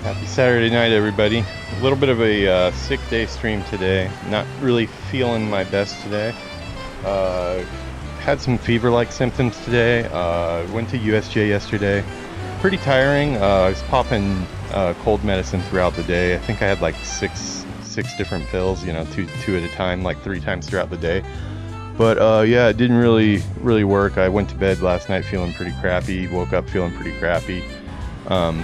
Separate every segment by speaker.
Speaker 1: Happy Saturday night, everybody. A little bit of a sick day stream today. Not really feeling my best today. Had some fever-like symptoms today. Went to USJ yesterday. Pretty tiring. I was popping cold medicine throughout the day. I think I had like six different pills, you know, two at a time, like 3 times throughout the day. But yeah, it didn't really work. I went to bed last night feeling pretty crappy. Woke up feeling pretty crappy.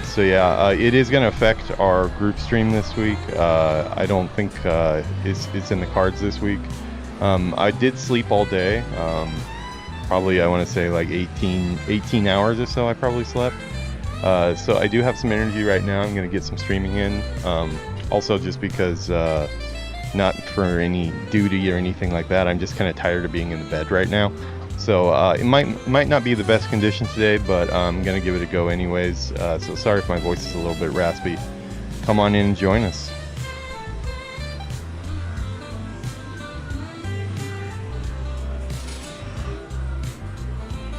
Speaker 1: So yeah, it is going to affect our group stream this week. I don't think it's in the cards this week. I did sleep all day. Probably, I want to say like 18 hours or so I probably slept. So I do have some energy right now. I'm going to get some streaming in. Also just because, not for any duty or anything like that, I'm just kind of tired of being in the bed right now. So it might not be the best condition today, but I'm going to give it a go anyways. So sorry if my voice is a little bit raspy. Come on in and join us.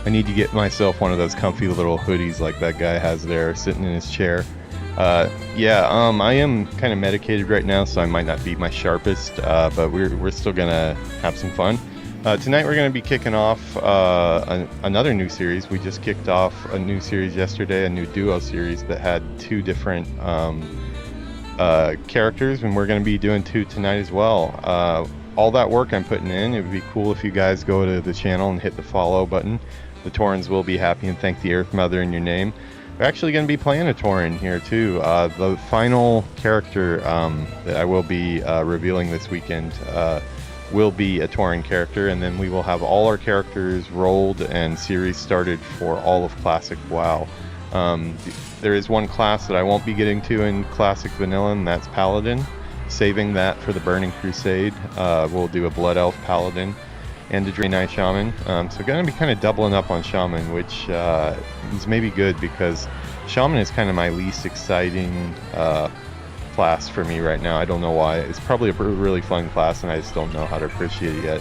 Speaker 1: I need to get myself one of those comfy little hoodies like that guy has there sitting in his chair. Yeah, I am kind of medicated right now, so I might not be my sharpest, but we're still going to have some fun. Tonight we're going to be kicking off another new series. We just kicked off a new series yesterday, a new duo series that had 2 different characters, and we're going to be doing 2 tonight as well. All that work I'm putting in, it would be cool if you guys go to the channel and hit the follow button. The Taurans will be happy and thank the Earth Mother in your name. We're actually going to be playing a Tauran here too. The final character that I will be revealing this weekend will be a Tauran character, and then we will have all our characters rolled and series started for all of Classic WoW. There is one class that I won't be getting to in Classic Vanilla, and that's Paladin. Saving that for the Burning Crusade. We'll do a Blood Elf Paladin and a Draenei Shaman. So going to be kind of doubling up on Shaman, which is maybe good because Shaman is kind of my least exciting class for me right now. I don't know why. It's probably a really fun class and I just don't know how to appreciate it yet.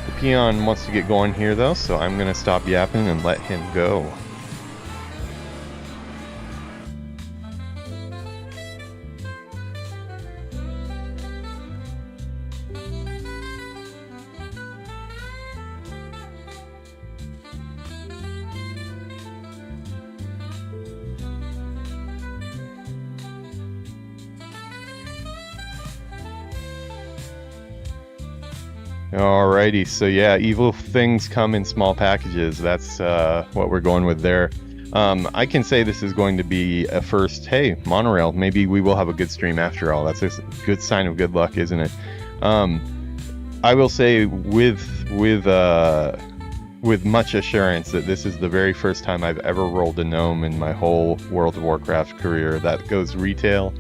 Speaker 1: The peon wants to get going here though, so I'm going to stop yapping and let him go. Alrighty, so yeah, evil things come in small packages. That's what we're going with there. I can say this is going to be a first. Hey, monorail, maybe we will have a good stream after all. That's a good sign of good luck, isn't it? I will say with much assurance that this is the very first time I've ever rolled a gnome in my whole World of Warcraft career. That goes retail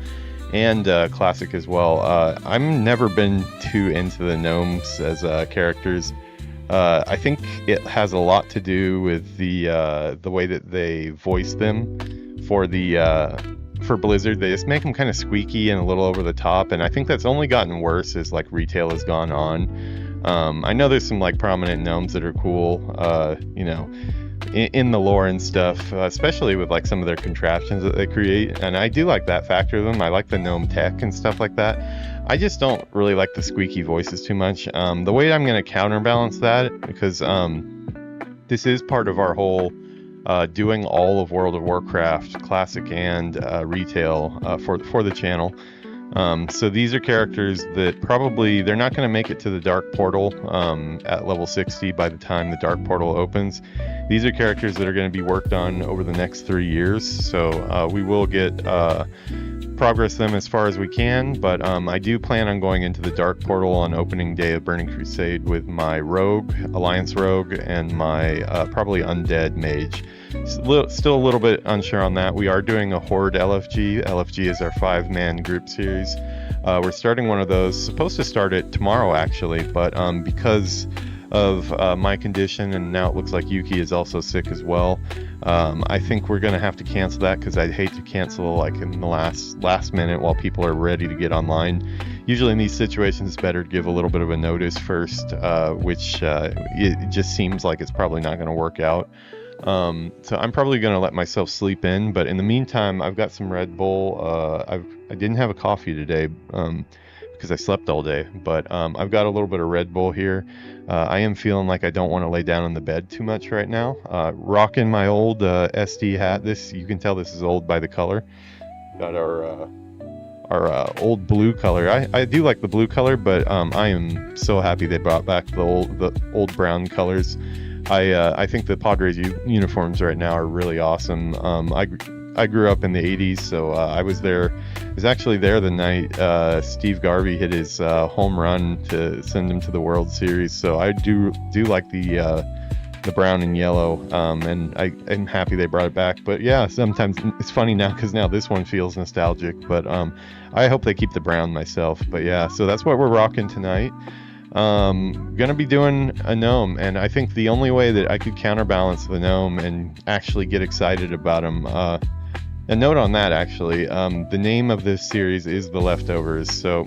Speaker 1: and classic as well. I've never been too into the gnomes as characters. I think it has a lot to do with the way that they voice them for Blizzard. They just make them kind of squeaky and a little over the top, and I think that's only gotten worse as like retail has gone on. I know there's some like prominent gnomes that are cool, you know, in the lore and stuff, especially with like some of their contraptions that they create, and I do like that factor of them. I like the gnome tech and stuff like that. I just don't really like the squeaky voices too much. The way I'm going to counterbalance that, because this is part of our whole doing all of World of Warcraft classic and retail for the channel. So these are characters that probably they're not going to make it to the Dark Portal at level 60 by the time the Dark Portal opens. These are characters that are going to be worked on over the next 3 years, so we will get progress them as far as we can, but I do plan on going into the Dark Portal on opening day of Burning Crusade with my Rogue, Alliance Rogue, and my probably Undead Mage. Still a little bit unsure on that. We are doing a Horde LFG. LFG is our 5-man group series. We're starting one of those, supposed to start it tomorrow actually, but because of my condition, and now it looks like Yuki is also sick as well, I think we're going to have to cancel that because I'd hate to cancel like in the last minute while people are ready to get online. Usually in these situations it's better to give a little bit of a notice first, which it just seems like it's probably not going to work out. So I'm probably gonna let myself sleep in, but in the meantime, I've got some Red Bull. I didn't have a coffee today because I slept all day, but I've got a little bit of Red Bull here. I am feeling like I don't want to lay down on the bed too much right now. Rocking my old SD hat. This, you can tell this is old by the color. Got our old blue color. I do like the blue color, but I am so happy they brought back the old brown colors. I think the Padres uniforms right now are really awesome. I grew up in the 80s, so I was there. I was actually there the night Steve Garvey hit his home run to send him to the World Series. So I do like the brown and yellow, and I'm happy they brought it back. But yeah, sometimes it's funny now because now this one feels nostalgic. But I hope they keep the brown myself. But yeah, so that's what we're rocking tonight. Gonna be doing a gnome, and I think the only way that I could counterbalance the gnome and actually get excited about him, a note on that actually, the name of this series is The Leftovers. So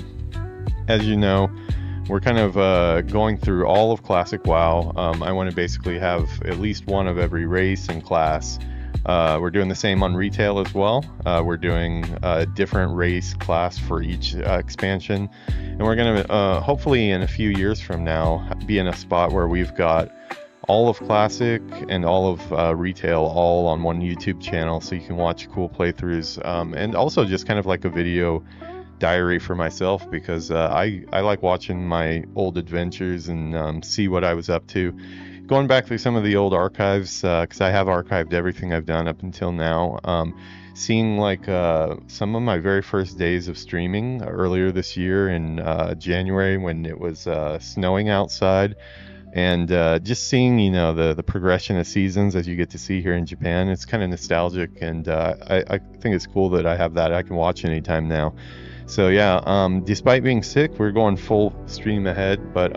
Speaker 1: as you know, we're kind of going through all of Classic WoW. I want to basically have at least one of every race and class. We're doing the same on retail as well. We're doing a different race class for each expansion. And we're going to, hopefully in a few years from now, be in a spot where we've got all of Classic and all of retail all on one YouTube channel, so you can watch cool playthroughs. And also just kind of like a video diary for myself, because I like watching my old adventures and see what I was up to. Going back through some of the old archives, because I have archived everything I've done up until now. Seeing like some of my very first days of streaming earlier this year in January when it was snowing outside, and just seeing, you know, the progression of seasons as you get to see here in Japan. It's kind of nostalgic, and I think it's cool that I have that I can watch anytime now. So yeah, despite being sick, we're going full stream ahead. But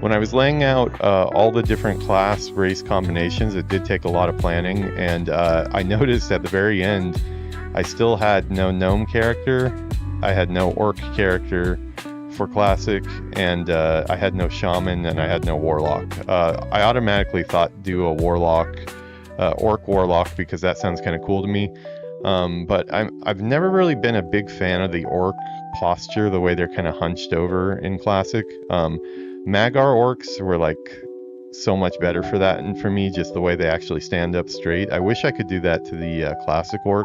Speaker 1: when I was laying out all the different class race combinations, it did take a lot of planning, and I noticed at the very end I still had no gnome character, I had no orc character for classic, and I had no shaman, and I had no warlock. I automatically thought do a warlock, orc warlock, because that sounds kind of cool to me. But I've never really been a big fan of the orc posture, the way they're kind of hunched over in classic. Magar orcs were like so much better for that, and for me, just the way they actually stand up straight. I wish I could do that to the classic orcs.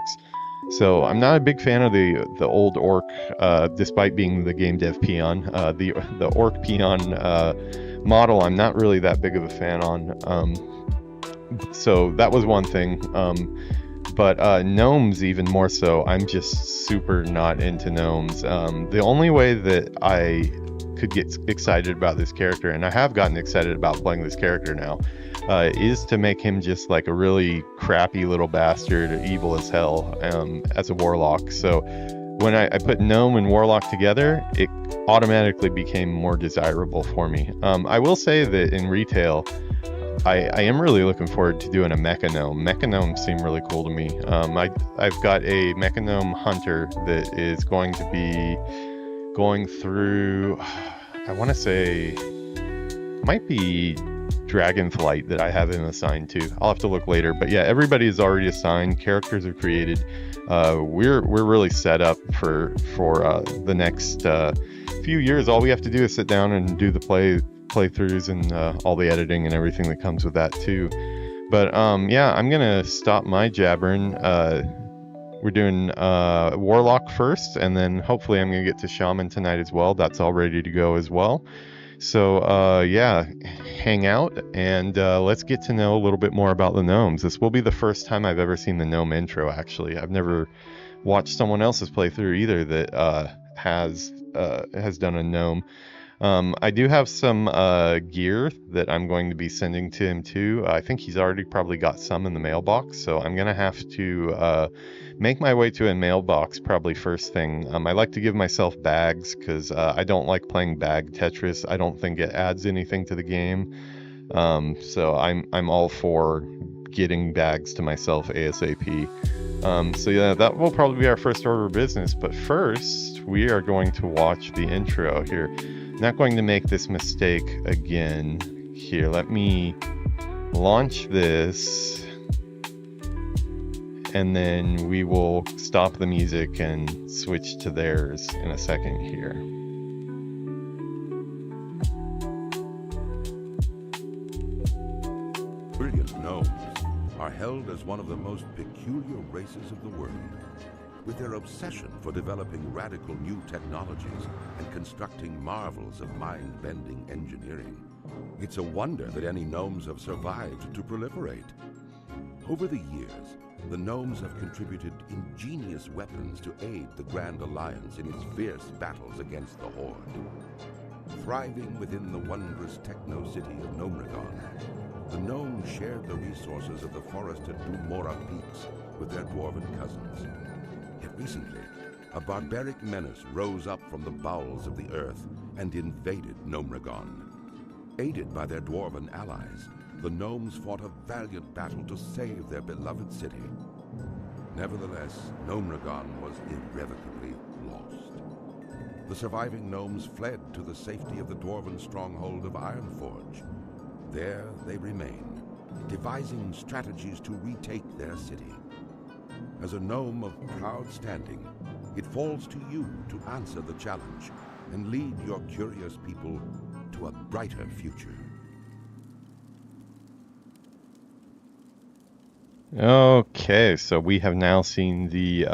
Speaker 1: So I'm not a big fan of the old orc, despite being the game dev peon. The orc peon model, I'm not really that big of a fan on. So that was one thing. But gnomes even more so. I'm just super not into gnomes. The only way that I could get excited about this character, and I have gotten excited about playing this character now, is to make him just like a really crappy little bastard, evil as hell, as a warlock. So when I put gnome and warlock together, it automatically became more desirable for me. I will say that in retail, I am really looking forward to doing a mecha gnome. Mecha gnomes seem really cool to me. I've got a mecha gnome hunter that is going to be going through, I want to say, might be Dragonflight that I have him assigned to. I'll have to look later, but yeah, everybody is already assigned. Characters are created. We're really set up for the next few years. All we have to do is sit down and do the playthroughs and all the editing and everything that comes with that too. But yeah, I'm gonna stop my jabbering. We're doing warlock first, and then hopefully I'm gonna get to shaman tonight as well. That's all ready to go as well. So yeah, hang out and let's get to know a little bit more about the gnomes. This will be the first time I've ever seen the gnome intro. Actually, I've never watched someone else's playthrough either that has done a gnome. I do have some gear that I'm going to be sending to him too. I think he's already probably got some in the mailbox, so I'm gonna have to make my way to a mailbox probably first thing. I like to give myself bags because I don't like playing bag Tetris. I don't think it adds anything to the game. So I'm all for getting bags to myself ASAP. So yeah, that will probably be our first order of business. But first, we are going to watch the intro here. Not going to make this mistake again. Here, let me launch this. and then we will stop the music and switch to theirs in a second here.
Speaker 2: Brilliant gnomes are held as one of the most peculiar races of the world. With their obsession for developing radical new technologies and constructing marvels of mind-bending engineering, it's a wonder that any gnomes have survived to proliferate. Over the years, the gnomes have contributed ingenious weapons to aid the Grand Alliance in its fierce battles against the Horde. Thriving within the wondrous techno-city of Gnomregon, the gnomes shared the resources of the forested Dumora peaks with their dwarven cousins. Yet recently, a barbaric menace rose up from the bowels of the earth and invaded Gnomregon. Aided by their dwarven allies, the gnomes fought a valiant battle to save their beloved city. Nevertheless, Gnomregon was irrevocably lost. The surviving gnomes fled to the safety of the dwarven stronghold of Ironforge. There they remain, devising strategies to retake their city. As a gnome of proud standing, it falls to you to answer the challenge and lead your curious people to a brighter future.
Speaker 1: Okay, so we have now seen the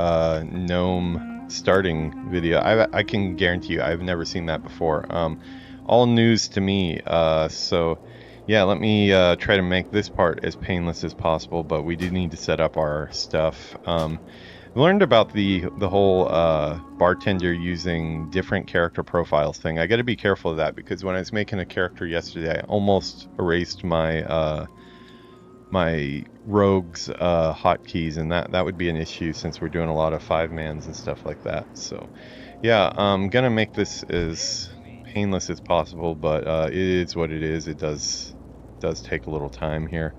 Speaker 1: gnome starting video. I can guarantee you I've never seen that before. All news to me. So yeah, let me try to make this part as painless as possible, but we do need to set up our stuff. I learned about the whole bartender using different character profiles thing. I got to be careful of that, because when I was making a character yesterday, I almost erased my my rogue's hotkeys, and that would be an issue since we're doing a lot of 5-mans and stuff like that. So yeah, I'm gonna make this as painless as possible, but it is what it is. It does take a little time here.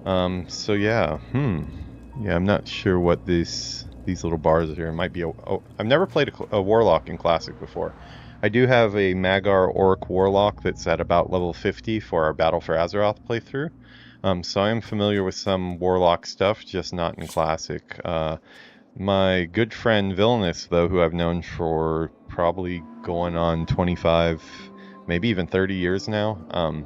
Speaker 1: So yeah, yeah, I'm not sure what these little bars are here. It might be I've never played a warlock in Classic before. I do have a Magar Orc warlock that's at about level 50 for our Battle for Azeroth playthrough. So I am familiar with some warlock stuff, just not in Classic. My good friend Villainous, though, who I've known for probably going on 25, maybe even 30 years now,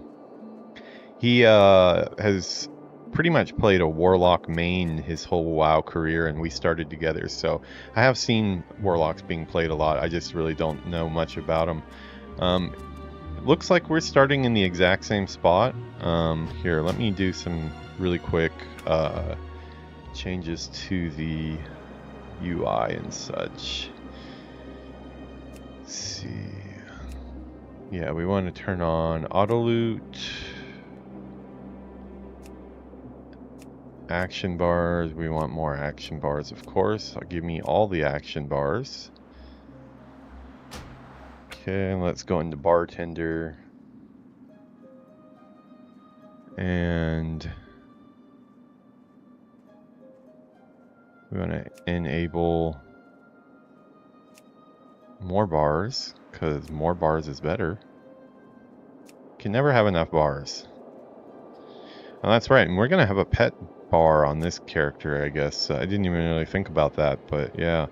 Speaker 1: he has pretty much played a warlock main his whole WoW career, and we started together. So I have seen warlocks being played a lot. I just really don't know much about them. It looks like we're starting in the exact same spot. Here, let me do some really quick changes to the UI and such. Let's see. Yeah, we want to turn on auto loot, action bars. We want more action bars, of course. Give me all the action bars. Okay, let's go into bartender. And we want to enable more bars, because more bars is better. Can never have enough bars. Oh, that's right, and we're going to have a pet bar on this character, I guess. I didn't even really think about that, but yeah.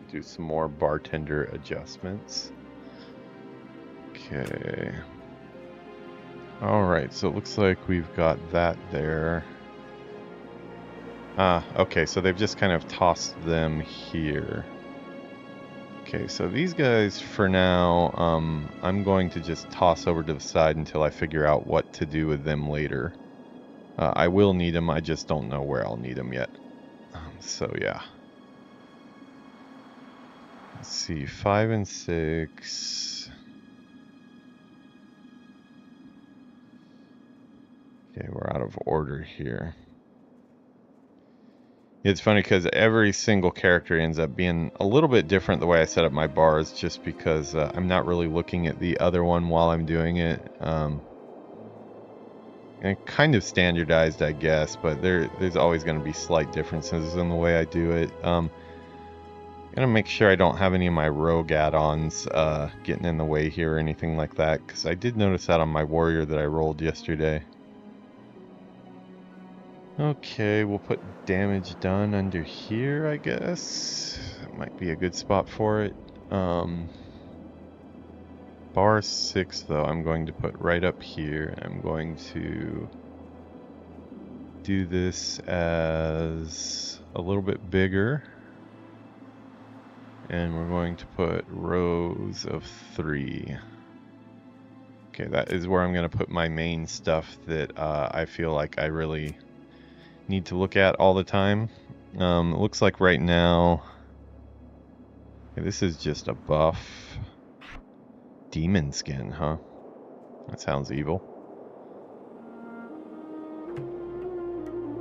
Speaker 1: Do some more bartender adjustments. Okay. Alright, so it looks like we've got that there. Okay, so they've just kind of tossed them here. Okay, so these guys, for now, I'm going to just toss over to the side until I figure out what to do with them later. I will need them, I just don't know where I'll need them yet. So yeah. Let's see, 5 and 6. Okay, we're out of order here. It's funny because every single character ends up being a little bit different the way I set up my bars, just because I'm not really looking at the other one while I'm doing it. And kind of standardized, I guess, but there's always going to be slight differences in the way I do it. I'm going to make sure I don't have any of my rogue add-ons getting in the way here or anything like that, because I did notice that on my warrior that I rolled yesterday. Okay, we'll put damage done under here, I guess. That might be a good spot for it. Bar 6, though, I'm going to put right up here. I'm going to do this as a little bit bigger. And we're going to put rows of 3. Okay, that is where I'm going to put my main stuff that I feel like I really need to look at all the time. It looks like right now, okay, this is just a buff demon skin, huh? That sounds evil.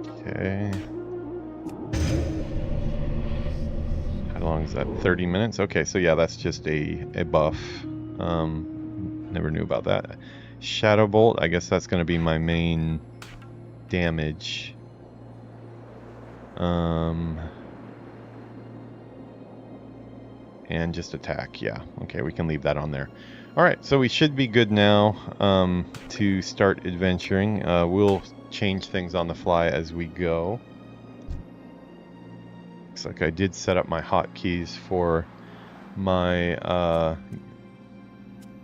Speaker 1: Okay. How long is that? 30 minutes? Okay, so yeah, that's just a buff. Never knew about that. Shadow Bolt, I guess that's going to be my main damage. And just attack, yeah. Okay, we can leave that on there. Alright, so we should be good now to start adventuring. We'll change things on the fly as we go. Looks like I did set up my hotkeys for my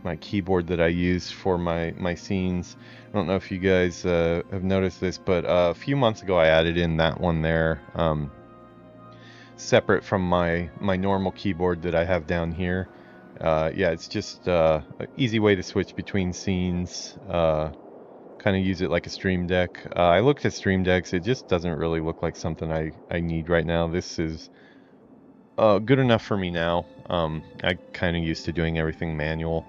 Speaker 1: my keyboard that I use for my scenes. I don't know if you guys have noticed this, but a few months ago I added in that one there, separate from my normal keyboard that I have down here. Yeah, it's just an easy way to switch between scenes, kind of use it like a Stream Deck. I looked at Stream Decks, it just doesn't really look like something I need right now. This is good enough for me now. I kind of used to doing everything manual.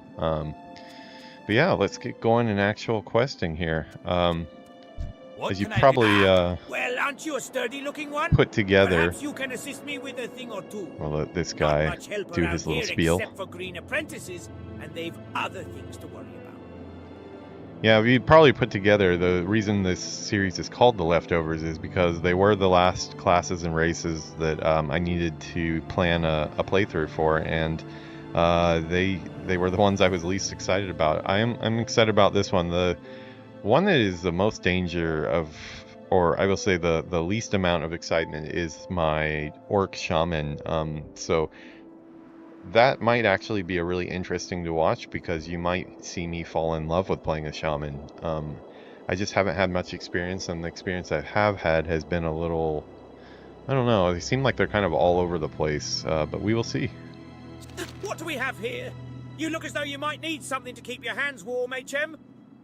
Speaker 1: But yeah, let's get going in actual questing here. As you probably
Speaker 3: well, aren't you a sturdy-looking one?
Speaker 1: put together.
Speaker 3: Perhaps you can assist me with a thing or two.
Speaker 1: We'll let this
Speaker 3: Not
Speaker 1: guy
Speaker 3: much help
Speaker 1: do
Speaker 3: around
Speaker 1: his little
Speaker 3: here
Speaker 1: spiel.
Speaker 3: except for green apprentices, and they've other things to worry about.
Speaker 1: Yeah, we probably put together, the reason this series is called The Leftovers is because they were the last classes and races that I needed to plan a playthrough for, and they were the ones I was least excited about. I'm excited about this one. The one that is the most danger of, or I will say the least amount of excitement, is my orc shaman. So that might actually be a really interesting to watch, because you might see me fall in love with playing a shaman. I just haven't had much experience, and the experience I have had has been a little, I don't know, they seem like they're kind of all over the place, but we will see.
Speaker 3: What do we have here? You look as though you might need something to keep your hands warm, HM.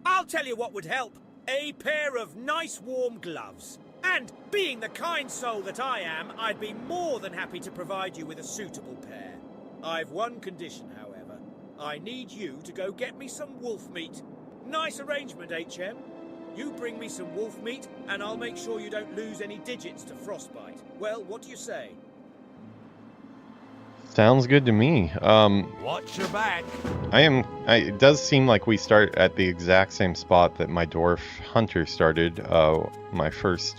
Speaker 3: I'll tell you what would help. A pair of nice warm gloves. And being the kind soul that I am, I'd be more than happy to provide you with a suitable pair. I've one condition, however. I need you to go get me some wolf meat. Nice arrangement, HM. You bring me some wolf meat, and I'll make sure you don't lose any digits to frostbite. Well, what do you say?
Speaker 1: Sounds good to me.
Speaker 3: Watch your back.
Speaker 1: It does seem like we start at the exact same spot that my dwarf hunter started. My first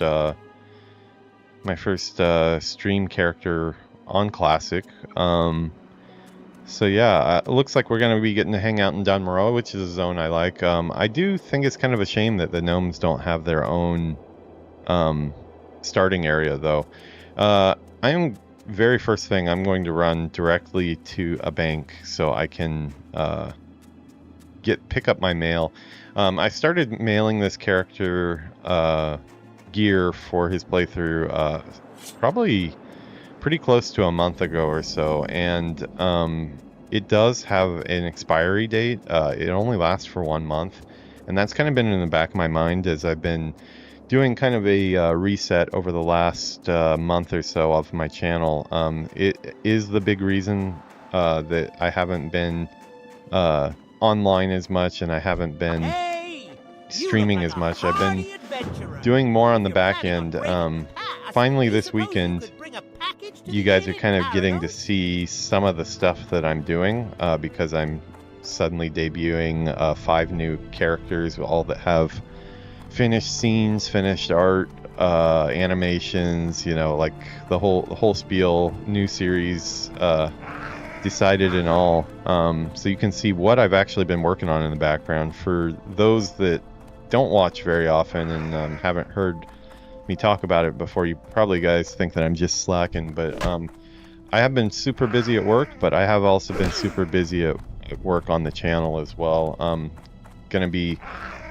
Speaker 1: stream character on Classic. So yeah, it looks like we're going to be getting to hang out in Dunmorrow, which is a zone I like. I do think it's kind of a shame that the gnomes don't have their own starting area, though. Very first thing, I'm going to run directly to a bank so I can pick up my mail. I started mailing this character gear for his playthrough probably pretty close to a month ago or so, and it does have an expiry date. It only lasts for 1 month, and that's kind of been in the back of my mind as I've been doing kind of a reset over the last month or so of my channel. It is the big reason that I haven't been online as much, and I haven't been streaming as much. I've been doing more on the back end. Finally this weekend, you guys are kind of getting to see some of the stuff that I'm doing, because I'm suddenly debuting 5 new characters, all that have finished scenes, finished art, animations, you know, like the whole spiel, new series decided and all. So you can see what I've actually been working on in the background. For those that don't watch very often and haven't heard me talk about it before you probably guys think that I'm just slacking, but I have been super busy at work, but I have also been super busy at work on the channel as well. Gonna be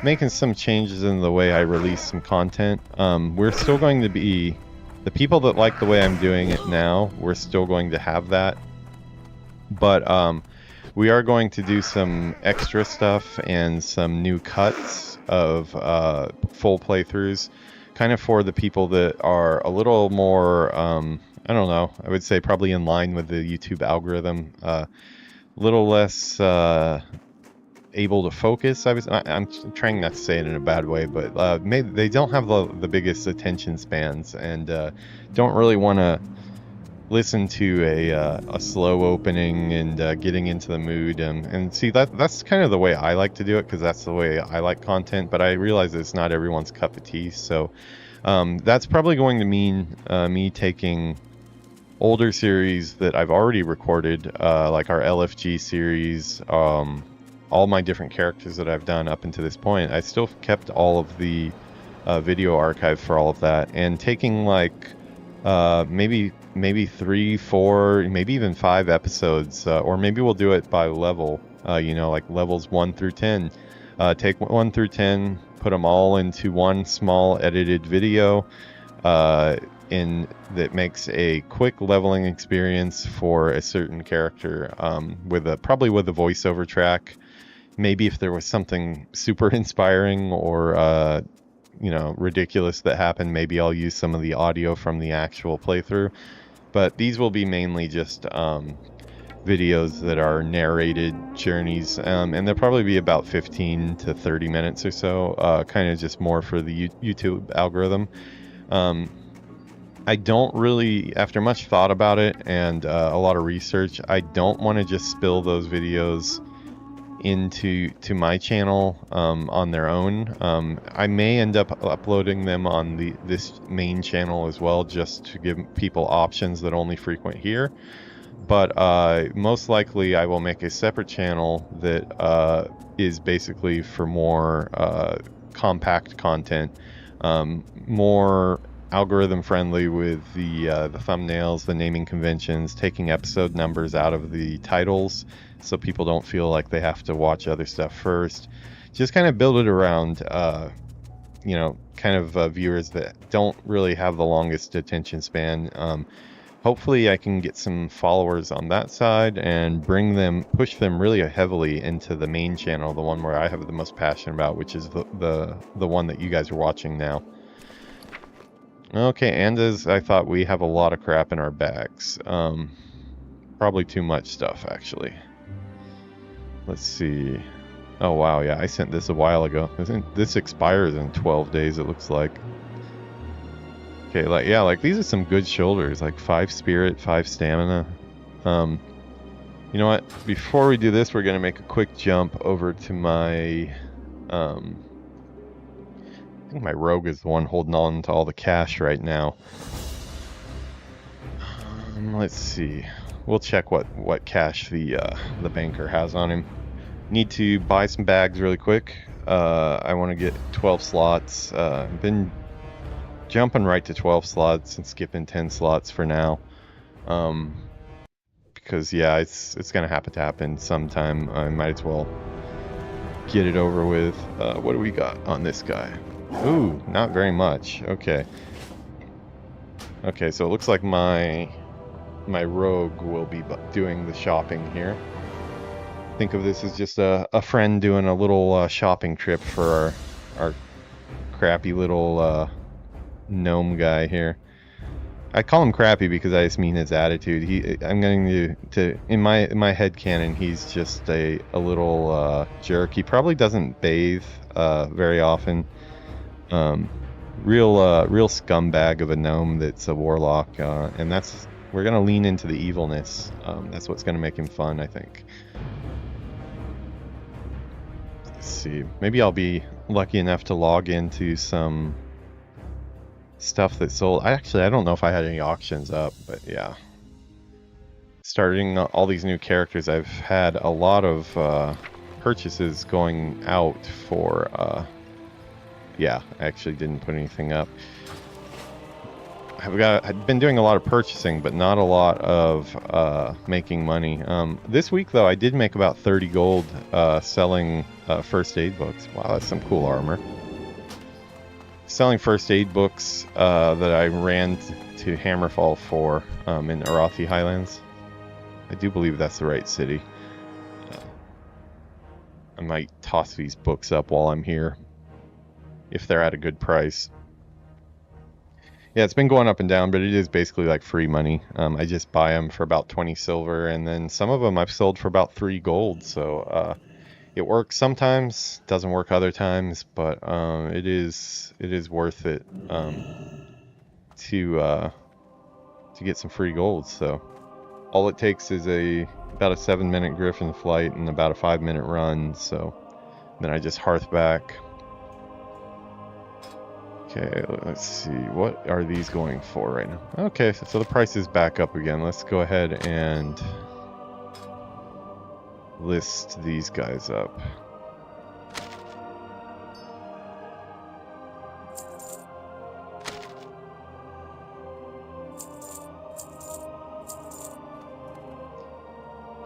Speaker 1: making some changes in the way I release some content. We're still going to be, the people that like the way I'm doing it now, we're still going to have that. But we are going to do some extra stuff and some new cuts of full playthroughs, kind of for the people that are a little more, I don't know, I would say probably in line with the YouTube algorithm, a little less able to focus. I'm trying not to say it in a bad way, but maybe they don't have the biggest attention spans and don't really want to listen to a slow opening and getting into the mood. And see, that's kind of the way I like to do it, because that's the way I like content, but I realize it's not everyone's cup of tea. So that's probably going to mean me taking older series that I've already recorded, like our LFG series, all my different characters that I've done up until this point. I still kept all of the video archive for all of that, and taking like maybe 3, 4, maybe even 5 episodes, or maybe we'll do it by level, you know, like levels 1 through 10. Take 1 through 10, put them all into one small edited video, that makes a quick leveling experience for a certain character, probably with a voiceover track. Maybe if there was something super inspiring or you know, ridiculous that happened, maybe I'll use some of the audio from the actual playthrough. But these will be mainly just videos that are narrated journeys, and they'll probably be about 15 to 30 minutes or so, kind of just more for the YouTube algorithm. I don't really, after much thought about it and a lot of research, I don't want to just spill those videos into my channel on their own. I may end up uploading them on this main channel as well, just to give people options that only frequent here. But most likely I will make a separate channel that is basically for more compact content, more algorithm friendly with the thumbnails, the naming conventions, taking episode numbers out of the titles so people don't feel like they have to watch other stuff first. Just kind of build it around you know, kind of viewers that don't really have the longest attention span. Hopefully I can get some followers on that side and push them really heavily into the main channel, the one where I have the most passion about, which is the one that you guys are watching now. Okay, and as I thought, we have a lot of crap in our bags. Probably too much stuff, actually. Let's see. Oh, wow, yeah, I sent this a while ago. This expires in 12 days, it looks like. Okay, like these are some good shoulders, like 5 spirit, 5 stamina. You know what? Before we do this, we're going to make a quick jump over to my... I think my rogue is the one holding on to all the cash right now. Let's see. We'll check what cash the banker has on him. Need to buy some bags really quick. I want to get 12 slots. I've been jumping right to 12 slots and skipping 10 slots for now. Because yeah, it's gonna have to happen sometime. I might as well get it over with. What do we got on this guy? Ooh, not very much. Okay. Okay, so it looks like my rogue will be doing the shopping here. Think of this as just a friend doing a little shopping trip for our crappy little gnome guy here. I call him crappy because I just mean his attitude. I'm going to in my head canon, he's just a little jerk. He probably doesn't bathe very often. Real scumbag of a gnome that's a warlock, and we're gonna lean into the evilness. That's what's gonna make him fun, I think. Let's see. Maybe I'll be lucky enough to log into some stuff that sold. I don't know if I had any auctions up, but yeah. Starting all these new characters, I've had a lot of purchases going out for. Yeah, I actually didn't put anything up. I've been doing a lot of purchasing, but not a lot of making money. This week though, I did make about 30 gold selling first aid books. Wow, that's some cool armor. Selling first aid books that I ran to Hammerfall for in Arathi Highlands. I do believe that's the right city. I might toss these books up while I'm here, if they're at a good price. Yeah, it's been going up and down, but it is basically like free money. I just buy them for about 20 silver, and then some of them I've sold for about 3 gold, so it works sometimes, doesn't work other times, but it is worth it to get some free gold. So all it takes is about a 7-minute Griffin flight and about a 5-minute run. So then I just hearth back. Okay, let's see, what are these going for right now? Okay, so the price is back up again. Let's go ahead and list these guys up.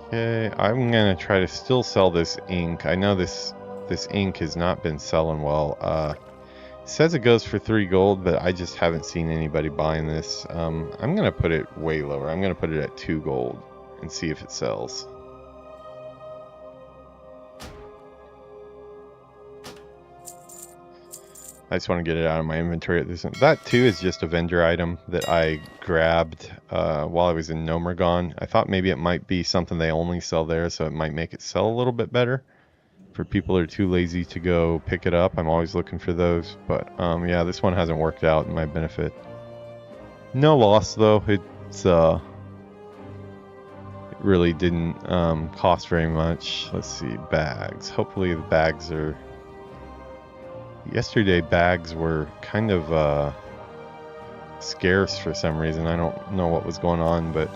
Speaker 1: Okay, I'm gonna try to still sell this ink. I know this ink has not been selling well. It says it goes for 3 gold, but I just haven't seen anybody buying this. I'm gonna put it way lower. I'm gonna put it at 2 gold and see if it sells. I just want to get it out of my inventory at this. That too is just a vendor item that I grabbed while I was in Nomergon. I thought maybe it might be something they only sell there, so it might make it sell a little bit better. For people that are too lazy to go pick it up, I'm always looking for those. But yeah, this one hasn't worked out in my benefit. No loss though. It really didn't cost very much. Let's see, bags. Hopefully the bags are... Yesterday bags were kind of scarce for some reason. I don't know what was going on, but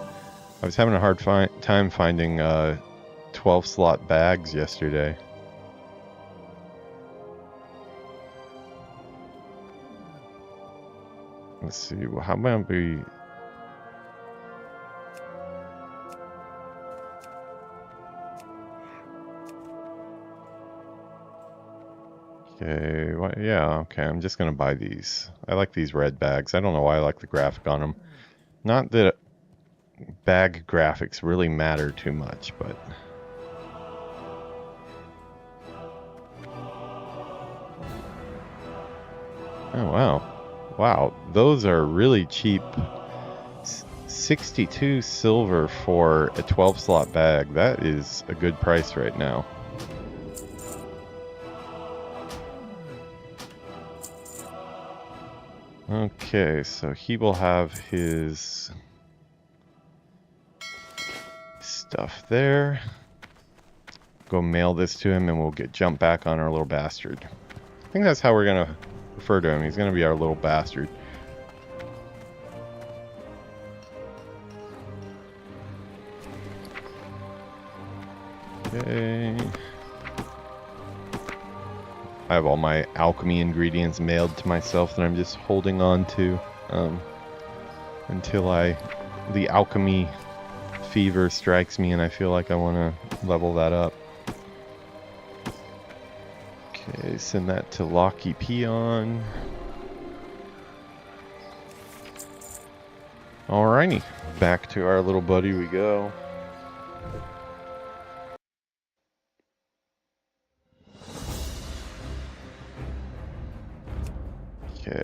Speaker 1: I was having a hard time finding 12 slot bags yesterday. Let's see, well, how about we... Okay, well, yeah, okay, I'm just gonna buy these. I like these red bags. I don't know why I like the graphic on them. Not that bag graphics really matter too much, but... Oh, wow. Wow, those are really cheap. 62 silver for a 12 slot bag. That is a good price right now. Okay, so he will have his stuff there. Go mail this to him and we'll get jump back on our little bastard. I think that's how we're gonna refer to him. He's gonna be our little bastard. Okay. I have all my alchemy ingredients mailed to myself that I'm just holding on to until the alchemy fever strikes me and I feel like I want to level that up. Okay, send that to Locky Peon. Alrighty, back to our little buddy we go. Okay.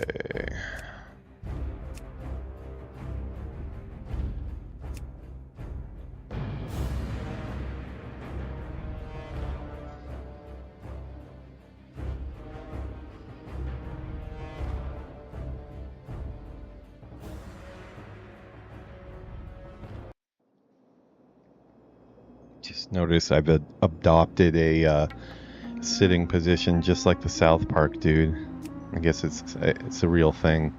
Speaker 1: Just notice I've adopted a sitting position just like the South Park dude. I guess it's a real thing.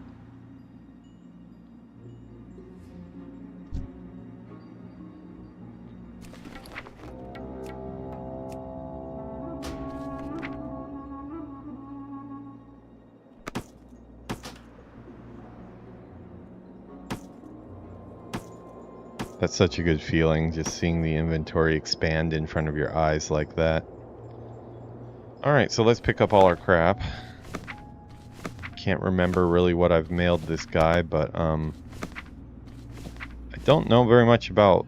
Speaker 1: That's such a good feeling, just seeing the inventory expand in front of your eyes like that. Alright, so let's pick up all our crap. Can't remember really what I've mailed this guy, but I don't know very much about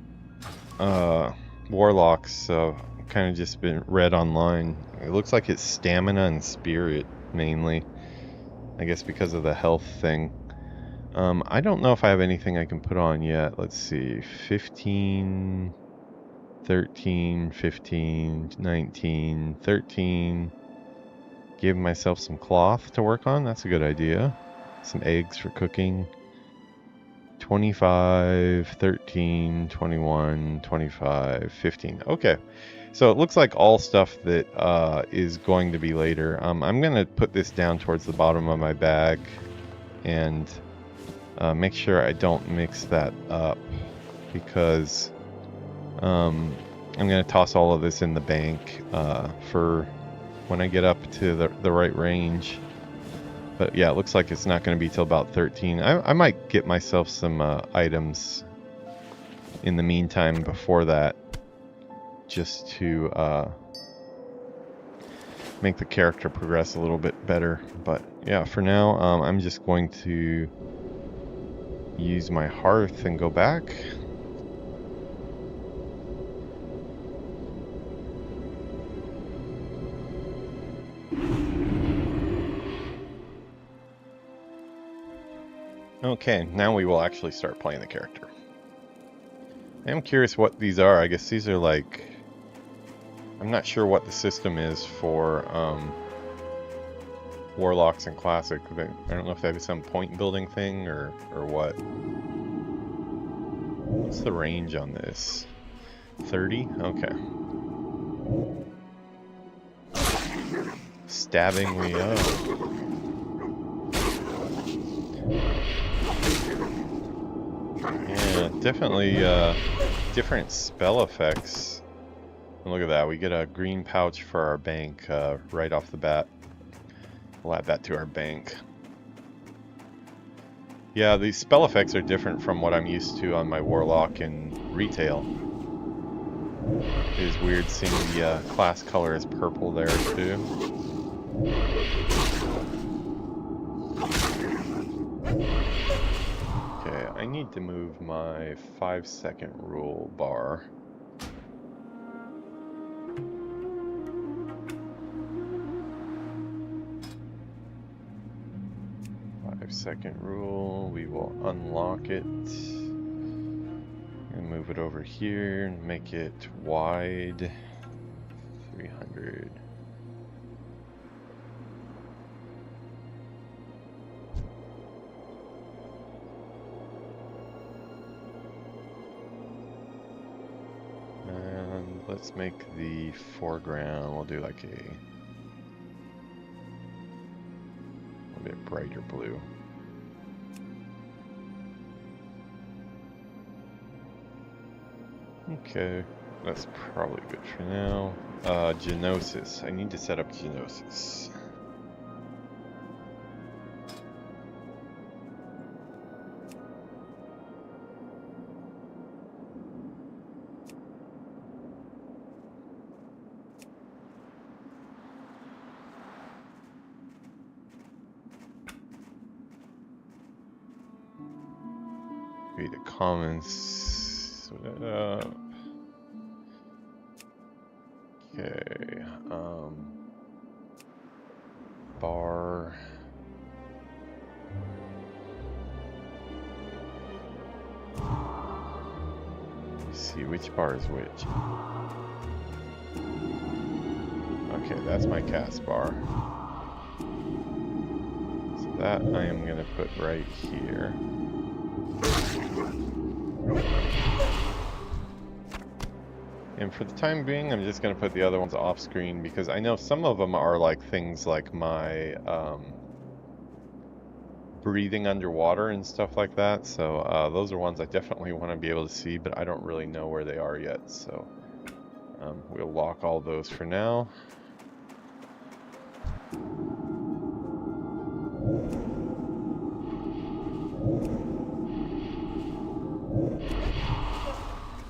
Speaker 1: warlocks, so I've kind of just been read online. It looks like it's stamina and spirit mainly, I guess because of the health thing. I don't know if I have anything I can put on yet. Let's see, 15, 13, 15, 19, 13. Give myself some cloth to work on. That's a good idea. Some eggs for cooking. 25, 13, 21, 25, 15. Okay. So it looks like all stuff that is going to be later. I'm going to put this down towards the bottom of my bag and make sure I don't mix that up, because I'm going to toss all of this in the bank for when I get up to the right range. But yeah, it looks like it's not going to be till about 13. I might get myself some items in the meantime before that, just to make the character progress a little bit better. But yeah, for now, I'm just going to use my hearth and go back. Okay, now we will actually start playing the character. I am curious what these are. I guess these are like... I'm not sure what the system is for Warlocks and Classic. I don't know if they have some point building thing or what. What's the range on this? 30? Okay. Stabbing we up. Yeah, definitely different spell effects. And look at that, we get a green pouch for our bank right off the bat. We'll add that to our bank. Yeah, these spell effects are different from what I'm used to on my Warlock in retail. It is weird seeing the class color as purple there too. Okay, I need to move my 5-second rule bar. Second rule, we will unlock it and move it over here and make it wide 300. And let's make the foreground, we'll do like a bit brighter blue. Okay, that's probably good for now. Genosis. I need to set up Genosis. Create a commons. Okay, bar. Let's see which bar is which. Okay, that's my cast bar. So that I am gonna put right here. And for the time being, I'm just going to put the other ones off screen because I know some of them are like things like my breathing underwater and stuff like that. So those are ones I definitely want to be able to see, but I don't really know where they are yet. So we'll lock all those for now.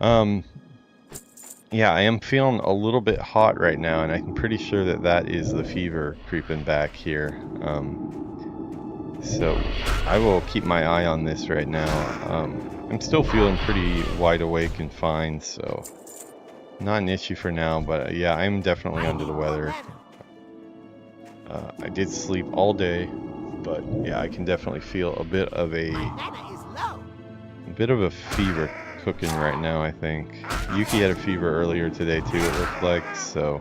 Speaker 1: Yeah, I am feeling a little bit hot right now, and I'm pretty sure that that is the fever creeping back here. So I will keep my eye on this right now. I'm still feeling pretty wide awake and fine, so not an issue for now, but yeah, I'm definitely under the weather. I did sleep all day, but yeah, I can definitely feel a bit of a fever cooking right now, I think. Yuki had a fever earlier today too, it looked like, so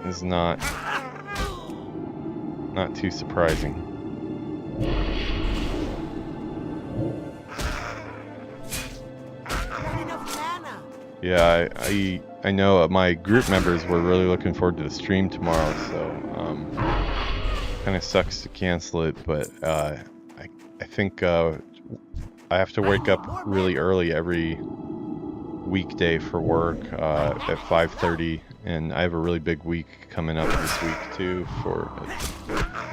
Speaker 1: it's not too surprising. Yeah, I know my group members were really looking forward to the stream tomorrow, so kind of sucks to cancel it, but I think I have to wake up really early every weekday for work at 5:30, and I have a really big week coming up this week too for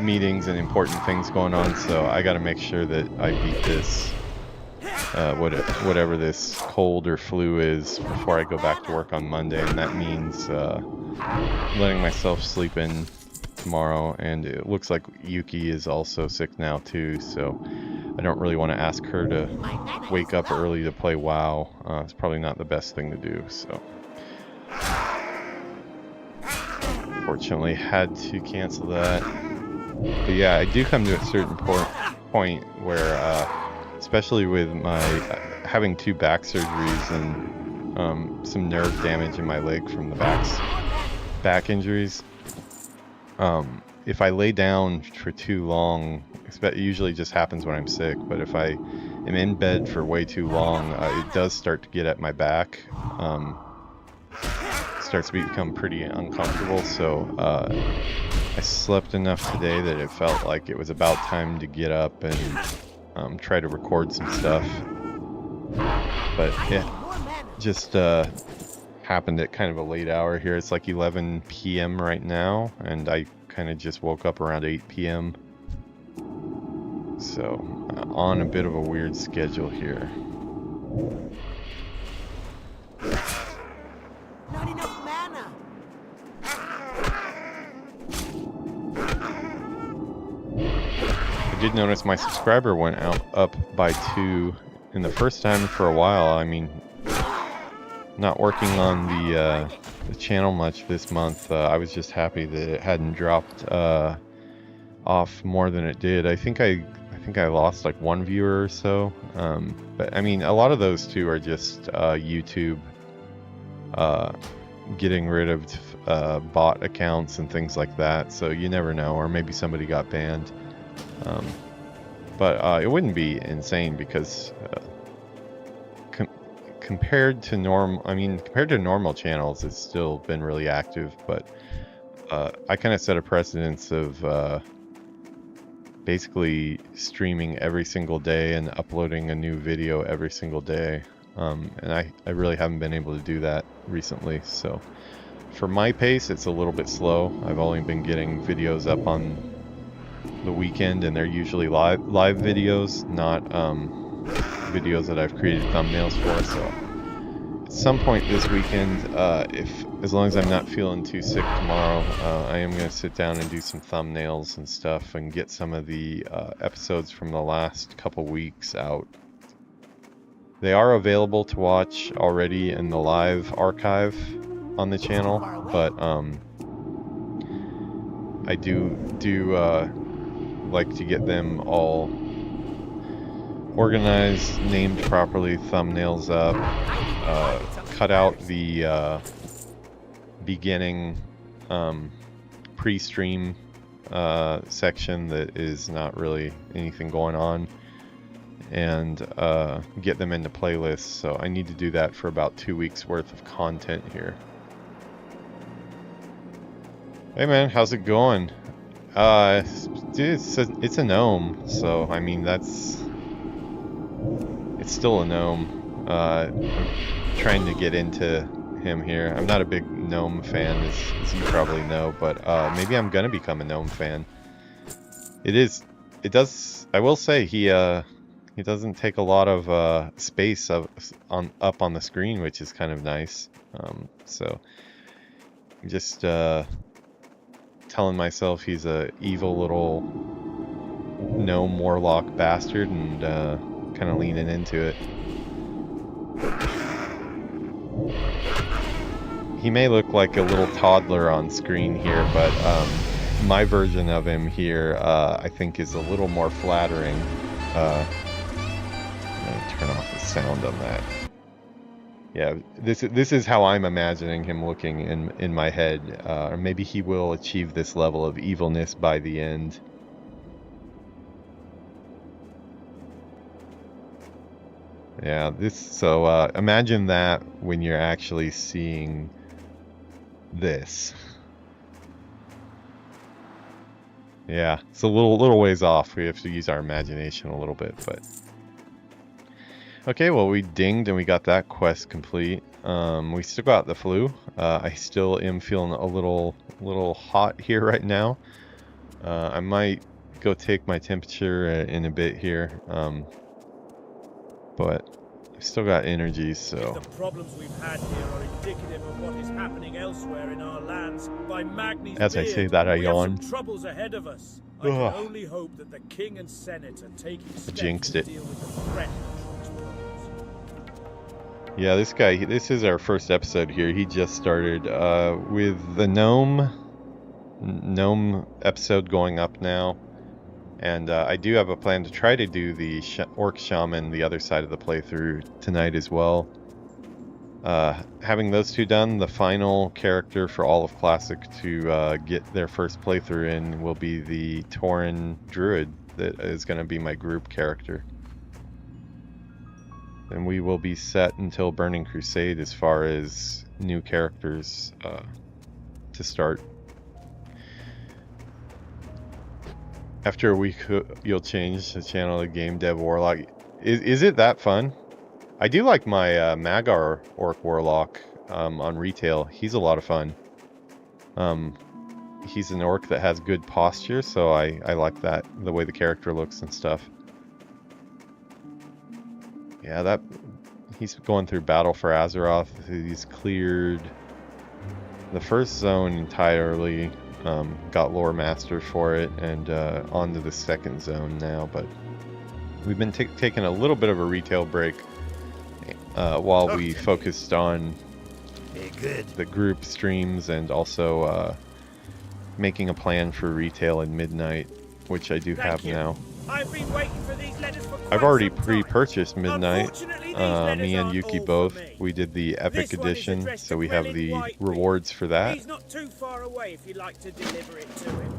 Speaker 1: meetings and important things going on, so I got to make sure that I beat this whatever this cold or flu is before I go back to work on Monday, and that means letting myself sleep in tomorrow. And it looks like Yuki is also sick now too, so I don't really want to ask her to wake up early to play WoW. It's probably not the best thing to do, so unfortunately had to cancel that. But yeah, I do come to a certain point where especially with my having 2 back surgeries and some nerve damage in my leg from the back injuries. If I lay down for too long, it usually just happens when I'm sick, but if I am in bed for way too long, it does start to get at my back. Starts to become pretty uncomfortable, so I slept enough today that it felt like it was about time to get up and try to record some stuff. But yeah, just happened at kind of a late hour here. It's like 11 p.m. right now, and I kind of just woke up around 8 p.m. So on a bit of a weird schedule here.
Speaker 4: Not enough mana.
Speaker 1: I did notice my subscriber went up by 2 in the first time for a while. I mean, not working on the channel much this month. I was just happy that it hadn't dropped off more than it did. I think I lost like 1 viewer or so. But I mean, a lot of those too are just YouTube getting rid of bot accounts and things like that. So you never know, or maybe somebody got banned. But it wouldn't be insane because compared to normal channels, it's still been really active. But I kind of set a precedence of basically streaming every single day and uploading a new video every single day. And I really haven't been able to do that recently. So for my pace, it's a little bit slow. I've only been getting videos up on the weekend, and they're usually live videos, not videos that I've created thumbnails for. So at some point this weekend, as long as I'm not feeling too sick tomorrow, I am going to sit down and do some thumbnails and stuff and get some of the episodes from the last couple weeks out. They are available to watch already in the live archive on the channel, but I do like to get them all organized, named properly, thumbnails up, cut out the beginning pre-stream section that is not really anything going on, and get them into playlists. So I need to do that for about 2 weeks worth of content here. Hey man, how's it going? Dude, it's a gnome, so I mean it's still a gnome. I'm trying to get into him here. I'm not a big gnome fan, as you probably know, but maybe I'm gonna become a gnome fan. I will say he He doesn't take a lot of space up on the screen, which is kind of nice. So I'm just telling myself he's a evil little gnome warlock bastard, and kind of leaning into it. He may look like a little toddler on screen here, but my version of him here, I think, is a little more flattering. I'm gonna turn off the sound on that. Yeah, this is how I'm imagining him looking in my head. Or maybe he will achieve this level of evilness by the end. Yeah, so imagine that when you're actually seeing this. Yeah, it's a little ways off. We have to use our imagination a little bit, but okay. Well, we dinged and we got that quest complete. We still got the flu. I still am feeling a little hot here right now. I might go take my temperature in a bit here. But I've still got energy, so...
Speaker 3: The problems we've had here are indicative of what is happening elsewhere in our lands. By Magni's
Speaker 1: As I
Speaker 3: beard,
Speaker 1: say that, I
Speaker 3: we have
Speaker 1: yawn.
Speaker 3: some troubles ahead of us. I can only hope that the King and Senate are taking steps
Speaker 1: jinxed
Speaker 3: to
Speaker 1: it.
Speaker 3: deal with the threat of these problems.
Speaker 1: Yeah, this guy, this is our first episode here. He just started with the gnome episode going up now. And I do have a plan to try to do the Orc Shaman, the other side of the playthrough, tonight as well. Having those two done, the final character for all of Classic to get their first playthrough in will be the Tauren Druid that is going to be my group character. And we will be set until Burning Crusade as far as new characters to start. After a week, you'll change the channel to Game Dev Warlock. Is it that fun? I do like my Magar Orc Warlock on retail. He's a lot of fun. He's an orc that has good posture, so I like that, the way the character looks and stuff. Yeah, he's going through Battle for Azeroth. He's cleared the first zone entirely. Got Lore Master for it, and on to the second zone now, but we've been taking a little bit of a retail break while we focused on the group streams and also making a plan for retail in Midnight, which I do have now.
Speaker 3: I've been waiting for these letters for quite
Speaker 1: I've already
Speaker 3: some time.
Speaker 1: pre-purchased Midnight.
Speaker 3: Unfortunately, these letters
Speaker 1: Me and
Speaker 3: aren't
Speaker 1: Yuki
Speaker 3: all
Speaker 1: both.
Speaker 3: for me.
Speaker 1: We did the Epic
Speaker 3: This one is
Speaker 1: Edition,
Speaker 3: addressed
Speaker 1: so
Speaker 3: to
Speaker 1: we have
Speaker 3: Grelin
Speaker 1: the
Speaker 3: Whitebeard.
Speaker 1: rewards for that.
Speaker 3: He's not too far away if you'd like to deliver it to him.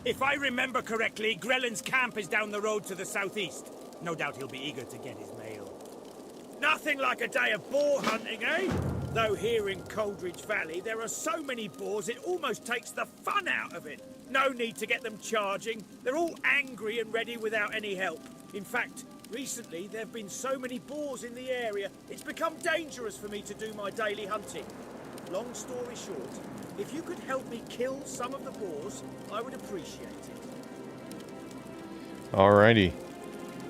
Speaker 3: If I remember correctly, Grelin's camp is down the road to the southeast. No doubt he'll be eager to get his mail. Nothing like a day of boar hunting, eh? Though here in Coldridge Valley, there are so many boars it almost takes the fun out of it. No need to get them charging. They're all angry and ready without any help. In fact, recently there have been so many boars in the area, it's become dangerous for me to do my daily hunting. Long story short, if you could help me kill some of the boars, I would appreciate it.
Speaker 1: Alrighty.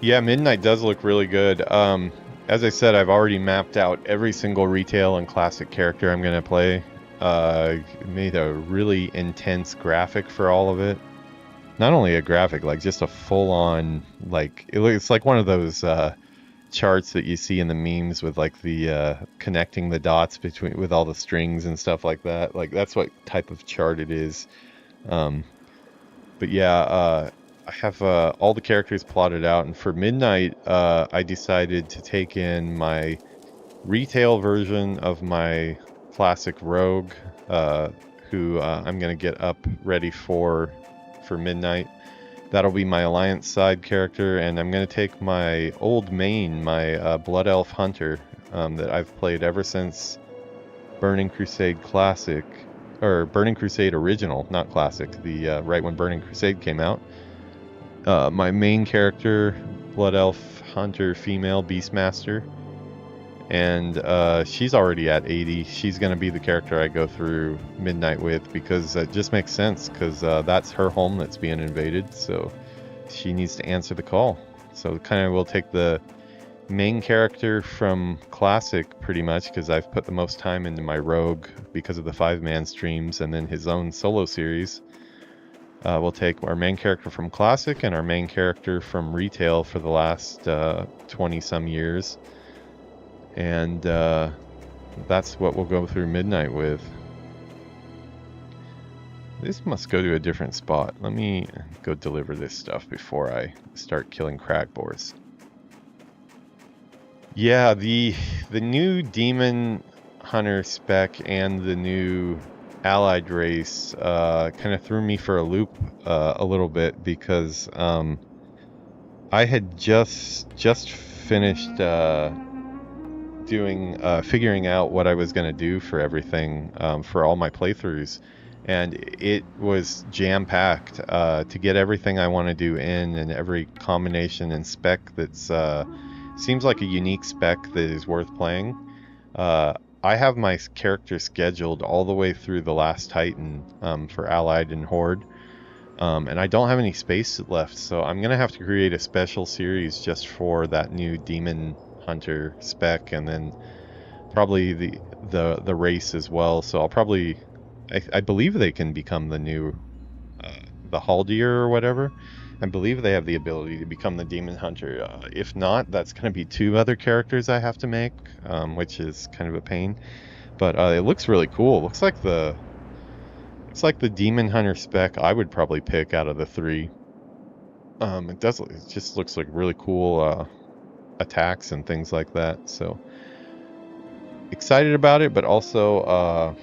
Speaker 1: Yeah, Midnight does look really good. As I said, I've already mapped out every single retail and classic character I'm going to play. Made a really intense graphic for all of it. Not only a graphic, like just a full-on, like, it's like one of those charts that you see in the memes with like the connecting the dots with all the strings and stuff like that. Like, that's what type of chart it is. But yeah, I have all the characters plotted out, and for Midnight, I decided to take in my retail version of my classic rogue, who I'm going to get up ready for Midnight. That'll be my Alliance side character, and I'm going to take my old main, my Blood Elf Hunter, that I've played ever since Burning Crusade Classic, or Burning Crusade Original, not Classic, the right when Burning Crusade came out. My main character, Blood Elf Hunter female Beastmaster, and she's already at 80. She's going to be the character I go through Midnight with, because it just makes sense, because that's her home that's being invaded, so she needs to answer the call. So kind of we'll take the main character from Classic pretty much, because I've put the most time into my Rogue because of the 5-man streams, and then his own solo series. We'll take our main character from Classic and our main character from Retail for the last 20 some years, and that's what we'll go through Midnight with. This must go to a different spot. Let me go deliver this stuff before I start killing Cragboars. Yeah, the new Demon Hunter spec and the new Allied race kind of threw me for a loop a little bit, because I had just finished figuring out what I was going to do for everything for all my playthroughs, and it was jam-packed to get everything I want to do in, and every combination and spec that's seems like a unique spec that is worth playing. I have my character scheduled all the way through the last Titan for Allied and Horde, and I don't have any space left, so I'm gonna have to create a special series just for that new Demon Hunter spec, and then probably the race as well. So I'll probably, I believe they can become the new the Haldir or whatever. I believe they have the ability to become the Demon Hunter. If not, that's going to be 2 other characters I have to make, which is kind of a pain. But it looks really cool. Looks like the Demon Hunter spec I would probably pick out of the 3. It just looks like really cool attacks and things like that. So excited about it, but also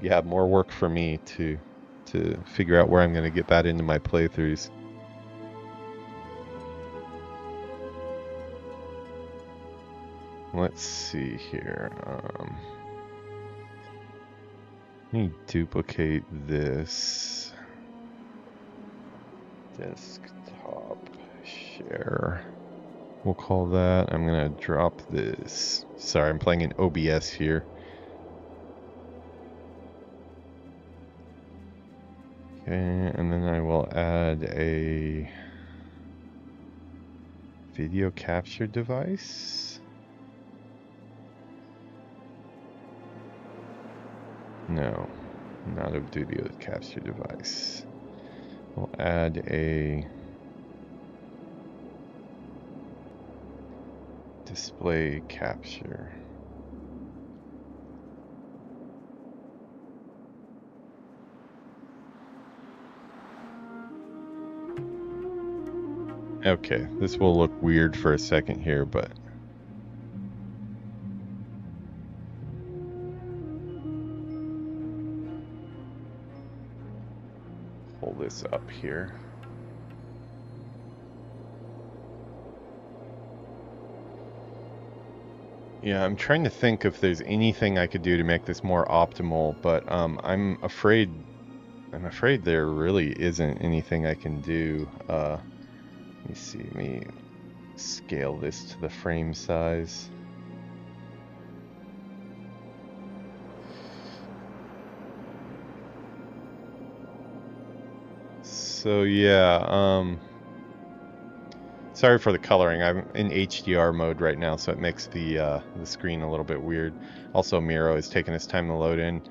Speaker 1: yeah, more work for me to figure out where I'm going to get that into my playthroughs. Let's see here. Let me duplicate this. Desktop share. We'll call that. I'm gonna drop this. Sorry, I'm playing in OBS here. Okay, and then I will add a video capture device. No, not a video capture device. We'll add a display capture. Okay, this will look weird for a second here, but pull this up here. Yeah, I'm trying to think if there's anything I could do to make this more optimal, but I'm afraid there really isn't anything I can do. Let me see, let me scale this to the frame size. So yeah, sorry for the coloring. I'm in HDR mode right now, so it makes the screen a little bit weird. Also, Miro is taking his time to load in.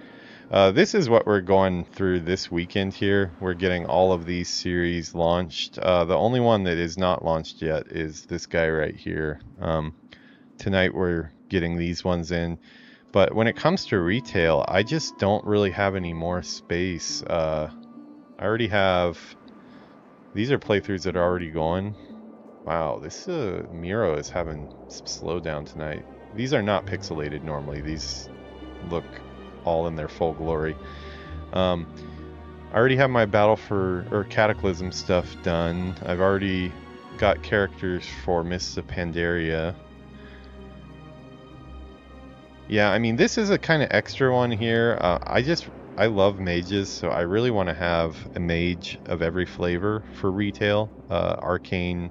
Speaker 1: This is what we're going through this weekend here. We're getting all of these series launched. The only one that is not launched yet is this guy right here. Tonight we're getting these ones in. But when it comes to retail, I just don't really have any more space. I already have... These are playthroughs that are already going. Wow, this Miro is having some slowdown tonight. These are not pixelated normally. These look all in their full glory. I already have my Cataclysm stuff done. I've already got characters for Mists of Pandaria. Yeah, I mean, this is a kind of extra one here. I love mages, so I really want to have a mage of every flavor for retail. Arcane,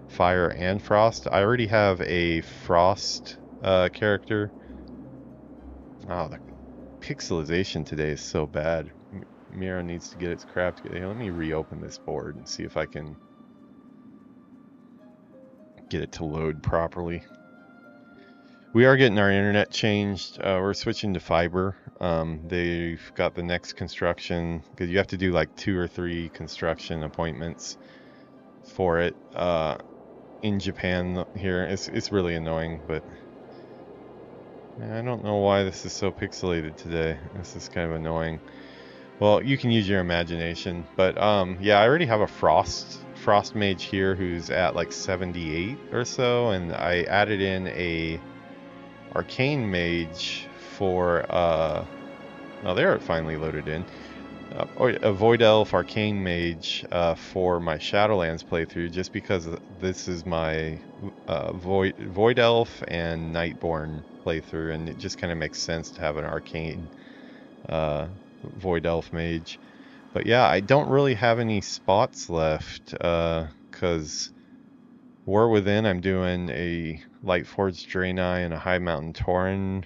Speaker 1: Fire, and Frost. I already have a Frost character. Oh, the pixelization today is so bad. Miro needs to get its crap together. Here, let me reopen this board and see if I can... get it to load properly. We are getting our internet changed. We're switching to fiber. They've got the next construction, because you have to do like 2 or 3 construction appointments for it in Japan here. It's really annoying, but I don't know why this is so pixelated today. This is kind of annoying. Well, you can use your imagination, but yeah, I already have a frost mage here who's at like 78 or so, and I added in a arcane mage for oh, there it finally loaded in. A void elf arcane mage for my Shadowlands playthrough, just because this is my void elf and Nightborn playthrough, and it just kind of makes sense to have an arcane void elf mage. But yeah, I don't really have any spots left, because War Within, I'm doing a Lightforged Draenei and a High Mountain Tauren.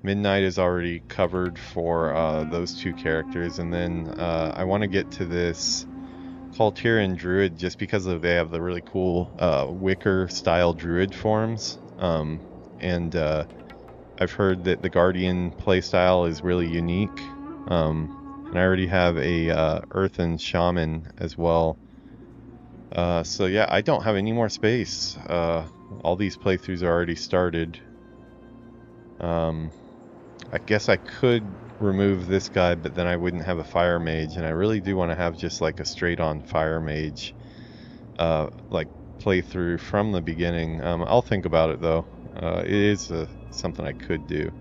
Speaker 1: Midnight is already covered for those 2 characters, and then I want to get to this Kaltirian Druid, just because they have the really cool Wicker style Druid forms, and I've heard that the Guardian playstyle is really unique, and I already have a Earthen Shaman as well. So yeah, I don't have any more space. All these playthroughs are already started. I guess I could remove this guy, but then I wouldn't have a fire mage, and I really do want to have just like a straight-on fire mage, like playthrough from the beginning. I'll think about it though. It is something I could do.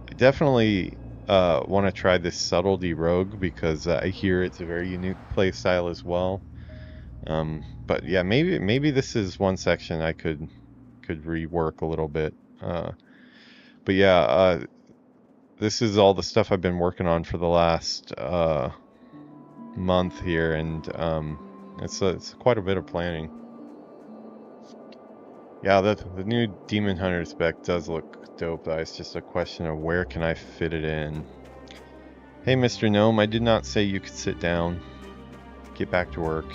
Speaker 1: I definitely want to try this subtlety rogue, because I hear it's a very unique playstyle as well. But yeah, maybe this is one section I could rework a little bit. But yeah, this is all the stuff I've been working on for the last month here, and it's quite a bit of planning. Yeah, the new Demon Hunter spec does look dope. It's just a question of where can I fit it in. Hey, Mr. Gnome, I did not say you could sit down. Get back to work.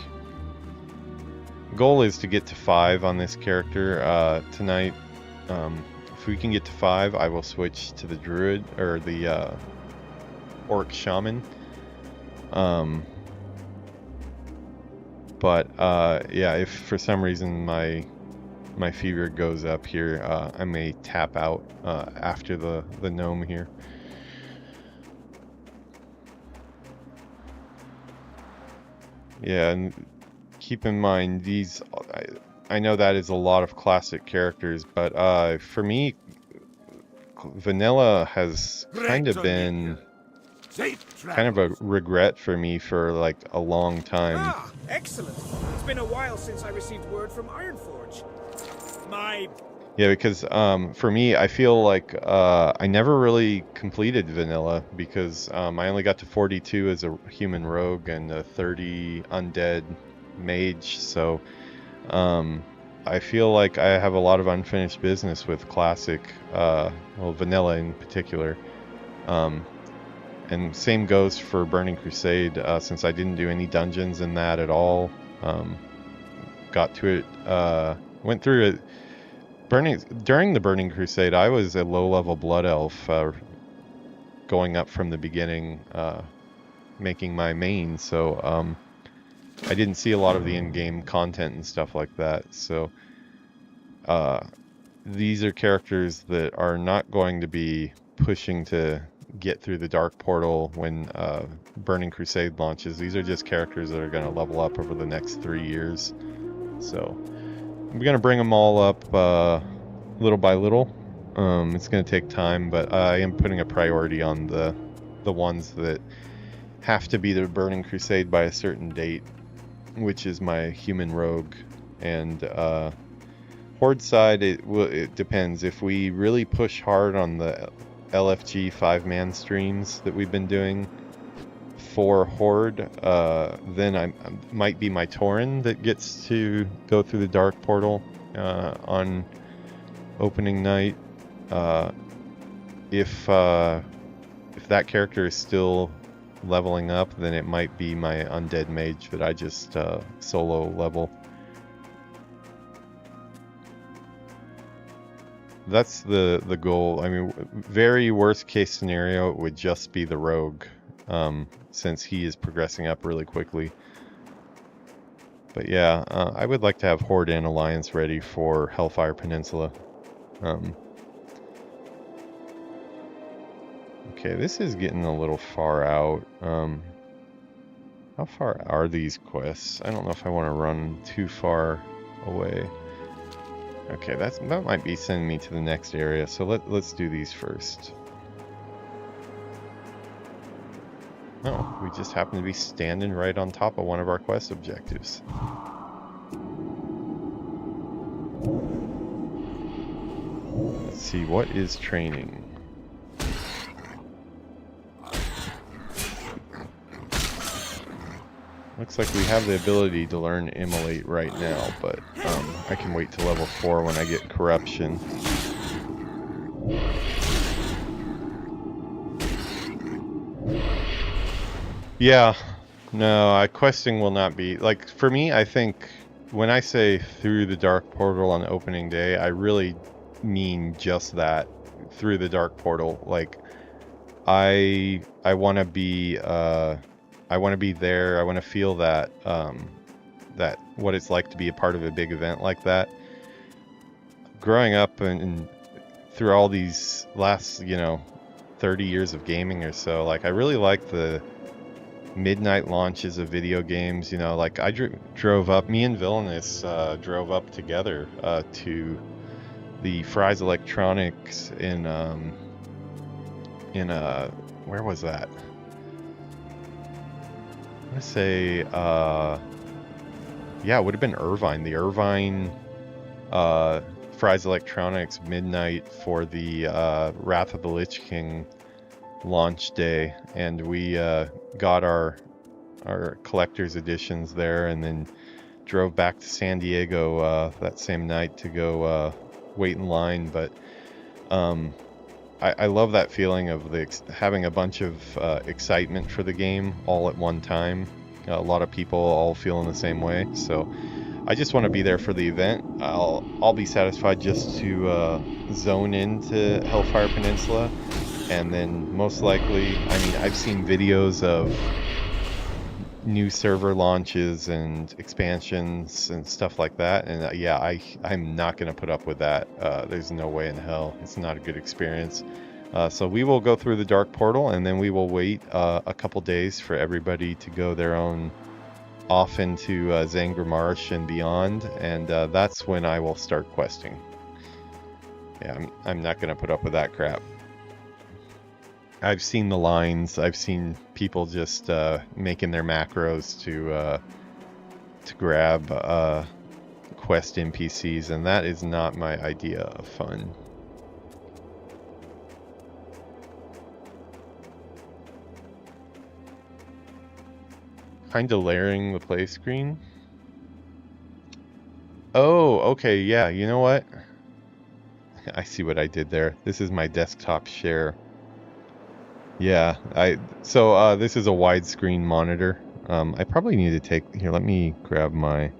Speaker 1: Goal is to get to 5 on this character tonight. If we can get to 5, I will switch to the druid, or the orc shaman. But yeah, if for some reason my fever goes up here, I may tap out after the gnome here. Yeah, and keep in mind these. I know that is a lot of classic characters, but for me, vanilla has kind of been kind of a regret for me for like a long time.
Speaker 3: Ah, excellent. It's been a while since I received word from Ironforge.
Speaker 1: Yeah, because for me, I feel like I never really completed vanilla, because I only got to 42 as a human rogue and a 30 undead mage, so I feel like I have a lot of unfinished business with classic, well, vanilla in particular. And same goes for Burning Crusade, since I didn't do any dungeons in that at all. Got to it, went through it. During the Burning Crusade, I was a low-level blood elf, going up from the beginning, making my main, so I didn't see a lot of the in-game content and stuff like that. So these are characters that are not going to be pushing to get through the Dark Portal when Burning Crusade launches. These are just characters that are going to level up over the next 3 years. So I'm going to bring them all up little by little. It's going to take time, but I am putting a priority on the ones that have to be the Burning Crusade by a certain date, which is my human rogue. And Horde side, it depends. If we really push hard on the LFG 5-man streams that we've been doing for Horde, then I might be my Tauren that gets to go through the Dark Portal on opening night. If that character is still leveling up, then it might be my undead mage that I just solo level. that's the goal. I mean, very worst case scenario would just be the rogue, since he is progressing up really quickly. But yeah, I would like to have Horde and Alliance ready for Hellfire Peninsula. Okay, this is getting a little far out. How far are these quests? I don't know if I want to run too far away. Okay, that might be sending me to the next area, so let's do these first. Oh, we just happen to be standing right on top of one of our quest objectives. Let's see, what is training? Looks like we have the ability to learn Immolate right now, but I can wait till level 4 when I get Corruption. Yeah, no, questing will not be... Like, for me, I think when I say through the Dark Portal on opening day, I really mean just that, through the Dark Portal. Like, I want to be... I want to be there. I want to feel that, that what it's like to be a part of a big event like that. Growing up and through all these last, 30 years of gaming or so, like, I really like the midnight launches of video games. Like, I drove up, me and Villainous drove up together to the Fry's Electronics in where was that? I say, yeah, it would have been Irvine. The Irvine Fry's Electronics midnight for the Wrath of the Lich King launch day, and we got our collector's editions there, and then drove back to San Diego that same night to go wait in line. But I love that feeling of having a bunch of excitement for the game all at one time. A lot of people all feeling the same way. So I just want to be there for the event. I'll be satisfied just to zone into Hellfire Peninsula, and then most likely, I mean, I've seen videos of new server launches and expansions and stuff like that, and yeah, I'm not going to put up with that. There's no way in hell. It's not a good experience. So we will go through the Dark Portal, and then we will wait a couple days for everybody to go their own off into Zangra Marsh and beyond, and that's when I will start questing. Yeah, I'm not going to put up with that crap. I've seen the lines. I've seen people just making their macros to grab quest NPCs, and that is not my idea of fun. Kind of layering the play screen. Oh, okay, yeah. You know what? I see what I did there. This is my desktop share. Yeah, so this is a widescreen monitor. I probably need to take here. Let me grab my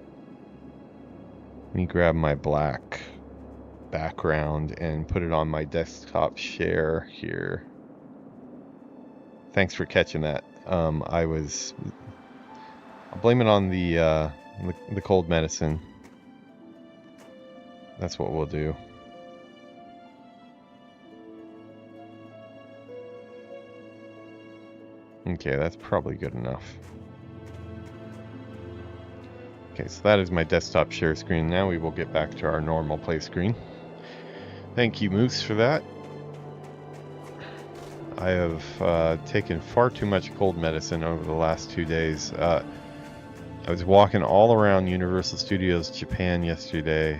Speaker 1: black background and put it on my desktop share here. Thanks for catching that. I'll blame it on the cold medicine. That's what we'll do. Okay, that's probably good enough. Okay, so that is my desktop share screen. Now we will get back to our normal play screen. Thank you, Moose, for that. I have taken far too much cold medicine over the last 2 days. I was walking all around Universal Studios Japan yesterday,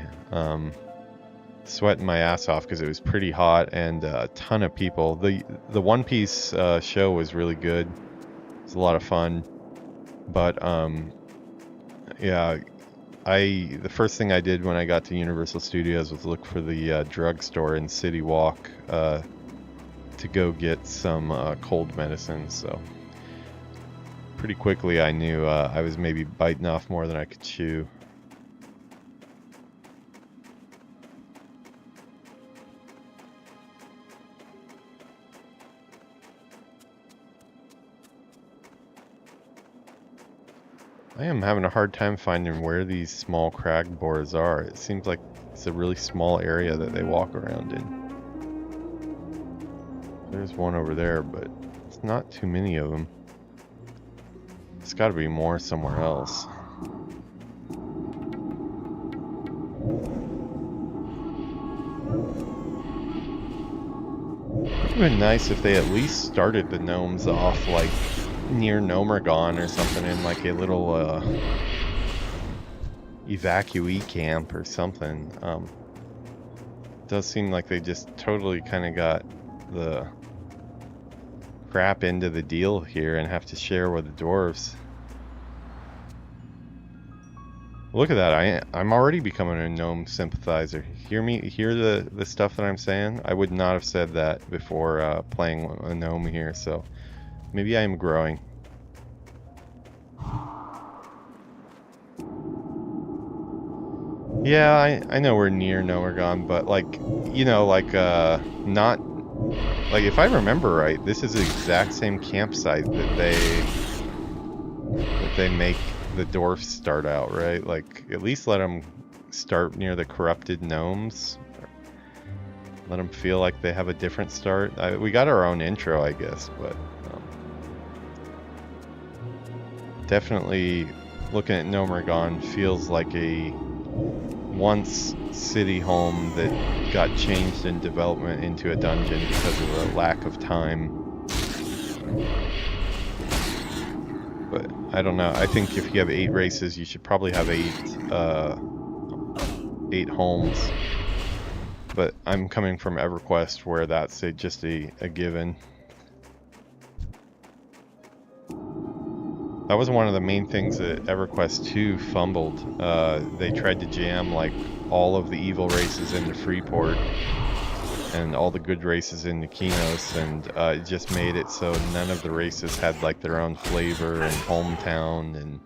Speaker 1: sweating my ass off because it was pretty hot and a ton of people. The One Piece show was really good. It was a lot of fun, but yeah, the first thing I did when I got to Universal Studios was look for the drugstore in City Walk to go get some cold medicine. So pretty quickly I knew I was maybe biting off more than I could chew. I am having a hard time finding where these small crag boars are. It seems like it's a really small area that they walk around in. There's one over there, but it's not too many of them. There's got to be more somewhere else. It would have been nice if they at least started the gnomes off like near Nomergon or something in like a little evacuee camp or something. It does seem like they just totally kind of got the crap into the deal here and have to share with the dwarves. Look at that, I'm already becoming a gnome sympathizer. Hear the stuff that I'm saying? I would not have said that before playing a gnome here, so maybe I am growing. Yeah, I know we're near Nomergon, but like, you know, like not like, if I remember right, this is the exact same campsite that they make the dwarfs start out, right? Like, at least let them start near the corrupted gnomes. Let them feel like they have a different start. We got our own intro, I guess, but definitely looking at Nomergon feels like a once city home that got changed in development into a dungeon because of a lack of time. But I don't know. I think if you have 8 races, you should probably have 8 homes. But I'm coming from EverQuest, where that's just a given. That was one of the main things that EverQuest 2 fumbled. They tried to jam like all of the evil races into Freeport and all the good races into Kinos, and it just made it so none of the races had like their own flavor and hometown. And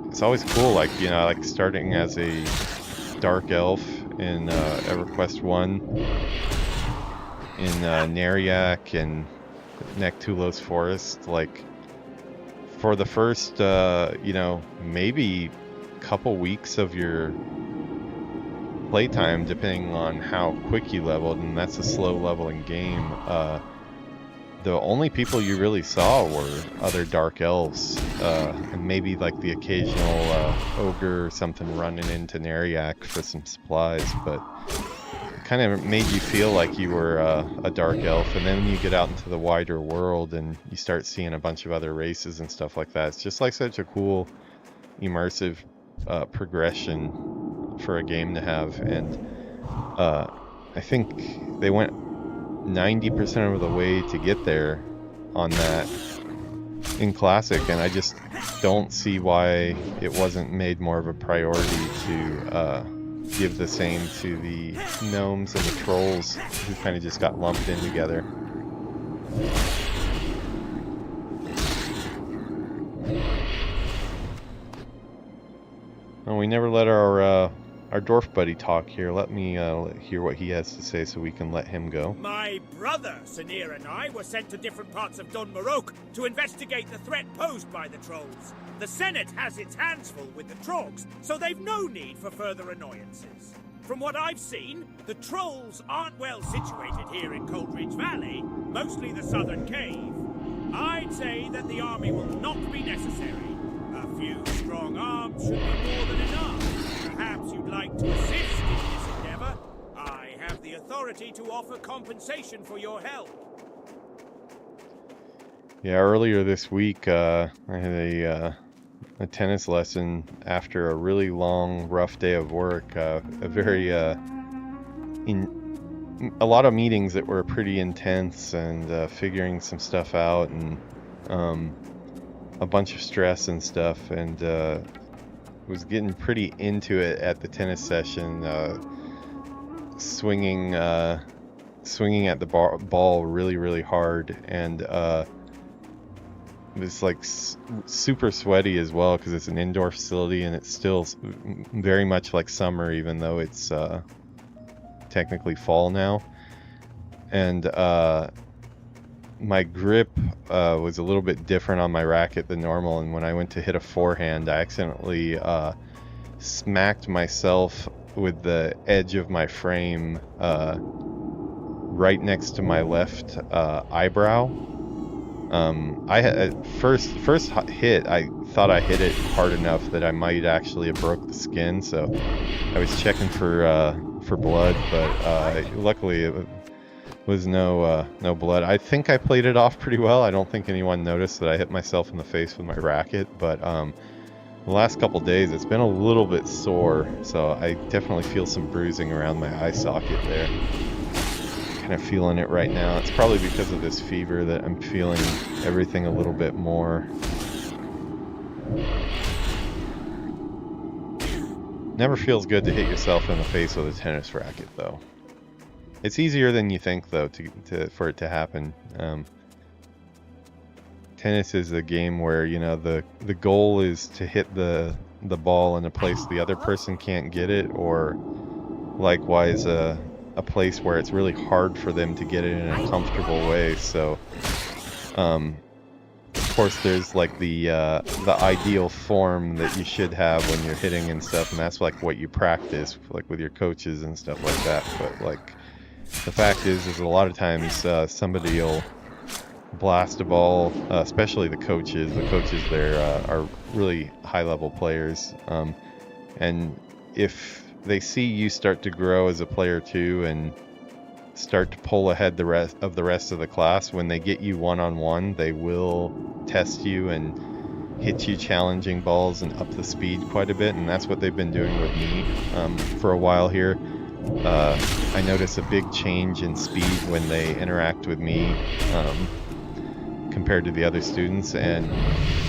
Speaker 1: it's always cool, like, you know, like starting as a dark elf in EverQuest 1 in Neriak and Nectulos Forest, like for the first, you know, maybe couple weeks of your playtime, depending on how quick you leveled, and that's a slow leveling game, the only people you really saw were other dark elves, and maybe like the occasional ogre or something running into Neriak for some supplies, but it kind of made you feel like you were a dark elf. And then when you get out into the wider world and you start seeing a bunch of other races and stuff like that, it's just like such a cool immersive progression for a game to have. And I think they went 90% of the way to get there on that in Classic, and I just don't see why it wasn't made more of a priority to give the same to the gnomes and the trolls, who kind of just got lumped in together. Oh, we never let our dwarf buddy talk here. Let me hear what he has to say so we can let him go.
Speaker 3: My brother, Sanir, and I were sent to different parts of Don Marok to investigate the threat posed by the trolls. The Senate has its hands full with the trogs, so they've no need for further annoyances. From what I've seen, the trolls aren't well situated here in Coldridge Valley, mostly the southern cave. I'd say that the army will not be necessary. A few strong arms should be more than enough. Perhaps you'd like to assist in this endeavor. I have the authority to offer compensation for your help.
Speaker 1: Yeah, earlier this week, I had a tennis lesson after a really long, rough day of work. A lot of meetings that were pretty intense, and figuring some stuff out, and a bunch of stress and stuff, and was getting pretty into it at the tennis session, swinging at the ball really hard, and it was like super sweaty as well, because it's an indoor facility and it's still very much like summer, even though it's technically fall now. And my grip was a little bit different on my racket than normal, and when I went to hit a forehand, I accidentally smacked myself with the edge of my frame right next to my left eyebrow. I had first hit, I thought I hit it hard enough that I might actually have broke the skin, so I was checking for blood, but luckily it was no blood. I think I played it off pretty well. I don't think anyone noticed that I hit myself in the face with my racket, but the last couple days it's been a little bit sore, so I definitely feel some bruising around my eye socket there. Kind of feeling it right now. It's probably because of this fever that I'm feeling everything a little bit more. Never feels good to hit yourself in the face with a tennis racket, though. It's easier than you think, though, for it to happen. Tennis is a game where, you know, the goal is to hit the ball in a place the other person can't get it, or likewise a place where it's really hard for them to get it in a comfortable way. So, of course, there's like the ideal form that you should have when you're hitting and stuff, and that's like what you practice, like with your coaches and stuff like that. But like, the fact is a lot of times somebody will blast a ball, especially the coaches. The coaches there are really high-level players, and if they see you start to grow as a player too, and start to pull ahead the rest of the class, when they get you one-on-one, they will test you and hit you challenging balls and up the speed quite a bit, and that's what they've been doing with me for a while here. I notice a big change in speed when they interact with me compared to the other students, and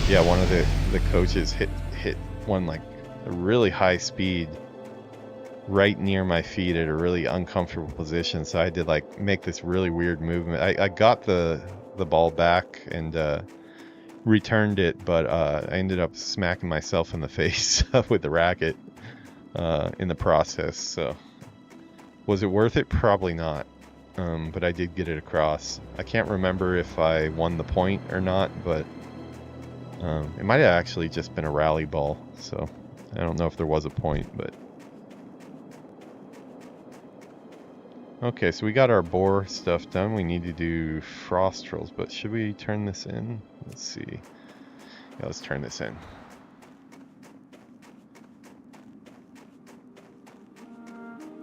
Speaker 1: yeah, one of the coaches hit one like a really high speed right near my feet at a really uncomfortable position, so I had to like make this really weird movement. I got the ball back and returned it, but I ended up smacking myself in the face with the racket in the process. So was it worth it? Probably not, but I did get it across. I can't remember if I won the point or not, but it might have actually just been a rally ball, so I don't know if there was a point. But okay, so we got our bore stuff done. We need to do frost rolls, but should we turn this in? Let's see. Yeah, let's turn this in.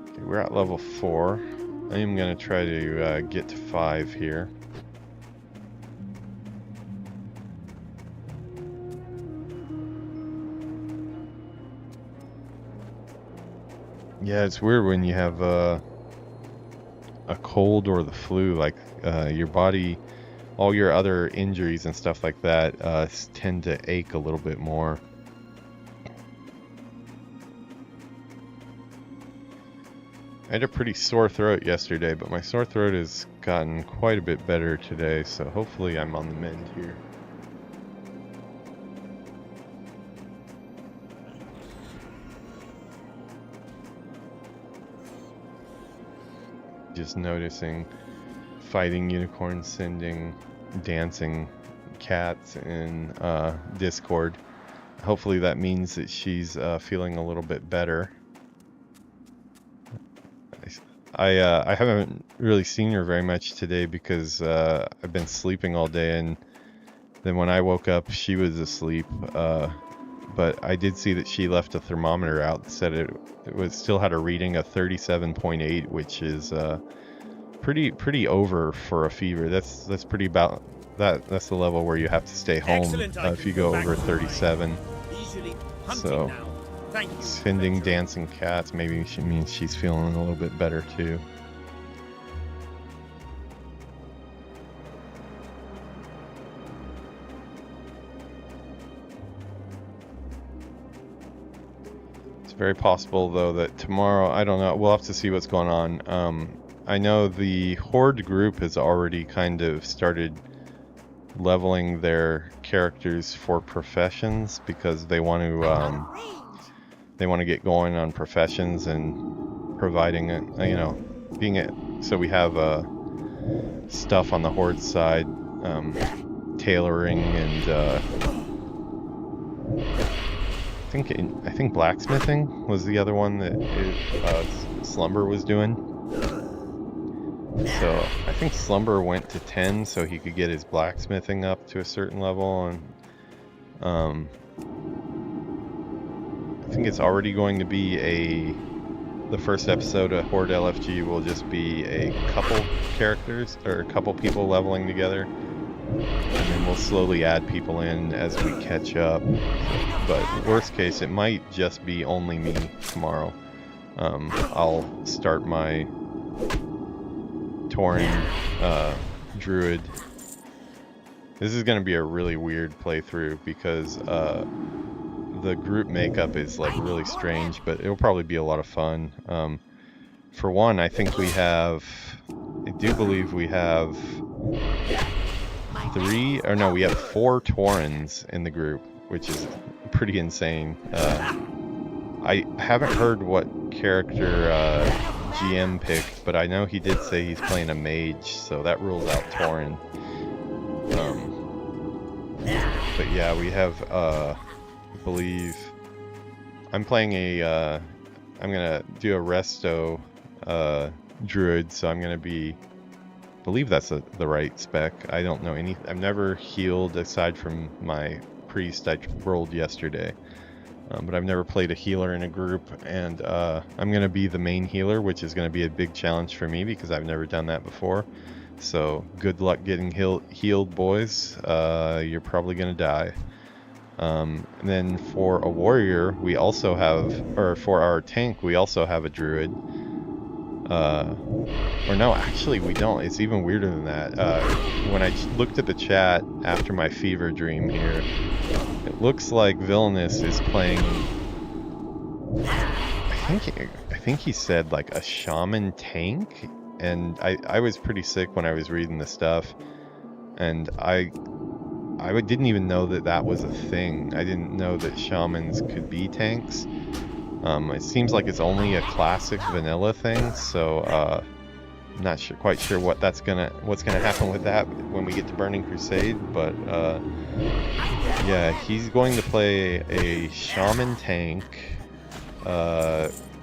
Speaker 1: Okay, we're at level 4. I am going to try to get to 5 here. Yeah, it's weird when you have a cold or the flu, like your body, all your other injuries and stuff like that tend to ache a little bit more. I had a pretty sore throat yesterday, but my sore throat has gotten quite a bit better today, so hopefully I'm on the mend here. Just noticing fighting unicorns sending dancing cats in Discord. Hopefully that means that she's feeling a little bit better. I haven't really seen her very much today because I've been sleeping all day, and then when I woke up she was asleep, but I did see that she left a thermometer out, said it was still had a reading of 37.8, which is pretty over for a fever. That's pretty about that's the level where you have to stay home if you go over 37. So sending dancing cats, maybe she means she's feeling a little bit better too. Very possible though that tomorrow, I don't know, we'll have to see what's going on. I know the Horde group has already kind of started leveling their characters for professions because they want to get going on professions and providing it, you know, being it. So we have stuff on the Horde side, tailoring and I think blacksmithing was the other one that Slumber was doing. So I think Slumber went to 10 so he could get his blacksmithing up to a certain level, and I think it's already going to be the first episode of Horde LFG will just be a couple characters or a couple people leveling together, and then we'll slowly add people in as we catch up. But worst case, it might just be only me tomorrow. I'll start my Tauren Druid. This is going to be a really weird playthrough because the group makeup is like really strange, but it'll probably be a lot of fun. For one, I do believe we have we have 4 Taurens in the group, which is pretty insane. I haven't heard what character GM picked, but I know he did say he's playing a mage, so that rules out Tauren. But yeah, we have I believe I'm playing I'm gonna do a resto druid, so I'm gonna be, believe that's the right spec. I don't know I've never healed aside from my priest I rolled yesterday, but I've never played a healer in a group, and I'm gonna be the main healer, which is gonna be a big challenge for me because I've never done that before. So good luck getting healed, boys. You're probably gonna die. And then for a warrior, we also have, or for our tank, we also have a druid. Or no, actually we don't. It's even weirder than that. When I looked at the chat after my fever dream here, it looks like Villainous is playing, I think he said like a shaman tank, and I was pretty sick when I was reading the stuff, and I didn't even know that was a thing. I didn't know that shamans could be tanks. It seems like it's only a classic vanilla thing, so I'm not quite sure what's gonna happen with that when we get to Burning Crusade. But yeah, he's going to play a shaman tank.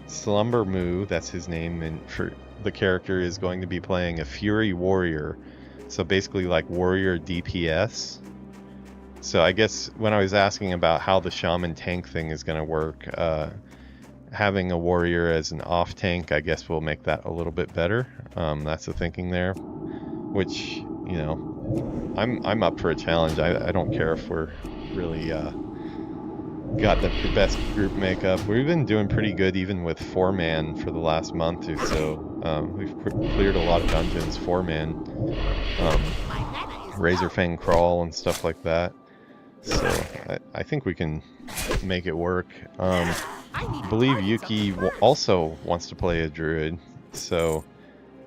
Speaker 1: Slumber Moo, that's his name, and for the character is going to be playing a Fury Warrior, so basically like warrior DPS. So I guess when I was asking about how the shaman tank thing is going to work, having a warrior as an off tank, I guess will make that a little bit better. That's the thinking there, which, you know, I'm up for a challenge. I don't care if we're really got the best group makeup. We've been doing pretty good even with 4-man for the last month or so. We've cleared a lot of dungeons 4-man, Razorfang Crawl and stuff like that. So I think we can make it work. I believe Yuki also wants to play a druid, so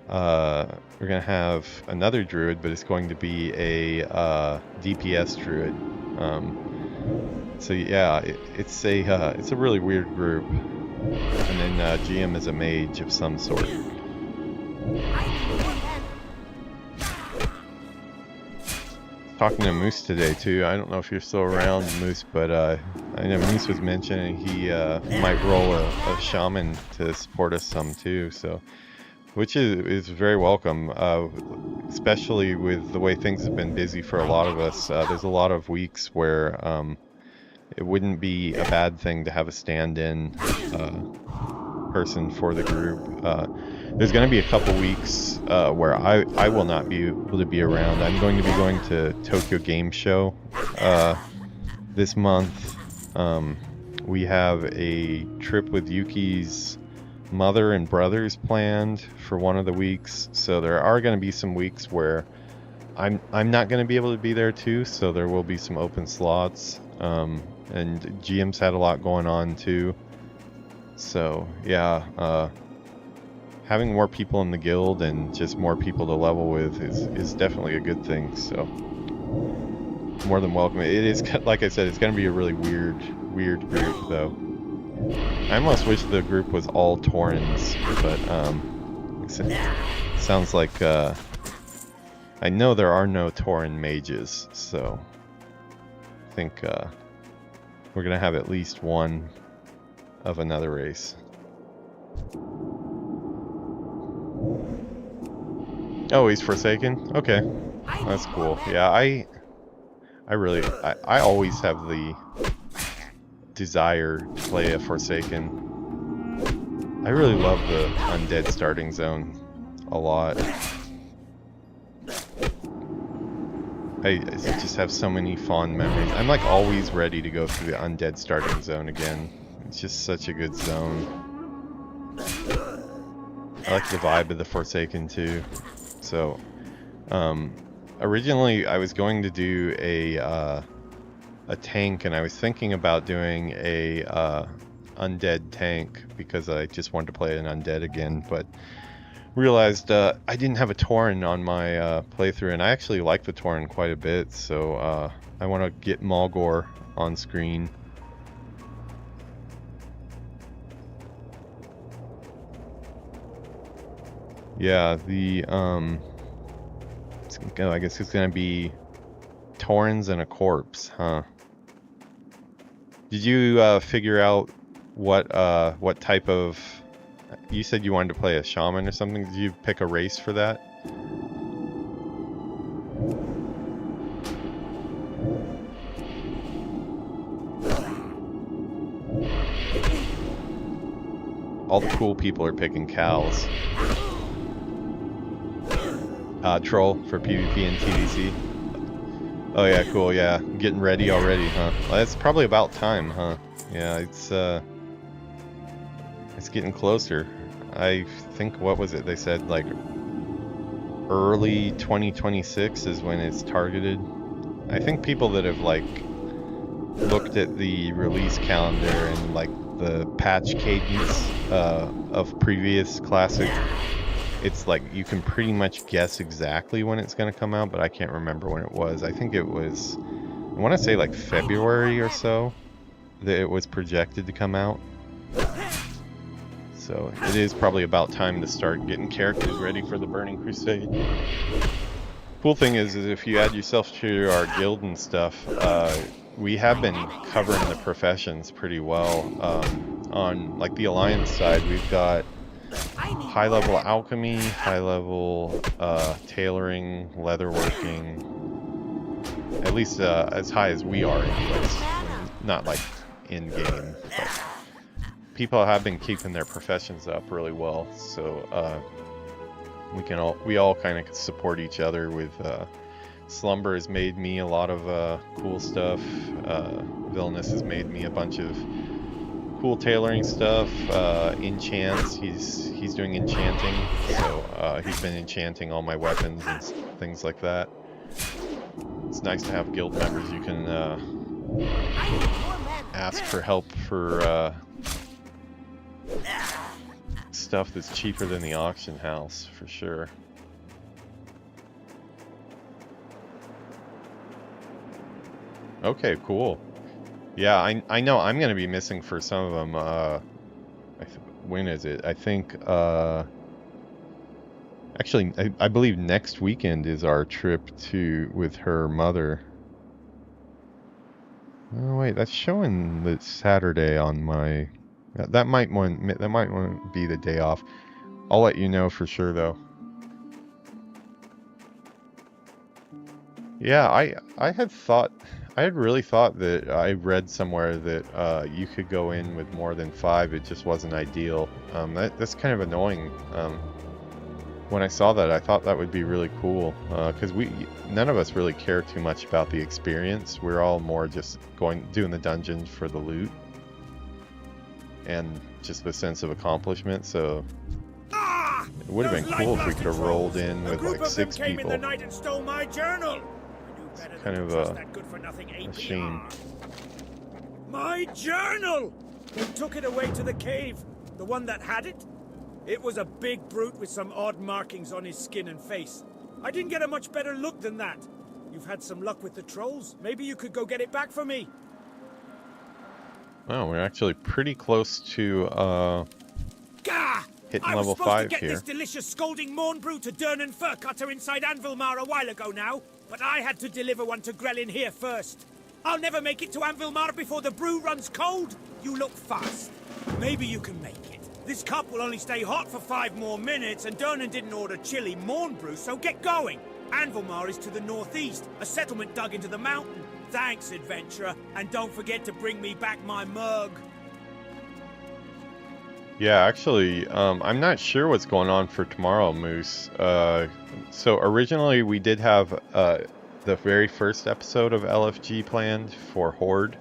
Speaker 1: we're gonna have another druid, but it's going to be a DPS druid. So yeah, it's a really weird group. And then GM is a mage of some sort. Talking to Moose today too. I don't know if you're still around, Moose, but I know Moose was mentioning he might roll a shaman to support us some too. So, which is very welcome, especially with the way things have been busy for a lot of us. There's a lot of weeks where it wouldn't be a bad thing to have a stand-in person for the group. There's going to be a couple weeks where I will not be able to be around. I'm going to be going to Tokyo Game Show this month. We have a trip with Yuki's mother and brothers planned for one of the weeks, so there are going to be some weeks where I'm not going to be able to be there too, so there will be some open slots. And GM's had a lot going on too, so yeah, having more people in the guild and just more people to level with is definitely a good thing. So more than welcome. It is, like I said, it's going to be a really weird group though. I almost wish the group was all Taurens, but sounds like I know there are no Tauren mages, so I think we're gonna have at least one of another race. Oh, he's Forsaken? Okay. That's cool. Yeah, I always have the desire to play a Forsaken. I really love the undead starting zone a lot. I just have so many fond memories. I'm like always ready to go through the undead starting zone again. It's just such a good zone. I like the vibe of the Forsaken too. So, originally I was going to do a tank, and I was thinking about doing a undead tank because I just wanted to play an undead again, but realized I didn't have a Tauren on my playthrough, and I actually like the Tauren quite a bit, so I want to get Malgor on screen. Yeah, the I guess it's gonna be Taurens and a corpse, huh? Did you figure out what type of? You said you wanted to play a shaman or something. Did you pick a race for that? All the cool people are picking cows. Troll for PvP and TVC. Oh yeah, cool. Yeah, getting ready already, huh? Well, that's probably about time, huh? Yeah, it's getting closer. I think, what was it? They said like early 2026 is when it's targeted. I think people that have like looked at the release calendar and like the patch cadence of previous classic, it's like you can pretty much guess exactly when it's going to come out, but I can't remember when it was. I think it was, I want to say like February or so that it was projected to come out. So it is probably about time to start getting characters ready for the Burning Crusade. Cool thing is if you add yourself to our guild and stuff, we have been covering the professions pretty well. On like the Alliance side, we've got high-level alchemy, high-level tailoring, leatherworking, at least as high as we are anyways. Not like in-game, but people have been keeping their professions up really well, so we all kind of support each other with Slumber has made me a lot of cool stuff. Villainous has made me a bunch of cool tailoring stuff. Enchants, he's doing enchanting, so he's been enchanting all my weapons and things like that. It's nice to have guild members you can ask for help for stuff that's cheaper than the auction house, for sure. Okay, cool. Yeah, I know I'm gonna be missing for some of them. When is it? I think actually I believe next weekend is our trip with her mother. Oh wait, that's showing the Saturday on my. That might want to be the day off. I'll let you know for sure though. Yeah, I had really thought that I read somewhere that you could go in with more than 5. It just wasn't ideal. That's kind of annoying. When I saw that, I thought that would be really cool because none of us really care too much about the experience. We're all more just doing the dungeons for the loot and just the sense of accessment. So it would have been cool if we could have rolled in with like 6 people.
Speaker 3: Came in the night and stole my journal.
Speaker 1: Kind of a shame.
Speaker 3: My journal! He took it away to the cave. The one that had it? It was a big brute with some odd markings on his skin and face. I didn't get a much better look than that. You've had some luck with the trolls. Maybe you could go get it back for me.
Speaker 1: Wow, we're actually pretty close to
Speaker 3: Gah!
Speaker 1: hitting
Speaker 3: I was
Speaker 1: level
Speaker 3: supposed
Speaker 1: 5
Speaker 3: to get
Speaker 1: here.
Speaker 3: this delicious scalding morn brew to Dern and Furcutter inside Anvilmar a while ago now, but I had to deliver one to Grellin here first. I'll never make it to Anvilmar before the brew runs cold. You look fast. Maybe you can make it. This cup will only stay hot for 5 more minutes, and Dernan didn't order chili morn brew, so get going. Anvilmar is to the northeast, a settlement dug into the mountain. Thanks, adventurer, and don't forget to bring me back my mug.
Speaker 1: Yeah, actually, I'm not sure what's going on for tomorrow, Moose. So originally we did have the very first episode of LFG planned for Horde.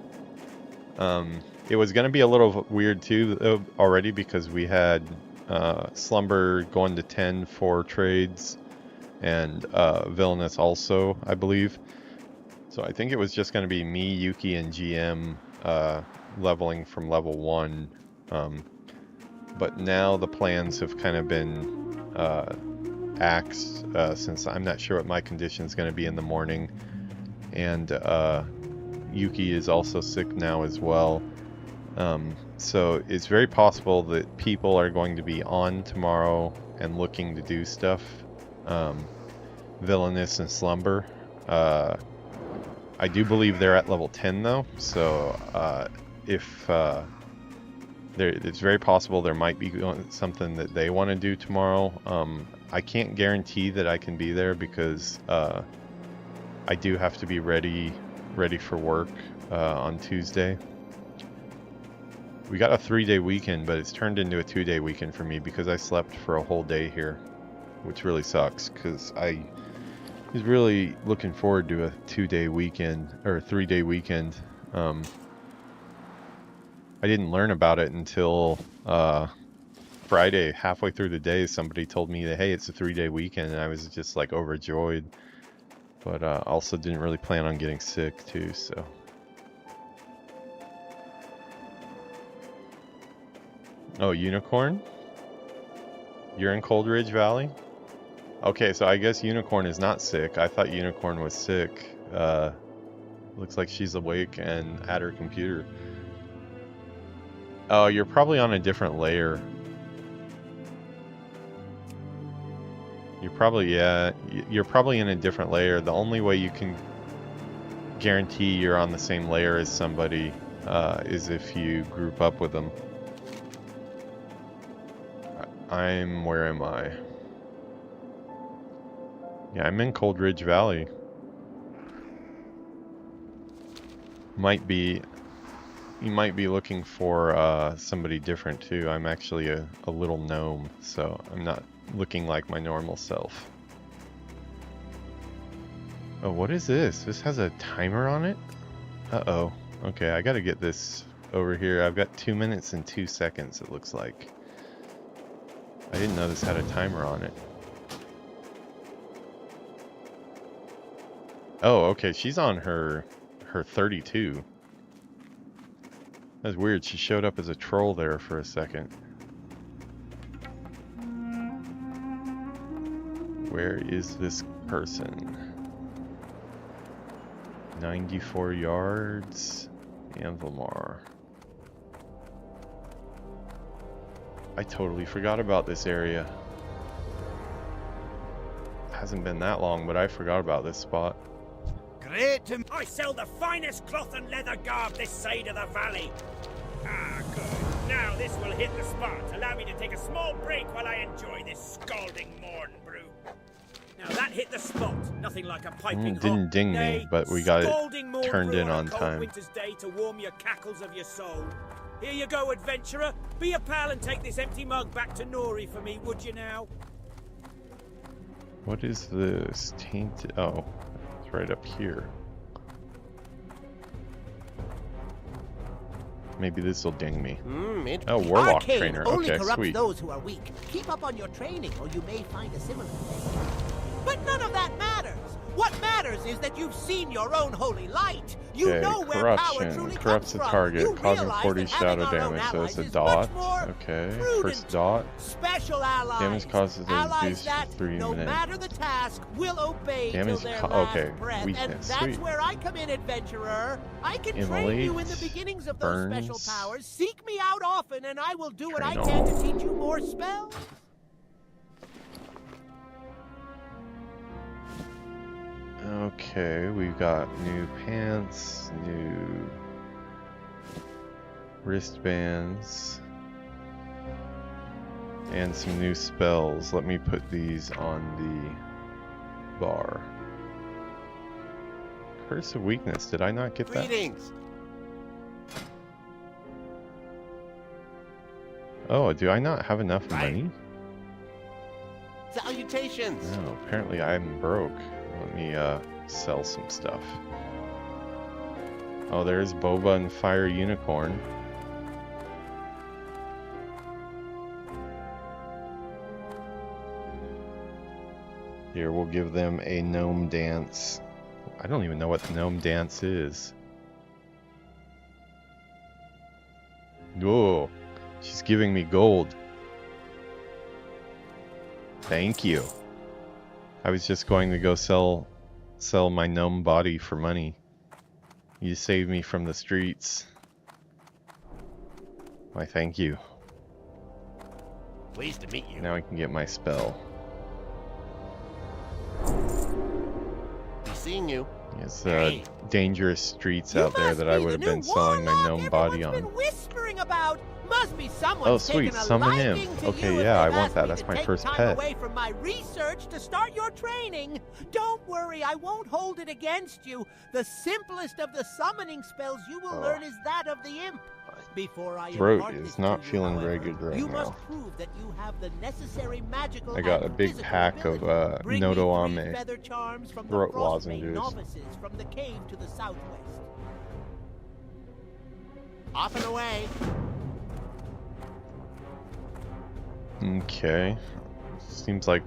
Speaker 1: It was going to be a little weird too already because we had Slumber going to 10 for trades and Villainous also, I believe. So I think it was just going to be me, Yuki, and GM leveling from level 1. But now the plans have kind of been axed since I'm not sure what my condition is going to be in the morning. And Yuki is also sick now as well. So it's very possible that people are going to be on tomorrow and looking to do stuff. Villainous and Slumber. I do believe they're at level 10 though, so it's very possible there might be something that they want to do tomorrow. I can't guarantee that I can be there because I do have to be ready for work on Tuesday. We got a 3-day weekend, but it's turned into a 2-day weekend for me because I slept for a whole day here, which really sucks because I was really looking forward to a 2-day weekend or a 3-day weekend. I didn't learn about it until Friday, halfway through the day. Somebody told me that, hey, it's a 3-day weekend, and I was just like overjoyed. But also didn't really plan on getting sick too, so. Oh, Unicorn? You're in Cold Ridge Valley? Okay, so I guess Unicorn is not sick. I thought Unicorn was sick. Looks like she's awake and at her computer. Oh, you're probably on a different layer. You're probably in a different layer. The only way you can guarantee you're on the same layer as somebody is if you group up with them. Where am I? Yeah, I'm in Cold Ridge Valley. You might be looking for somebody different too. I'm actually a little gnome, so I'm not looking like my normal self. Oh, what is this? This has a timer on it? Uh-oh. Okay, I gotta get this over here. I've got 2 minutes and 2 seconds, it looks like. I didn't know this had a timer on it. Oh, okay, she's on her 32. That's weird, she showed up as a troll there for a second. Where is this person? 94 yards, Anvilmar. I totally forgot about this area. Hasn't been that long, but I forgot about this spot.
Speaker 3: Great to... I sell the finest cloth and leather garb this side of the valley. Ah, good. Now this will hit the spot. Allow me to take a small break while I enjoy this scalding morn brew. Now that hit the spot. Nothing like a piping hot.
Speaker 1: Didn't ding me, but we got it turned in on time.
Speaker 3: Winter's day to warm your cackles of your soul. Here you go, adventurer. Be a pal and take this empty mug back to Nori for me, would you now?
Speaker 1: What is this? Tainted... Oh, it's right up here. Maybe this will ding me. Oh, Warlock
Speaker 4: Arcane
Speaker 1: Trainer.
Speaker 4: only
Speaker 1: Okay,
Speaker 4: corrupts
Speaker 1: sweet.
Speaker 4: those who are weak. Keep up on your training, or you may find a similar thing. But none of that matters. What matters
Speaker 3: matters is that you've seen your own holy light. You
Speaker 1: Okay,
Speaker 3: know where power
Speaker 1: corruption.
Speaker 3: truly
Speaker 1: Corrupts
Speaker 3: comes
Speaker 1: the
Speaker 3: from.
Speaker 1: target,
Speaker 3: You
Speaker 1: causing
Speaker 3: realize
Speaker 1: 40
Speaker 3: that having
Speaker 1: shadow
Speaker 3: our own
Speaker 1: damage. So it's
Speaker 3: allies
Speaker 1: a
Speaker 3: is
Speaker 1: dot.
Speaker 3: much more
Speaker 1: Okay,
Speaker 3: prudent.
Speaker 1: first dot.
Speaker 3: Special allies.
Speaker 1: Damage causes a
Speaker 3: allies
Speaker 1: reduced
Speaker 3: that,
Speaker 1: for 3
Speaker 3: no
Speaker 1: minutes.
Speaker 3: matter the task, will obey till
Speaker 1: Damage
Speaker 3: their
Speaker 1: co-
Speaker 3: last
Speaker 1: okay,
Speaker 3: breath.
Speaker 1: weakness,
Speaker 3: And that's
Speaker 1: sweet.
Speaker 3: where I come in, adventurer. I can train you in the
Speaker 1: Immolate,
Speaker 3: beginnings of those special
Speaker 1: burns.
Speaker 3: powers. Seek me out often, and I will do what I
Speaker 1: Train
Speaker 3: can to
Speaker 1: all.
Speaker 3: teach you more spells.
Speaker 1: Okay, we've got new pants, new wristbands, and some new spells. Let me put these on the bar. Curse of Weakness, did I not get that?
Speaker 4: Greetings.
Speaker 1: Oh, do I not have enough
Speaker 4: Right.
Speaker 1: money?
Speaker 4: Salutations.
Speaker 1: No, apparently I'm broke. Let me sell some stuff. Oh, there's Boba and Fire Unicorn. Here, we'll give them a gnome dance. I don't even know what the gnome dance is. Whoa, she's giving me gold. Thank you. I was just going to go sell my gnome body for money. You saved me from the streets. Why, thank you.
Speaker 4: Pleased to meet you.
Speaker 1: Now I can get my spell.
Speaker 4: Be seeing you.
Speaker 1: It's
Speaker 4: Hey.
Speaker 1: dangerous streets
Speaker 3: You
Speaker 1: out there
Speaker 3: must
Speaker 1: that I
Speaker 3: be
Speaker 1: would
Speaker 3: the
Speaker 1: have
Speaker 3: new
Speaker 1: been selling my
Speaker 3: warlock
Speaker 1: gnome body
Speaker 3: everyone's
Speaker 1: on.
Speaker 3: been whispering about. Must be someone
Speaker 1: Oh, sweet,
Speaker 3: taking a
Speaker 1: summon him.
Speaker 3: liking to
Speaker 1: Okay,
Speaker 3: you if
Speaker 1: yeah, I
Speaker 3: they've
Speaker 1: want
Speaker 3: asked
Speaker 1: that.
Speaker 3: me
Speaker 1: That's
Speaker 3: to
Speaker 1: my
Speaker 3: take
Speaker 1: first
Speaker 3: time
Speaker 1: pet.
Speaker 3: away from my research to start your training. Don't worry, I won't hold it against you. The simplest of the summoning spells you will learn is that of the imp. Before I
Speaker 1: Throat
Speaker 3: impart
Speaker 1: is
Speaker 3: this to
Speaker 1: not
Speaker 3: you,
Speaker 1: feeling
Speaker 3: however,
Speaker 1: very good right
Speaker 3: you
Speaker 1: now.
Speaker 3: must prove that you have the necessary magical
Speaker 1: I got
Speaker 3: and
Speaker 1: a big
Speaker 3: physical
Speaker 1: pack of
Speaker 3: ability. Bring me
Speaker 1: Nodoame
Speaker 3: 3 feather charms from
Speaker 1: throat
Speaker 3: the Frostmane
Speaker 1: lozenges.
Speaker 3: novices from the cave to the southwest.
Speaker 4: Off and away.
Speaker 1: Okay. Seems like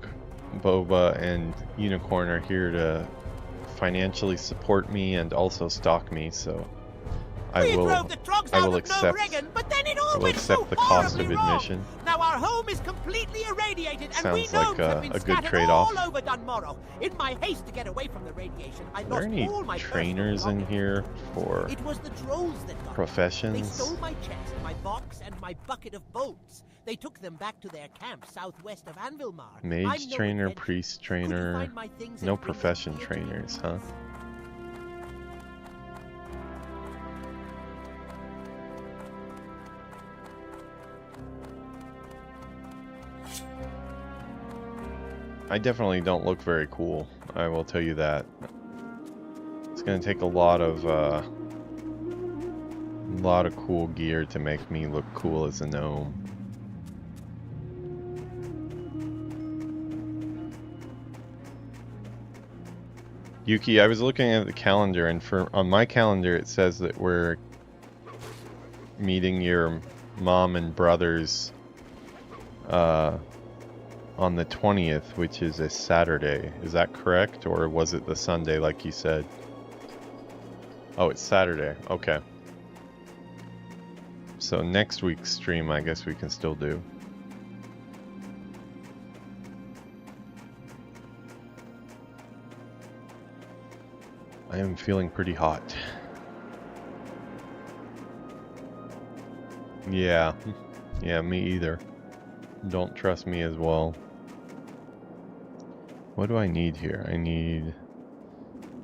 Speaker 1: Boba and Unicorn are here to financially support me and also stalk me, so
Speaker 3: We drove the drugs out of
Speaker 1: accept
Speaker 3: Noregan, but then it all
Speaker 1: I will
Speaker 3: went so
Speaker 1: accept the cost of
Speaker 3: horribly wrong.
Speaker 1: admission.
Speaker 3: Now our home is completely irradiated, and we
Speaker 1: Sounds like
Speaker 3: gnomes have
Speaker 1: a
Speaker 3: been
Speaker 1: good
Speaker 3: scattered
Speaker 1: trade-off.
Speaker 3: all over Dunmorrow. In my haste to get away from the radiation, I
Speaker 1: Are there
Speaker 3: lost
Speaker 1: any
Speaker 3: all my
Speaker 1: trainers in
Speaker 3: personal
Speaker 1: here for
Speaker 3: belongings. It was the trolls that got me. They
Speaker 1: professions?
Speaker 3: stole my chest, my box, and my bucket of bolts. They took them back to their camp southwest of Anvilmar.
Speaker 1: Mage
Speaker 3: I'm no
Speaker 1: trainer,
Speaker 3: adventurer.
Speaker 1: priest
Speaker 3: Could you
Speaker 1: trainer,
Speaker 3: find my things and
Speaker 1: no
Speaker 3: bring them
Speaker 1: profession
Speaker 3: here to me,
Speaker 1: trainers, huh?
Speaker 3: please?
Speaker 1: I definitely don't look very cool. I will tell you that. It's gonna take a lot of cool gear to make me look cool as a gnome. Yuki, I was looking at the calendar, and on my calendar it says that we're meeting your mom and brothers on the 20th, which is a Saturday. Is that correct, or was it the Sunday like you said? Oh, it's Saturday. Okay. So next week's stream, I guess we can still do. I am feeling pretty hot. Yeah. Yeah, me either. Don't trust me as well. What do I need here? I need...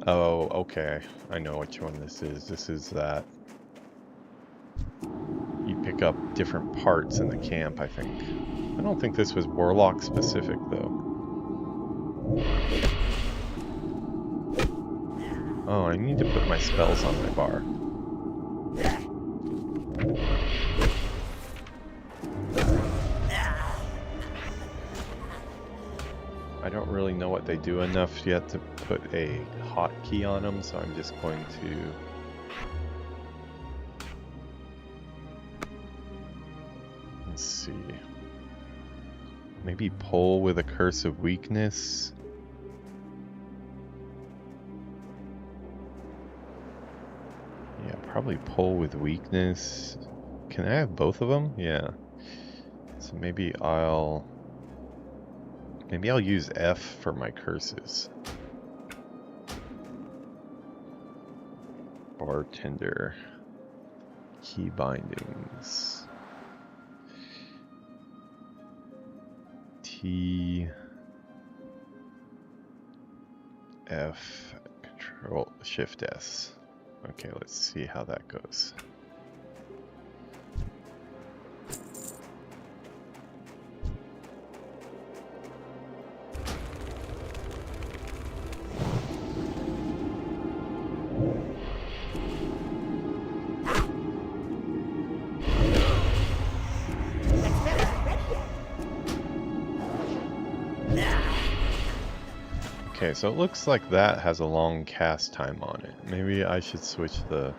Speaker 1: Oh, okay. I know which one this is. This is that. You pick up different parts in the camp, I think. I don't think this was Warlock specific, though. Oh, I need to put my spells on my bar. I don't really know what they do enough yet to put a hotkey on them, so I'm just going to... Let's see. Maybe pull with a Curse of Weakness. Yeah, probably pull with weakness. Can I have both of them? Yeah. So maybe I'll use F for my curses. Bartender. Key bindings. T. F. Control Shift S. Okay, let's see how that goes. Okay, so it looks like that has a long cast time on it. Maybe I should switch the...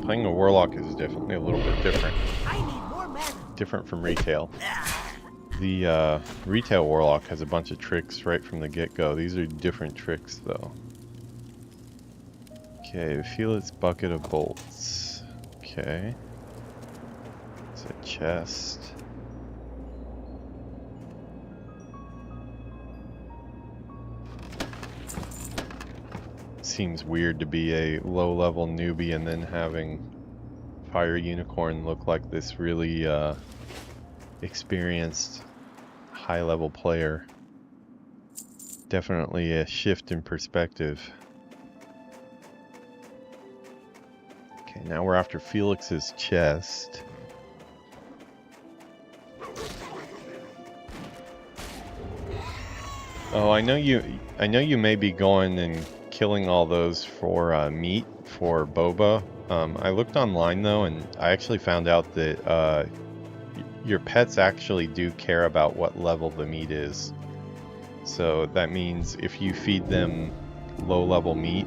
Speaker 1: Playing a warlock is definitely a little bit different.
Speaker 4: I need more mana.
Speaker 1: Different from retail. The retail warlock has a bunch of tricks right from the get-go. These are different tricks though. Okay, feel its bucket of bolts. Okay. It's a chest. Seems weird to be a low-level newbie and then having Fire Unicorn look like this really experienced high-level player. Definitely a shift in perspective. Okay, now we're after Felix's chest. Oh, I know you may be going and killing all those for meat for boba. I looked online though, and I actually found out that your pets actually do care about what level the meat is. So that means if you feed them low-level meat,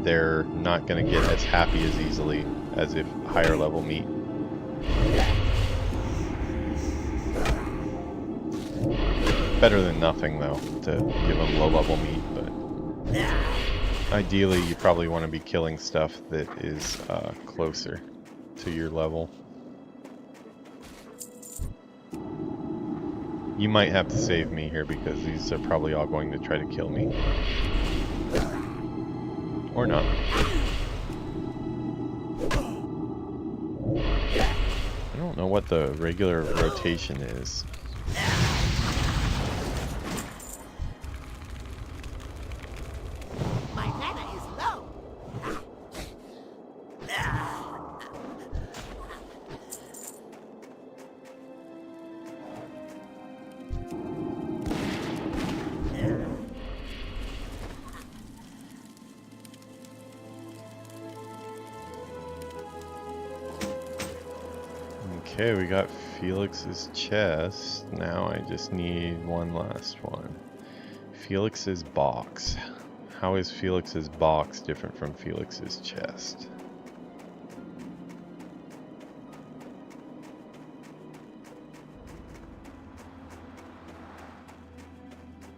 Speaker 1: they're not going to get as happy as easily as if higher level meat. Better than nothing though, to give them low-level meat, but ideally you probably want to be killing stuff that is closer to your level. You might have to save me here because these are probably all going to try to kill me. Or not. I don't know what the regular rotation is.
Speaker 4: My mana is low.
Speaker 1: Okay, we got Felix's chest. Now I just need one last one. Felix's box. How is Felix's box different from Felix's chest?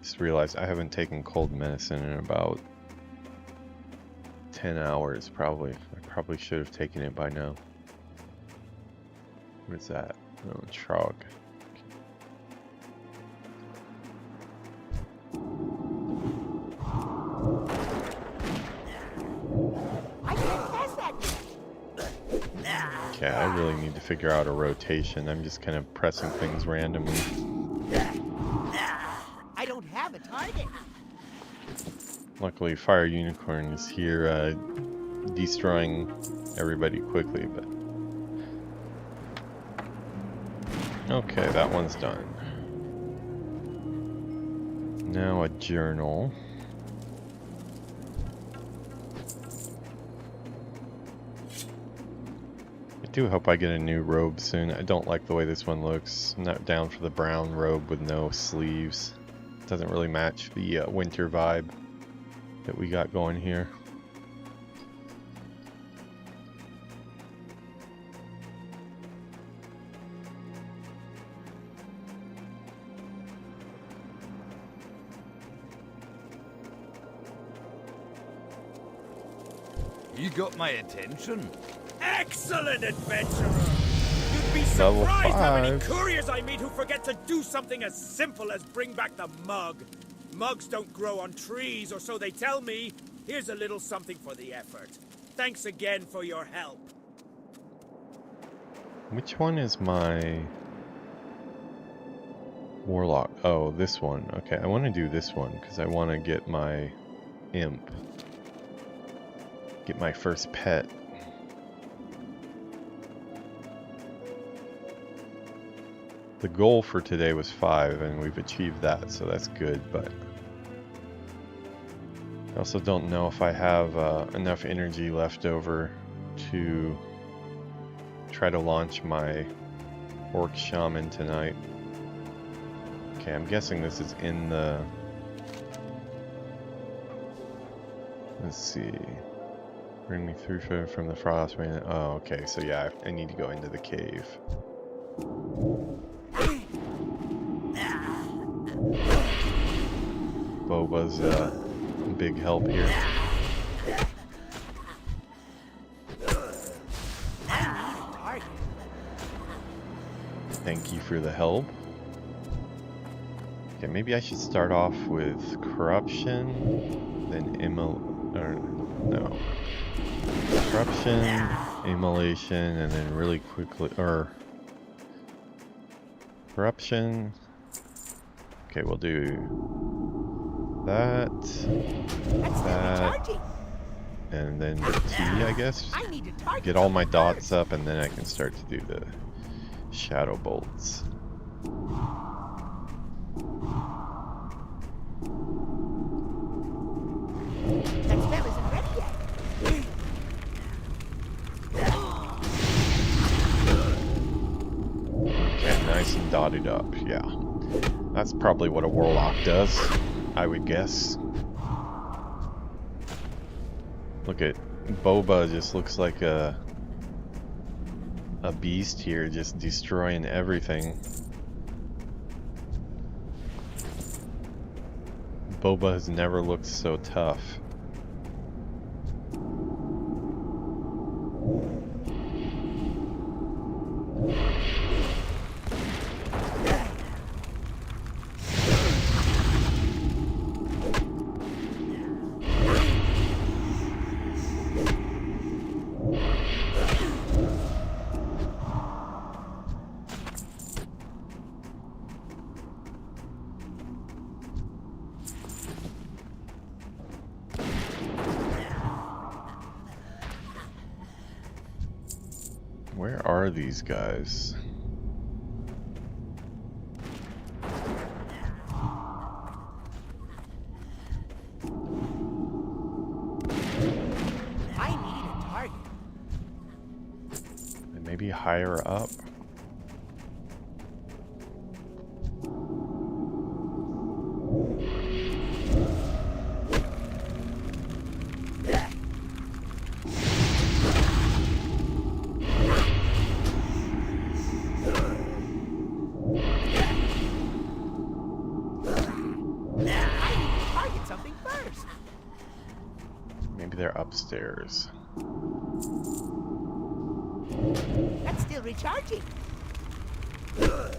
Speaker 1: Just realized I haven't taken cold medicine in about 10 hours probably. I probably should have taken it by now. What is that? Oh, Trog.
Speaker 4: I can't pass that yet.
Speaker 1: Okay, I really need to figure out a rotation. I'm just kind of pressing things randomly.
Speaker 4: I don't have a target.
Speaker 1: Luckily, Fire Unicorn is here destroying everybody quickly, but Okay, that one's done. Now a journal. I do hope I get a new robe soon. I don't like the way this one looks. I'm not down for the brown robe with no sleeves. Doesn't really match the winter vibe that we got going here.
Speaker 5: You got my attention.
Speaker 3: Excellent adventurer! You'd be
Speaker 1: Level
Speaker 3: surprised how many
Speaker 1: 5.
Speaker 3: couriers I meet who forget to do something as simple as bring back the mug. Mugs don't grow on trees, or so they tell me. Here's a little something for the effort. Thanks again for your help.
Speaker 1: Which one is my warlock? Oh, this one. Okay, I want to do this one because I want to get my imp. Get my first pet. The goal for today was 5 and we've achieved that, so that's good, but I also don't know if I have enough energy left over to try to launch my orc shaman tonight. Okay, I'm guessing this is in the... Let's see. Bring me through from the frost man. Oh, okay, so yeah, I need to go into the cave. Boba's a big help here. Thank you for the help. Okay, maybe I should start off with corruption, then no. Corruption, immolation, and then really quickly, or corruption. Okay, we'll do that, and then the T, I guess. Get all my dots up, and then I can start to do the shadow bolts.
Speaker 4: That spell isn't ready yet.
Speaker 1: Okay, nice and dotted up, yeah. That's probably what a warlock does, I would guess. Look at Boba, just looks like a beast here, just destroying everything. Boba has never looked so tough. Where are these guys?
Speaker 4: I need a target.
Speaker 1: Maybe higher up? They're upstairs.
Speaker 4: That's still recharging. Not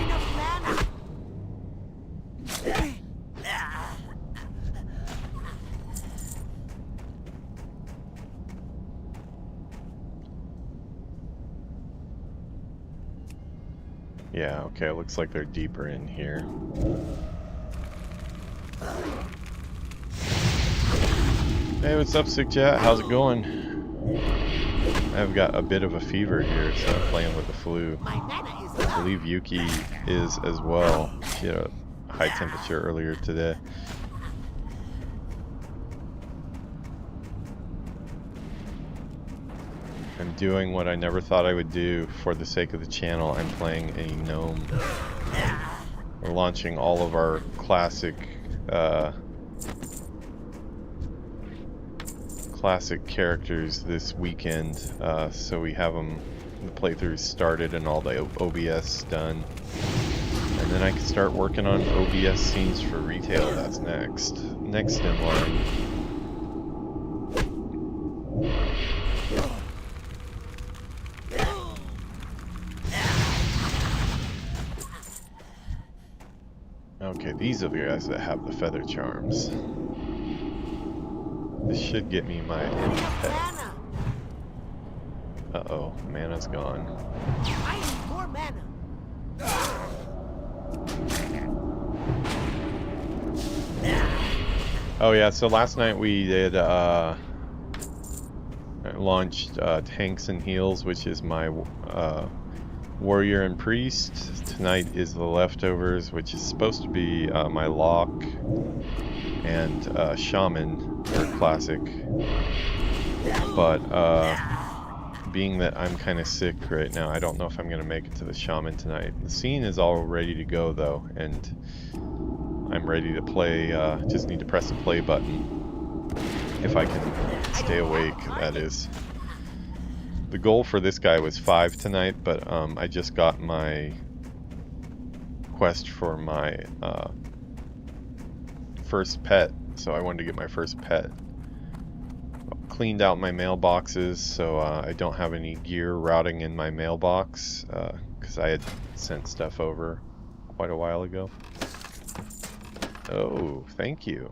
Speaker 4: enough mana.
Speaker 1: Yeah, okay, it looks like they're deeper in here. Hey, what's up, Sick Chat? How's it going? I've got a bit of a fever here, so I'm playing with the flu.
Speaker 4: My mana is
Speaker 1: I believe Yuki is as well. She had a high temperature earlier today. I'm doing what I never thought I would do for the sake of the channel. I'm playing a gnome. We're launching all of our classic characters this weekend, so we have them, the playthroughs started and all the OBS done, and then I can start working on OBS scenes for retail. That's next in line. Okay, these are the guys that have the feather charms. This should get me my pet.
Speaker 4: mana.
Speaker 1: Uh-oh, mana's gone.
Speaker 4: I need more mana.
Speaker 1: Oh yeah, so last night we did launched Tanks and Heals, which is my Warrior and Priest. Tonight is the Leftovers, which is supposed to be my Lock and Shaman, or Classic. But being that I'm kind of sick right now, I don't know if I'm going to make it to the Shaman tonight. The scene is all ready to go though, and I'm ready to play. Just need to press the play button. If I can stay awake, that is. The goal for this guy was 5 tonight, but I just got my quest for my first pet, so I wanted to get my first pet. Cleaned out my mailboxes, so I don't have any gear routing in my mailbox, because I had sent stuff over quite a while ago. Oh, thank you.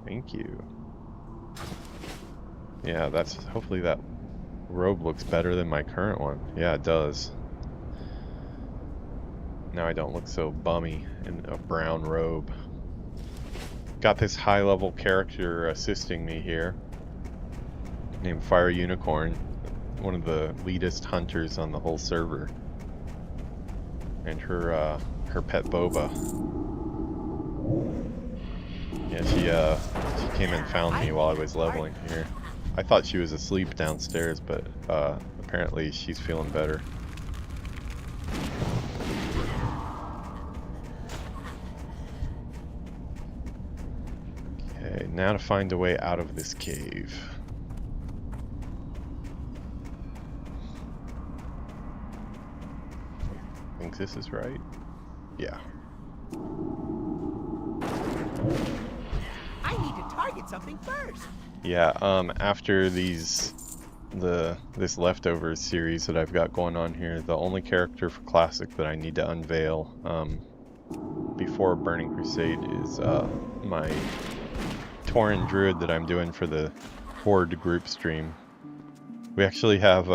Speaker 1: Thank you. Yeah, that's, hopefully that robe looks better than my current one. Yeah, it does. Now I don't look so bummy in a brown robe. Got this high level character assisting me here, named Fire Unicorn, one of the leadest hunters on the whole server. And her pet Boba. Yeah, she came and found me while I was leveling here. I thought she was asleep downstairs, but apparently she's feeling better. Okay, now to find a way out of this cave. I think this is right. Yeah.
Speaker 4: I need to target something first.
Speaker 1: Yeah, after this Leftovers series that I've got going on here, the only character for Classic that I need to unveil before Burning Crusade is my Tauren Druid that I'm doing for the Horde group stream. We actually have,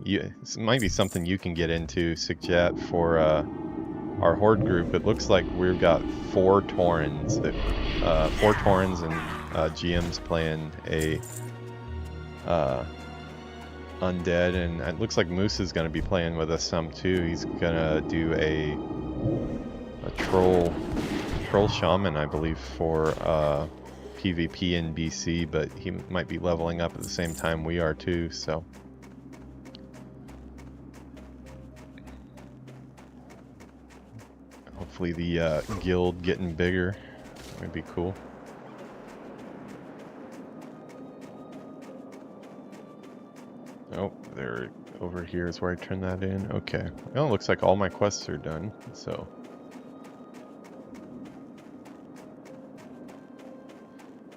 Speaker 1: this might be something you can get into, Sigjat, for our Horde group. It looks like we've got 4 Taurens, and GM's playing a undead, and it looks like Moose is going to be playing with us some too. He's going to do a troll shaman, I believe, for PvP in BC, but he might be leveling up at the same time we are too, so. Hopefully the guild getting bigger would be cool. Oh, there, over here is where I turn that in. Okay. Well, it looks like all my quests are done, so.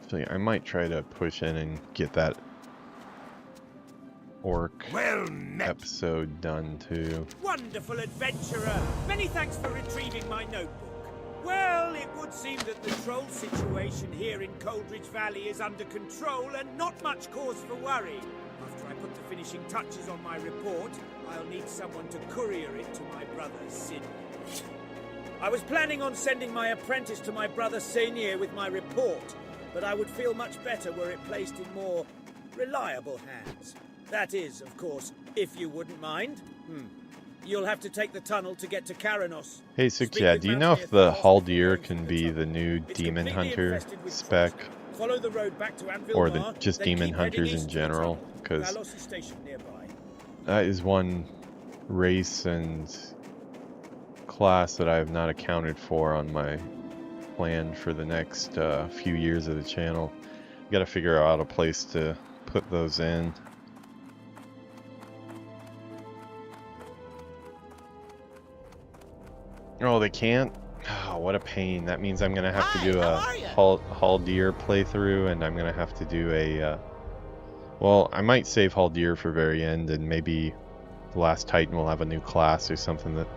Speaker 1: Actually, I might try to push in and get that orc episode done too.
Speaker 3: Wonderful adventurer! Many thanks for retrieving my notebook. Well, it would seem that the troll situation here in Coldridge Valley is under control and not much cause for worry. After I put the finishing touches on my report, I'll need someone to courier it to my brother Sin. I was planning on sending my apprentice to my brother Senior with my report, but I would feel much better were it placed in more reliable hands. That is, of course, if you wouldn't mind. You'll have to take the tunnel to get to Karanos.
Speaker 1: Hey, Six, yeah, do you know if the Haldir can be the new Demon Hunter spec?
Speaker 3: Follow the road back to Anvil
Speaker 1: Or
Speaker 3: Mar,
Speaker 1: just
Speaker 3: then
Speaker 1: Demon
Speaker 3: keep heading
Speaker 1: Hunters
Speaker 3: east
Speaker 1: in
Speaker 3: to the
Speaker 1: general?
Speaker 3: tunnel.
Speaker 1: Because
Speaker 3: Valos is stationed nearby.
Speaker 1: that is one race and class that I have not accounted for on my plan for the next few years of the channel. Gotta figure out a place to put those in. Oh, they can't? Oh, what a pain. That means I'm gonna have to do a Haldir playthrough, and I'm gonna have to do a well, I might save Haldir for very end, and maybe the Last Titan will have a new class or something that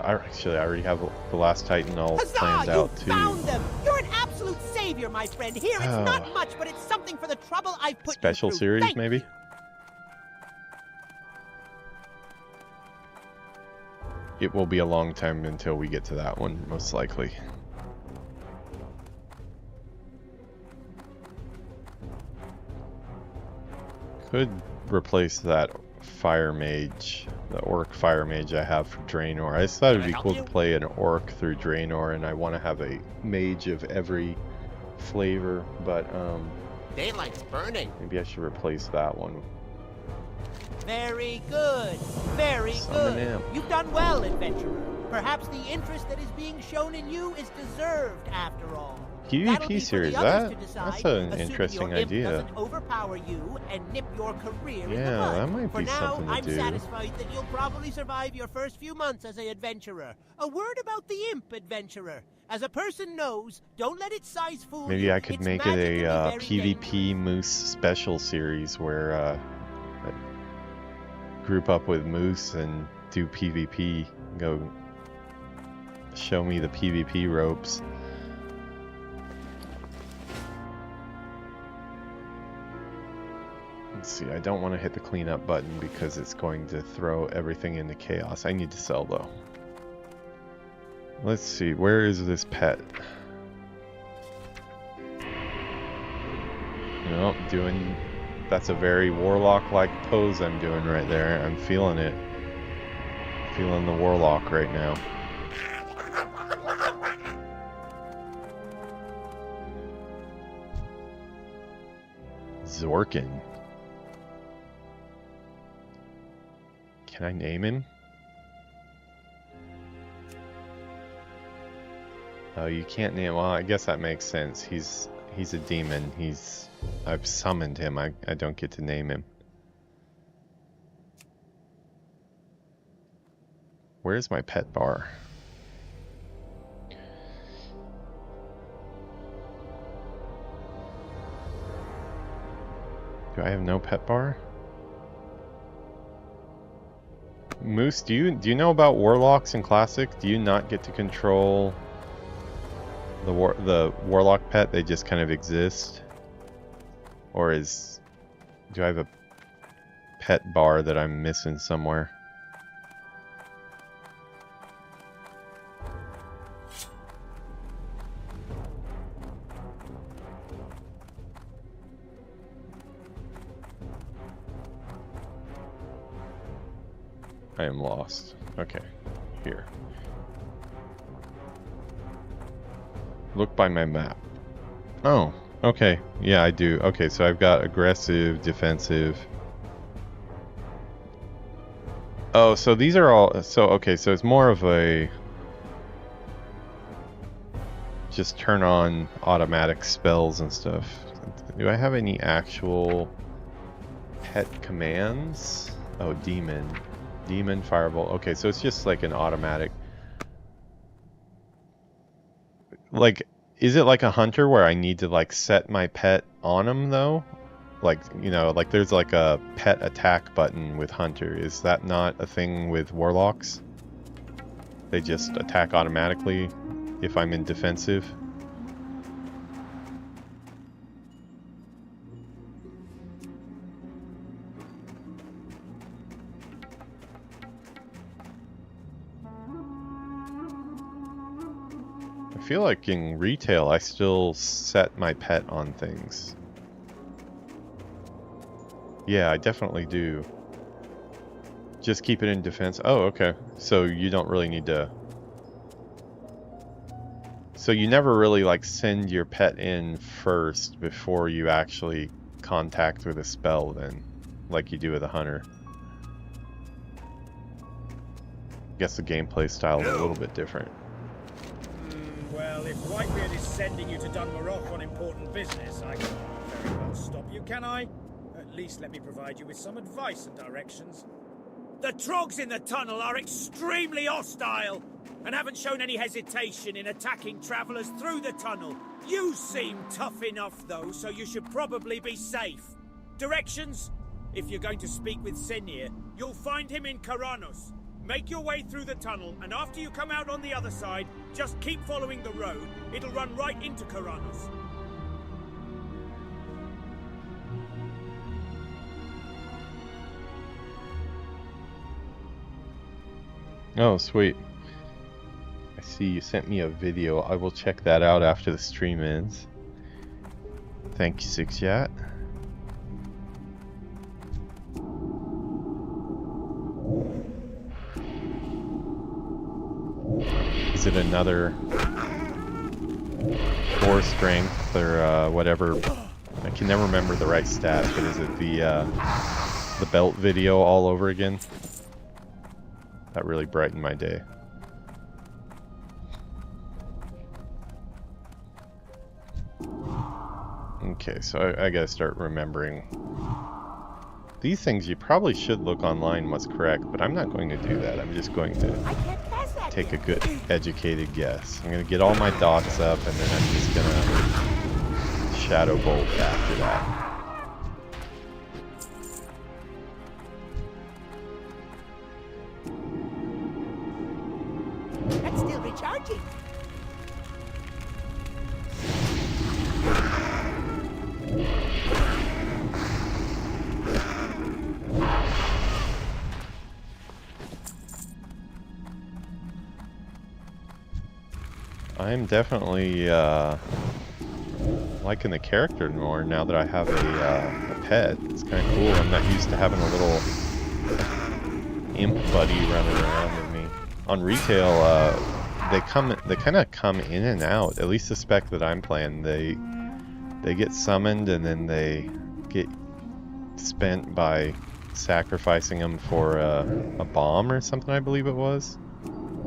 Speaker 1: I already have the Last Titan all planned out too.
Speaker 4: Found them! You're an absolute savior, my friend. Here, it's not much, but it's something for the trouble I've put
Speaker 1: Special
Speaker 4: you through.
Speaker 1: series,
Speaker 4: Thank
Speaker 1: maybe?
Speaker 4: you.
Speaker 1: It will be a long time until we get to that one, most likely. Could replace that fire mage, the orc fire mage I have for Draenor. I just thought it'd be cool to play an orc through Draenor, and I want to have a mage of every flavor, but
Speaker 4: Daylight's burning.
Speaker 1: maybe I should replace that one.
Speaker 4: Very good. Very
Speaker 1: Summon
Speaker 4: good.
Speaker 1: him.
Speaker 4: You've done well, adventurer. Perhaps the interest that is being shown in you is deserved, after all. That'll be
Speaker 1: PvP
Speaker 4: for
Speaker 1: series,
Speaker 4: the others to
Speaker 1: that's
Speaker 4: decide,
Speaker 1: an
Speaker 4: assuming
Speaker 1: interesting
Speaker 4: your imp
Speaker 1: idea.
Speaker 4: doesn't overpower you and nip your career in the
Speaker 1: Yeah,
Speaker 4: bud.
Speaker 1: that might
Speaker 4: For
Speaker 1: be
Speaker 4: now,
Speaker 1: something to
Speaker 4: I'm
Speaker 1: do.
Speaker 4: satisfied that you'll probably survive your first few months as an adventurer. A word about the imp, adventurer. As a person knows, don't let its size fool you.
Speaker 1: Maybe I could
Speaker 4: Its
Speaker 1: make it
Speaker 4: magic
Speaker 1: a
Speaker 4: can be very
Speaker 1: PvP Moose special series where I group up with Moose and do PvP. Go show me the PvP ropes. Let's see, I don't want to hit the cleanup button because it's going to throw everything into chaos. I need to sell though. Let's see, where is this pet? Nope, that's a very warlock-like pose I'm doing right there. I'm feeling it. Feeling the warlock right now. Zorkin. Can I name him? Oh, you can't name. Well, I guess that makes sense. He's a demon. I've summoned him. I don't get to name him. Where's my pet bar? Do I have no pet bar? Moose, do you know about warlocks in Classic? Do you not get to control the warlock pet? They just kind of exist? Or do I have a pet bar that I'm missing somewhere? I am lost. Okay, here. Look by my map. Oh, okay. Yeah, I do. Okay, so I've got aggressive, defensive. Oh, so these are all... So, okay, so it's more of a... Just turn on automatic spells and stuff. Do I have any actual pet commands? Oh, demon. Demon, fireball. Okay, so it's just like an automatic. Like, is it like a hunter where I need to like set my pet on him though? Like, you know, like there's like a pet attack button with hunter. Is that not a thing with warlocks? They just attack automatically if I'm in defensive? I feel like in retail I still set my pet on things. Yeah, I definitely do. Just keep it in defense. Oh, okay. So you don't really need to... So you never really, like, send your pet in first before you actually contact with a spell, then, like you do with a hunter. I guess the gameplay style is a little bit different.
Speaker 3: Well, if Whitebeard is sending you to Dunmarroch on important business, I can't very well stop you, can I? At least let me provide you with some advice and directions. The trogs in the tunnel are extremely hostile and haven't shown any hesitation in attacking travellers through the tunnel. You seem tough enough, though, so you should probably be safe. Directions? If you're going to speak with Senir, you'll find him in Karanos. Make your way through the tunnel, and after you come out on the other side, just keep following the road. It'll run right into Karanos.
Speaker 1: Oh, sweet. I see you sent me a video. I will check that out after the stream ends. Thank you, Xdefiant. Is it another 4 strength or whatever? I can never remember the right stat, but is it the belt video all over again? That really brightened my day. Okay, so I gotta start remembering. These things you probably should look online what's correct, but I'm not going to do that. I'm just going to take a good educated guess. I'm gonna get all my dots up and then I'm just gonna shadow bolt after that.
Speaker 4: That's still recharging.
Speaker 1: I'm definitely liking the character more now that I have a pet. It's kind of cool. I'm not used to having a little imp buddy running around with me. On retail, they kind of come in and out. At least the spec that I'm playing, they get summoned and then they get spent by sacrificing them for a bomb or something, I believe it was.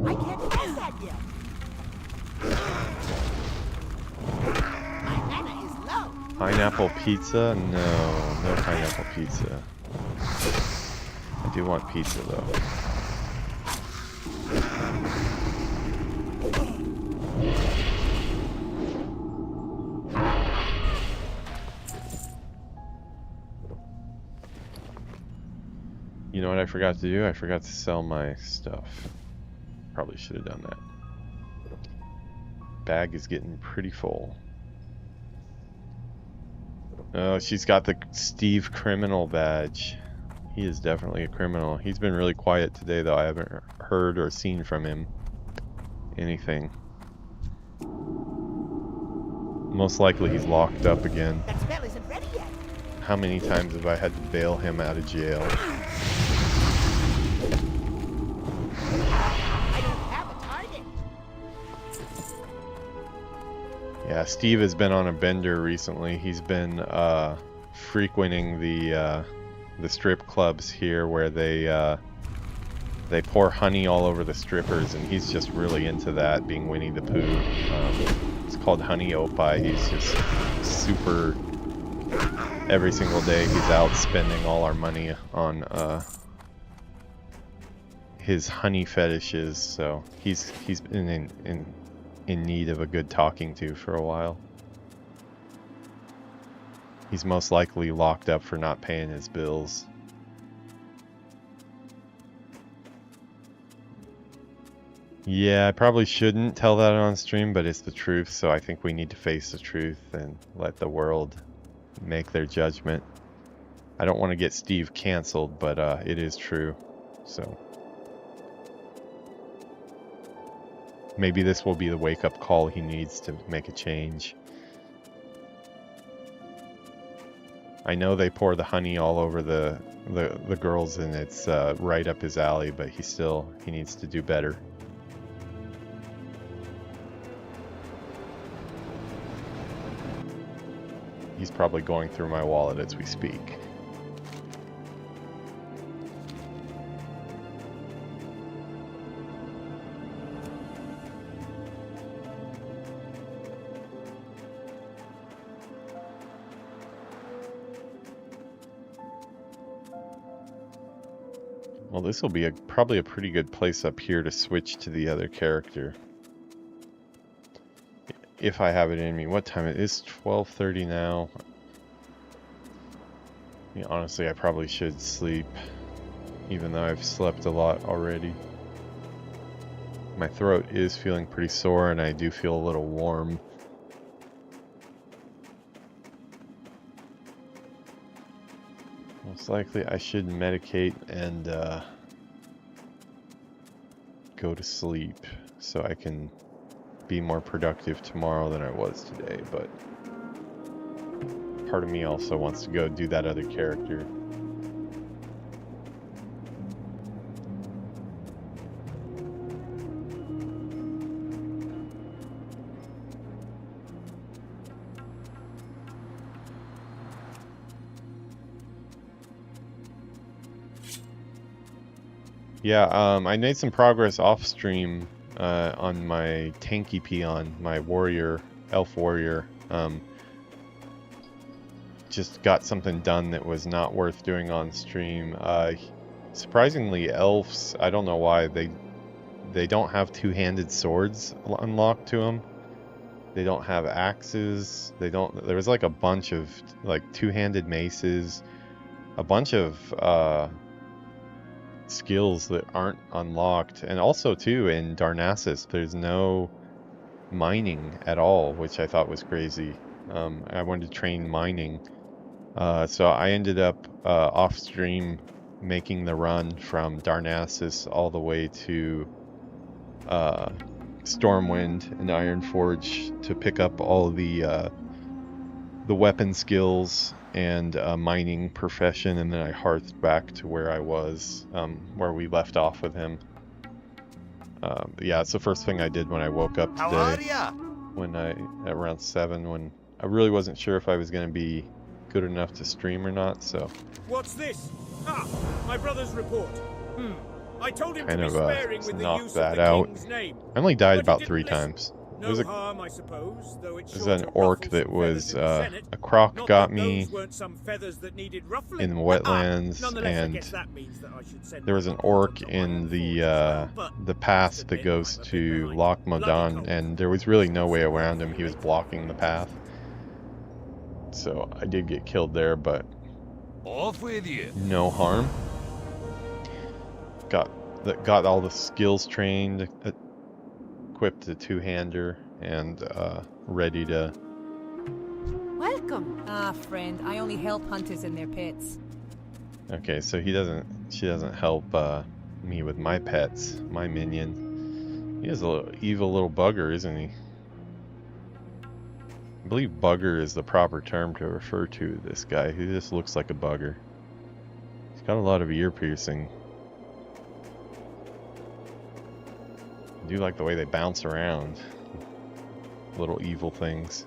Speaker 4: I can't guess that yet. My mana is low.
Speaker 1: Pineapple pizza? No, no pineapple pizza. I do want pizza though. You know what I forgot to do? I forgot to sell my stuff. Probably should have done that. Bag is getting pretty full. Oh, she's got the Steve criminal badge. He is definitely a criminal. He's been really quiet today though. I haven't heard or seen from him anything. Most likely he's locked up again.
Speaker 4: That spell isn't ready yet.
Speaker 1: How many times have I had to bail him out of jail?
Speaker 4: I don't have a target.
Speaker 1: Yeah, Steve has been on a bender recently. He's been frequenting the strip clubs here where they pour honey all over the strippers, and he's just really into that, being Winnie the Pooh. It's called Honey Opie. He's just super... Every single day he's out spending all our money on his honey fetishes, so he's been in need of a good talking to for a while. He's most likely locked up for not paying his bills. Yeah, I probably shouldn't tell that on stream, but it's the truth, so I think we need to face the truth and let the world make their judgment. I don't want to get Steve canceled, but it is true, so... Maybe this will be the wake-up call he needs to make a change. I know they pour the honey all over the girls, and it's right up his alley, but he needs to do better. He's probably going through my wallet as we speak. Well, this will be probably a pretty good place up here to switch to the other character. If I have it in me. What time it is? 12:30 now. Yeah, honestly, I probably should sleep, even though I've slept a lot already. My throat is feeling pretty sore, and I do feel a little warm. Most likely I should medicate and go to sleep so I can be more productive tomorrow than I was today, but part of me also wants to go do that other character. Yeah, I made some progress off stream on my tanky peon, my warrior, elf warrior. Just got something done that was not worth doing on stream. Surprisingly, elves, I don't know why, they don't have two-handed swords unlocked to them. They don't have axes. There was like a bunch of like two-handed maces, a bunch of skills that aren't unlocked, and also too in Darnassus there's no mining at all, which I thought was crazy. I wanted to train mining, so I ended up off stream making the run from Darnassus all the way to Stormwind and Ironforge to pick up all the weapon skills and mining profession, and then I hearthed back to where I was, where we left off with him. Yeah, it's the first thing I did when I woke up today.
Speaker 5: How are ya?
Speaker 1: Around 7, when I really wasn't sure if I was going to be good enough to stream or not, so...
Speaker 3: What's this? Ah, my brother's report. I told him
Speaker 1: kind
Speaker 3: to
Speaker 1: of
Speaker 3: be sparing with the
Speaker 1: knock
Speaker 3: use
Speaker 1: that
Speaker 3: of the
Speaker 1: out.
Speaker 3: king's name.
Speaker 1: I only died
Speaker 3: But he
Speaker 1: about
Speaker 3: didn't
Speaker 1: 3
Speaker 3: listen.
Speaker 1: times.
Speaker 3: No harm, I suppose, though it's
Speaker 1: There's
Speaker 3: sure
Speaker 1: an
Speaker 3: to
Speaker 1: orc
Speaker 3: ruffle
Speaker 1: that
Speaker 3: some
Speaker 1: was,
Speaker 3: feathers in the Senate.
Speaker 1: a croc
Speaker 3: Not
Speaker 1: got
Speaker 3: that
Speaker 1: me
Speaker 3: those weren't some feathers that needed ruffling.
Speaker 1: in the wetlands,
Speaker 3: Nonetheless, I
Speaker 1: and
Speaker 3: guess that means that I should send
Speaker 1: there was an
Speaker 3: my report
Speaker 1: orc
Speaker 3: on to
Speaker 1: in
Speaker 3: Iron
Speaker 1: the
Speaker 3: Forge as well, but
Speaker 1: pass
Speaker 3: must
Speaker 1: that
Speaker 3: admit,
Speaker 1: goes
Speaker 3: I'm a bit
Speaker 1: to
Speaker 3: behind.
Speaker 1: Loch
Speaker 3: Bloody
Speaker 1: Modan,
Speaker 3: cold.
Speaker 1: and there was really no way around him. He was blocking the path, so I did get killed there, but
Speaker 5: Off with you.
Speaker 1: no harm. Got all the skills trained, equipped the two-hander, and ready to...
Speaker 6: Welcome. Ah, friend, I only help hunters in their pits.
Speaker 1: Okay, so she doesn't help me with my pets, my minion. He is a little evil little bugger, isn't he? I believe bugger is the proper term to refer to this guy, who just looks like a bugger. He's got a lot of ear piercing. I do like the way they bounce around. Little evil things.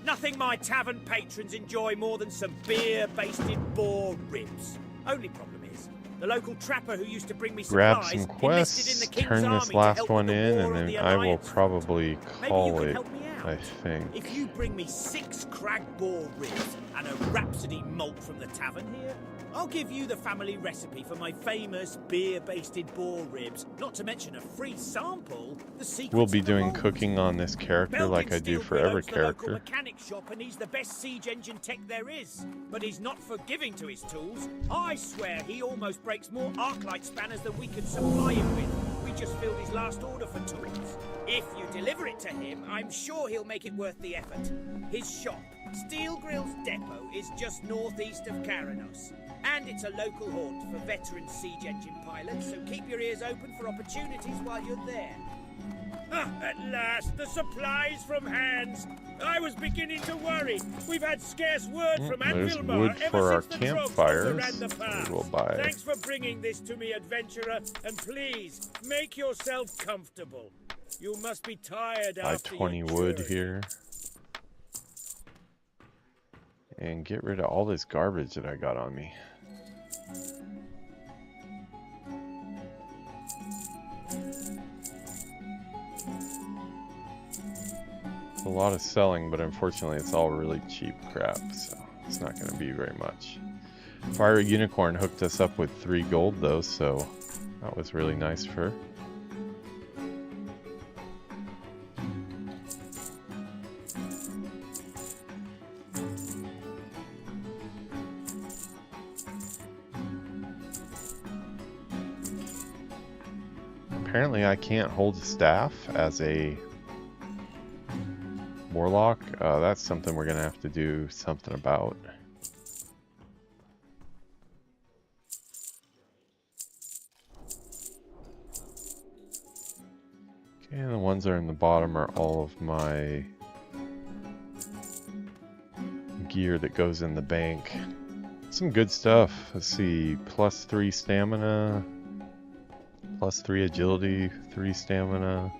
Speaker 3: Nothing my tavern patrons enjoy more than some beer-basted boar ribs. Only problem is, the local trapper who used to bring me
Speaker 1: Grab
Speaker 3: supplies
Speaker 1: some quests,
Speaker 3: enlisted in the King's
Speaker 1: turn
Speaker 3: army
Speaker 1: this
Speaker 3: to
Speaker 1: last
Speaker 3: help
Speaker 1: one
Speaker 3: with the
Speaker 1: in,
Speaker 3: war
Speaker 1: and
Speaker 3: on
Speaker 1: then
Speaker 3: the
Speaker 1: I will
Speaker 3: Alliance.
Speaker 1: probably
Speaker 3: Maybe
Speaker 1: call
Speaker 3: you can
Speaker 1: it,
Speaker 3: help me out.
Speaker 1: I think.
Speaker 3: If you bring me 6 crag boar ribs and a Rhapsody malt from the tavern here, I'll give you the family recipe for my famous beer-basted boar ribs. Not to mention a free sample. The secrets
Speaker 1: We'll be
Speaker 3: of the
Speaker 1: doing
Speaker 3: mold.
Speaker 1: cooking on this character like I do for every
Speaker 3: The local
Speaker 1: character.
Speaker 3: mechanic shop, and he's the best siege engine tech there is. But he's not forgiving to his tools. I swear he almost breaks more arclight spanners than we can supply him with. We just filled his last order for tools. If you deliver it to him, I'm sure he'll make it worth the effort. His shop, Steel Grill's Depot, is just northeast of Karanos. And it's a local haunt for veteran siege engine pilots, so keep your ears open for opportunities while you're there. Ah, at last, the supplies from hands. I was beginning to worry. We've had scarce word from
Speaker 1: There's
Speaker 3: Anvilmar
Speaker 1: wood
Speaker 3: ever
Speaker 1: for our
Speaker 3: since the Drogs
Speaker 1: campfires.
Speaker 3: overran the pass.
Speaker 1: We'll buy.
Speaker 3: Thanks for bringing this to me, adventurer, and please make yourself comfortable. You must be tired
Speaker 1: Buy
Speaker 3: after
Speaker 1: 20
Speaker 3: your
Speaker 1: wood
Speaker 3: journey.
Speaker 1: here. And get rid of all this garbage that I got on me. A lot of selling, but unfortunately it's all really cheap crap, so it's not going to be very much. Fiery Unicorn hooked us up with 3 gold though, so that was really nice for her. Apparently I can't hold staff as a warlock. That's something we're gonna have to do something about. Okay, and the ones that are in the bottom are all of my gear that goes in the bank. Some good stuff. Let's see, +3 stamina, +3 agility, 3 stamina.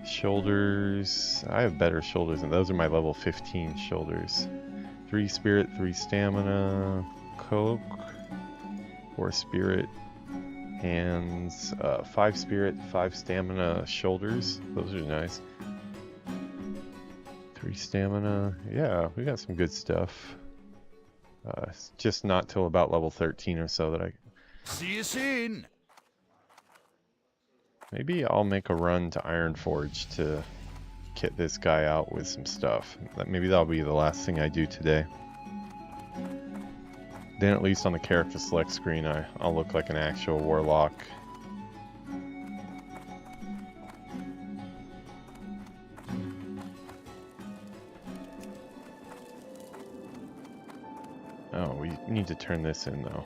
Speaker 1: Shoulders, I have better shoulders, and those are my level 15 shoulders. 3 spirit, 3 stamina, cloak, 4 spirit, hands, 5 spirit, 5 stamina shoulders. Those are nice. 3 stamina, yeah, we got some good stuff. It's just not till about level 13 or so that I...
Speaker 5: See you soon.
Speaker 1: Maybe I'll make a run to Ironforge to kit this guy out with some stuff. Maybe that'll be the last thing I do today. Then at least on the character select screen I'll look like an actual warlock. Oh, we need to turn this in though.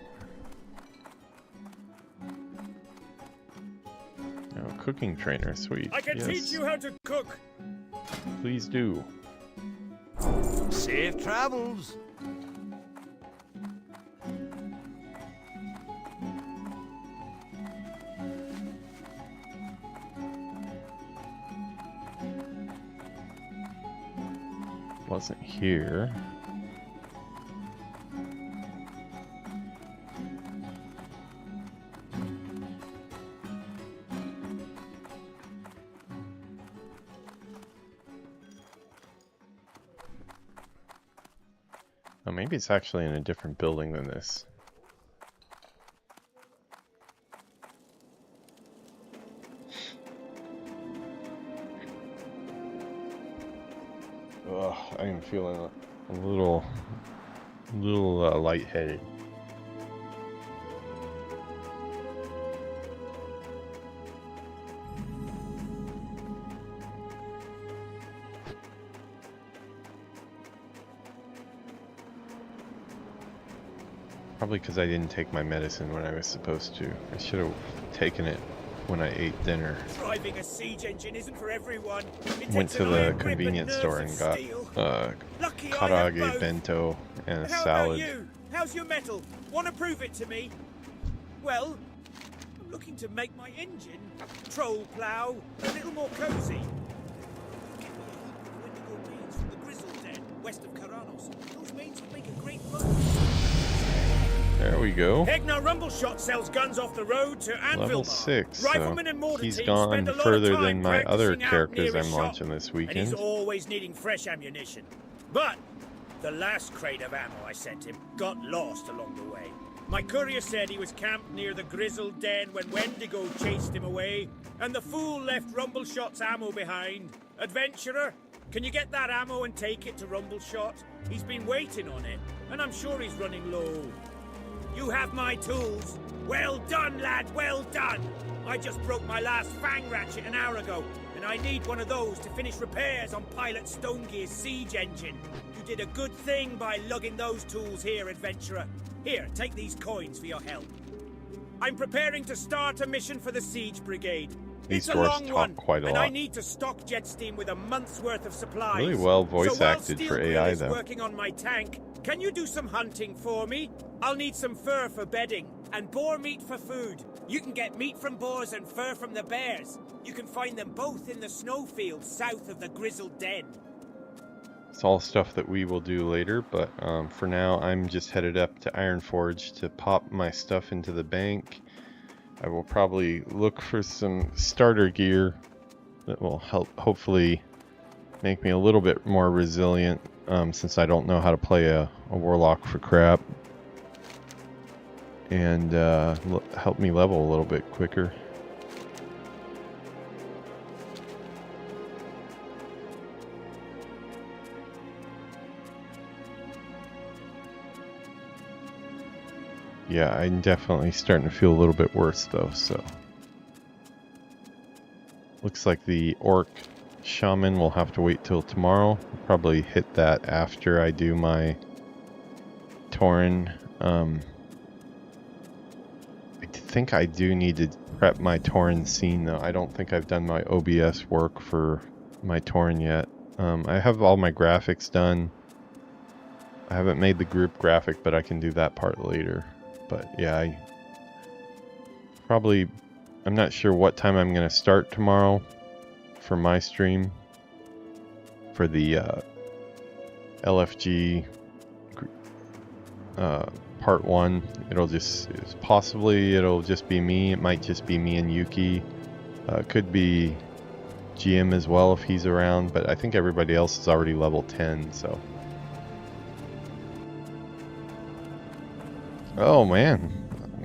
Speaker 1: Cooking trainer, sweet.
Speaker 3: I can teach you how to cook.
Speaker 1: Please do.
Speaker 5: Safe travels.
Speaker 1: Wasn't here. Oh, maybe it's actually in a different building than this. Ugh, I am feeling a little lightheaded. Probably because I didn't take my medicine when I was supposed to. I should have taken it when I ate dinner.
Speaker 3: Driving a siege engine isn't for everyone. It
Speaker 1: Went
Speaker 3: takes
Speaker 1: to
Speaker 3: an
Speaker 1: the
Speaker 3: iron grip
Speaker 1: convenience
Speaker 3: and
Speaker 1: store
Speaker 3: nerves
Speaker 1: and
Speaker 3: of
Speaker 1: got
Speaker 3: steel. Lucky I have
Speaker 1: karage
Speaker 3: both.
Speaker 1: bento and a
Speaker 3: How
Speaker 1: salad.
Speaker 3: about you? How's your metal? Want to prove it to me? Well, I'm looking to make my engine troll plow a little more cozy. Get me a heap of Wendigo beans from the Grizzle Den west of Caranos. Those beans will make a great run.
Speaker 1: There we go.
Speaker 3: Hegnar Rumbleshot sells guns off the road to Anvilmar.
Speaker 1: Level 6.
Speaker 3: Riflemen
Speaker 1: So
Speaker 3: and mortar
Speaker 1: he's
Speaker 3: teams
Speaker 1: gone
Speaker 3: spend a lot
Speaker 1: further
Speaker 3: of time
Speaker 1: than my other
Speaker 3: practicing out
Speaker 1: characters
Speaker 3: near his
Speaker 1: I'm
Speaker 3: shop,
Speaker 1: launching this
Speaker 3: and he's
Speaker 1: weekend.
Speaker 3: always needing fresh ammunition. But the last crate of ammo I sent him got lost along the way. My courier said he was camped near the Grizzle Den when Wendigo chased him away, and the fool left Rumbleshot's ammo behind. Adventurer, can you get that ammo and take it to Rumbleshot? He's been waiting on it, and I'm sure he's running low. You have my tools. Well done, lad, well done. I just broke my last fang ratchet an hour ago, and I need one of those to finish repairs on Pilot Stonegear's siege engine. You did a good thing by lugging those tools here, adventurer. Here, take these coins for your help. I'm preparing to start a mission for the siege brigade.
Speaker 1: These
Speaker 3: It's a
Speaker 1: dwarfs
Speaker 3: long
Speaker 1: talk
Speaker 3: one,
Speaker 1: quite a
Speaker 3: and
Speaker 1: lot.
Speaker 3: I need to stock Jetsteam with a month's worth of supplies.
Speaker 1: Really well voice
Speaker 3: so while
Speaker 1: acted
Speaker 3: Steel
Speaker 1: for
Speaker 3: Grill
Speaker 1: AI
Speaker 3: is
Speaker 1: though.
Speaker 3: working on my tank, can you do some hunting for me? I'll need some fur for bedding, and boar meat for food. You can get meat from boars and fur from the bears. You can find them both in the snowfields south of the Grizzled Den.
Speaker 1: It's all stuff that we will do later, but for now I'm just headed up to Ironforge to pop my stuff into the bank. I will probably look for some starter gear that will help hopefully make me a little bit more resilient, since I don't know how to play a warlock for crap, and help me level a little bit quicker. Yeah, I'm definitely starting to feel a little bit worse though, so. Looks like the orc shaman will have to wait till tomorrow. I'll probably hit that after I do my Tauren. I think I do need to prep my Tauren scene though. I don't think I've done my OBS work for my Tauren yet. I have all my graphics done. I haven't made the group graphic, but I can do that part later. But yeah, I'm not sure what time I'm going to start tomorrow for my stream for the LFG part 1. It'll just be me. It might just be me and Yuki. Could be GM as well if he's around, but I think everybody else is already level 10, so. Oh man,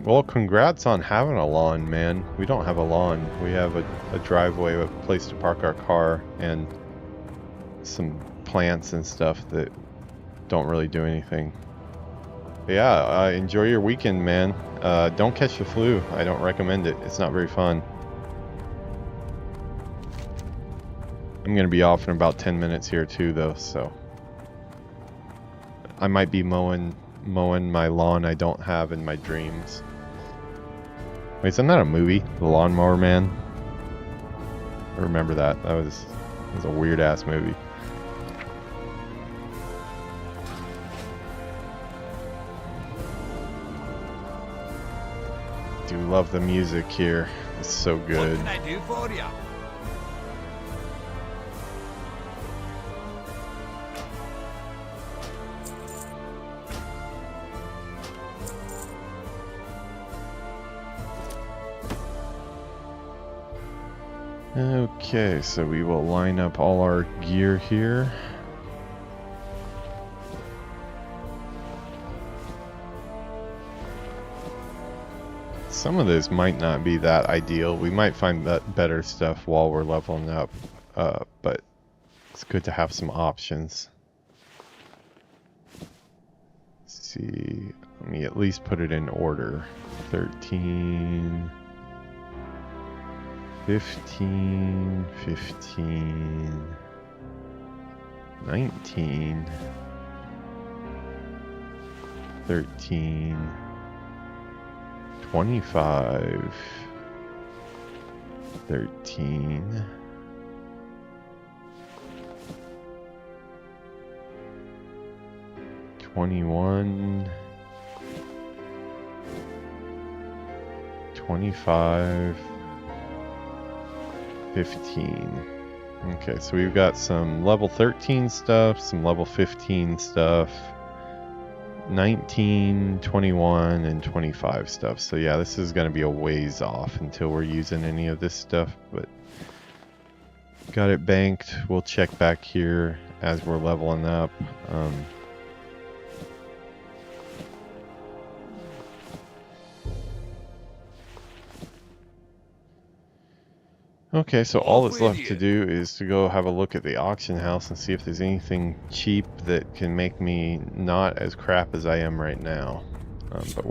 Speaker 1: well congrats on having a lawn, man. We don't have a lawn. We have a driveway, a place to park our car, and some plants and stuff that don't really do anything. But yeah, enjoy your weekend, man. Don't catch the flu. I don't recommend it. It's not very fun. I'm gonna be off in about 10 minutes here too though, so I might be mowing my lawn I don't have in my dreams. Wait, isn't that a movie? The Lawnmower Man? I remember that. That was a weird ass movie. Do love the music here. It's so good.
Speaker 5: What can I do for you?
Speaker 1: Okay, so we will line up all our gear here. Some of this might not be that ideal. We might find that better stuff while we're leveling up, but it's good to have some options. Let's see, let me at least put it in order. 13... 15, 15, 19, 13, 25, 13, 21, 25, 15. Okay, so we've got some level 13 stuff, some level 15 stuff, 19, 21, and 25 stuff. So yeah, this is going to be a ways off until we're using any of this stuff, but got it banked. We'll check back here as we're leveling up. Okay, so all that's left to do is to go have a look at the auction house and see if there's anything cheap that can make me not as crap as I am right now. But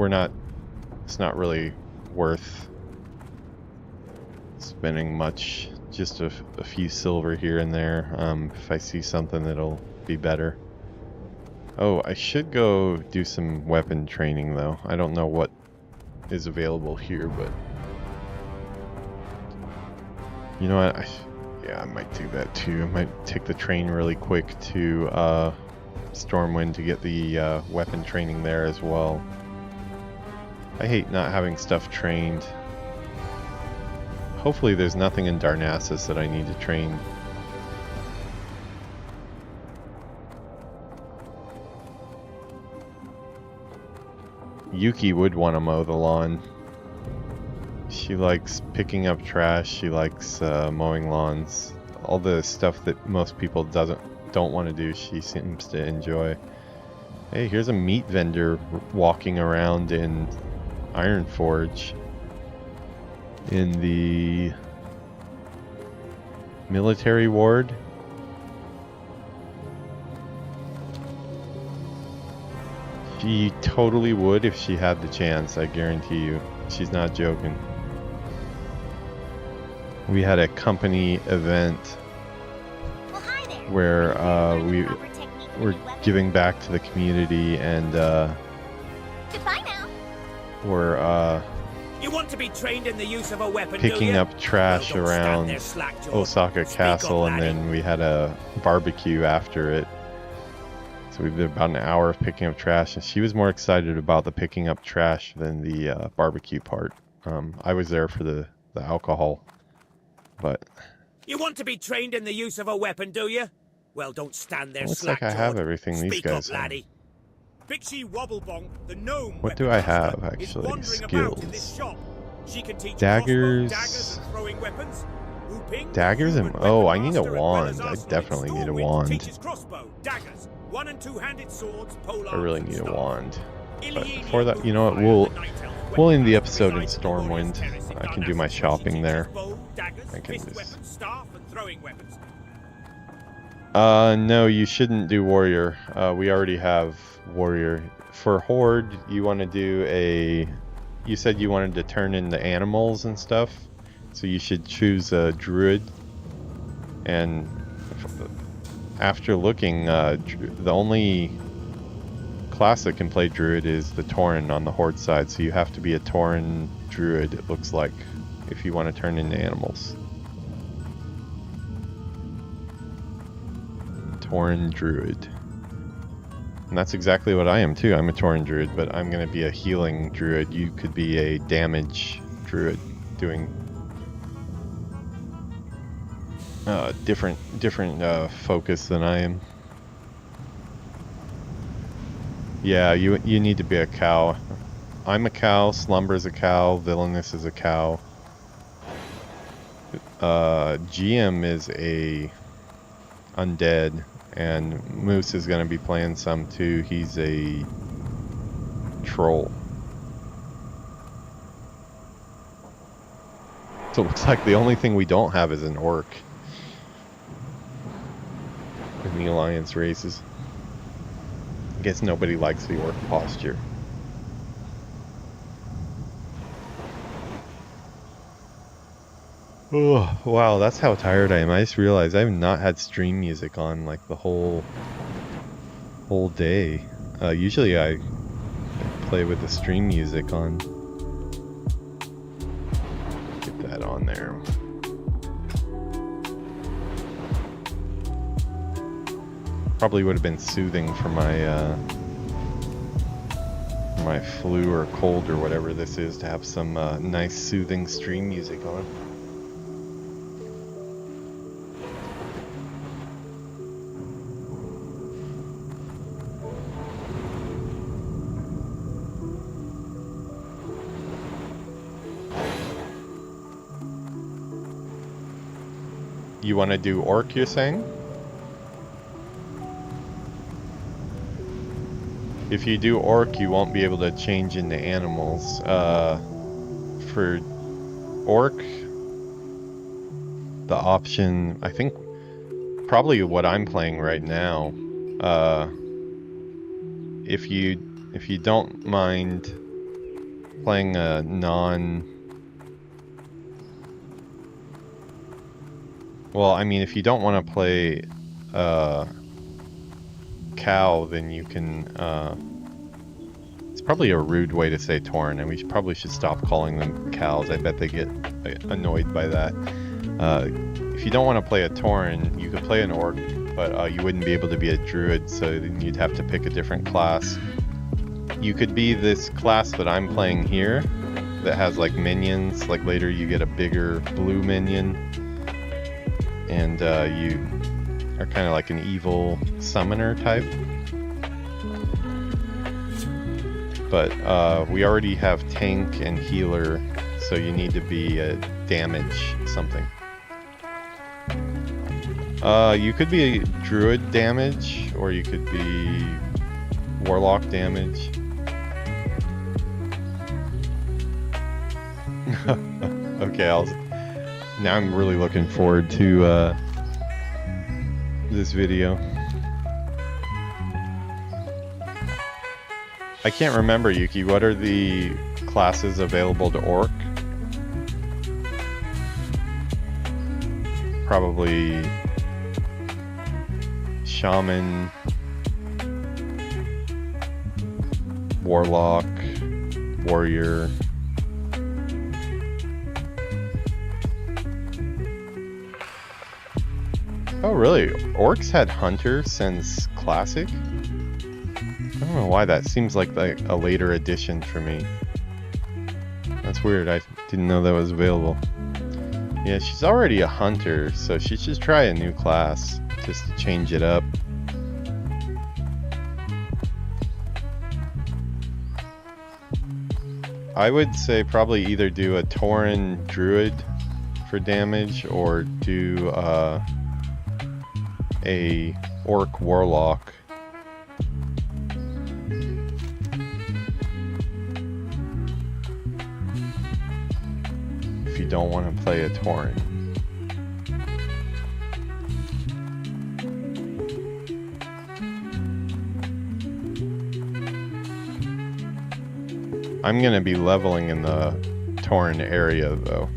Speaker 1: it's not really worth spending much, just a few silver here and there. If I see something that'll be better. Oh, I should go do some weapon training though. I don't know what is available here, but You know what? Yeah, I might do that too. I might take the train really quick to Stormwind to get the weapon training there as well. I hate not having stuff trained. Hopefully there's nothing in Darnassus that I need to train. Yuki would want to mow the lawn. She likes picking up trash, she likes mowing lawns. All the stuff that most people don't want to do, she seems to enjoy. Hey, here's a meat vendor walking around in Ironforge. In the military ward. She totally would if she had the chance, I guarantee you. She's not joking. We had a company event where we were giving back to the community, and we're
Speaker 3: You want to be trained in the use of a weapon,
Speaker 1: picking
Speaker 3: do
Speaker 1: up trash
Speaker 3: Well, don't stand
Speaker 1: around
Speaker 3: there slack-jawed.
Speaker 1: Osaka
Speaker 3: Speak
Speaker 1: Castle,
Speaker 3: up,
Speaker 1: and
Speaker 3: laddie.
Speaker 1: then we had a barbecue after it. So we did about an hour of picking up trash, and she was more excited about the picking up trash than the barbecue part. I was there for the alcohol, but
Speaker 3: You want to be trained in the use of a weapon, do you? Well, don't stand there
Speaker 1: looks like I
Speaker 3: slack-jawed.
Speaker 1: have everything these
Speaker 3: Speak
Speaker 1: guys
Speaker 3: up,
Speaker 1: have.
Speaker 3: laddie. Bixie Wobblebonk, the gnome
Speaker 1: What do I have,
Speaker 3: weapon master,
Speaker 1: actually?
Speaker 3: is wandering about in this
Speaker 1: Skills.
Speaker 3: shop. She can teach
Speaker 1: Daggers.
Speaker 3: crossbow, daggers and throwing weapons. Whooping,
Speaker 1: Daggers and-
Speaker 3: human
Speaker 1: oh,
Speaker 3: weapon
Speaker 1: I need a
Speaker 3: master, as well as
Speaker 1: wand. I
Speaker 3: arsenal
Speaker 1: definitely
Speaker 3: in
Speaker 1: need a
Speaker 3: Stormwind
Speaker 1: wand.
Speaker 3: teaches crossbow, daggers, one- and two-handed swords,
Speaker 1: I really
Speaker 3: polearms,
Speaker 1: need
Speaker 3: and
Speaker 1: a
Speaker 3: staff.
Speaker 1: wand. But
Speaker 3: Iliania
Speaker 1: before that, you know what?
Speaker 3: Moonfire, the night elf
Speaker 1: We'll end the
Speaker 3: weapon
Speaker 1: episode in
Speaker 3: master, resides in the Warrior's
Speaker 1: Stormwind.
Speaker 3: Terrace in
Speaker 1: I can do my
Speaker 3: Darnassus, where she
Speaker 1: shopping
Speaker 3: teaches
Speaker 1: there.
Speaker 3: bow, daggers,
Speaker 1: I can
Speaker 3: fist
Speaker 1: just-
Speaker 3: weapons, staff, and throwing weapons.
Speaker 1: No, you shouldn't do warrior. We already have warrior. For horde, you want to do a... You said you wanted to turn into animals and stuff, so you should choose a druid. And after looking, the only class that can play druid is the Tauren on the horde side, so you have to be a Tauren druid, it looks like, if you want to turn into animals. Tauren druid. And that's exactly what I am too. I'm a Tauren druid, but I'm going to be a healing druid. You could be a damage druid doing different focus than I am. Yeah, you need to be a cow. I'm a cow, Slumber's a cow, Villainous is a cow. GM is a undead, and Moose is going to be playing some too. He's a troll. So it looks like the only thing we don't have is an orc in the alliance races. I guess nobody likes the orc posture. Oh, wow, that's how tired I am. I just realized I have not had stream music on like the whole day. Usually I play with the stream music on. Get that on there. Probably would have been soothing for my flu or cold or whatever this is to have some nice soothing stream music on. You want to do orc, you're saying? If you do orc, you won't be able to change into animals. For orc, the option, I think, probably what I'm playing right now. If you don't mind playing a well, I mean, if you don't want to play cow, then you can, it's probably a rude way to say Tauren, and we probably should stop calling them cows. I bet they get annoyed by that. If you don't want to play a Tauren, you could play an Orc, but you wouldn't be able to be a Druid, so then you'd have to pick a different class. You could be this class that I'm playing here, that has like minions. Like later you get a bigger blue minion, and you are kind of like an evil summoner type. But we already have tank and healer, so you need to be a damage something. You could be a druid damage, or you could be warlock damage. Okay, now I'm really looking forward to this video. I can't remember, Yuki, what are the classes available to Orc? Probably Shaman, Warlock, Warrior. Oh really? Orcs had Hunter since Classic? I don't know why, that seems like a later addition for me. That's weird, I didn't know that was available. Yeah, she's already a hunter, so she should try a new class, just to change it up. I would say probably either do a Tauren Druid for damage, or do a Orc Warlock. If you don't want to play a Tauren. I'm gonna be leveling in the Tauren area though.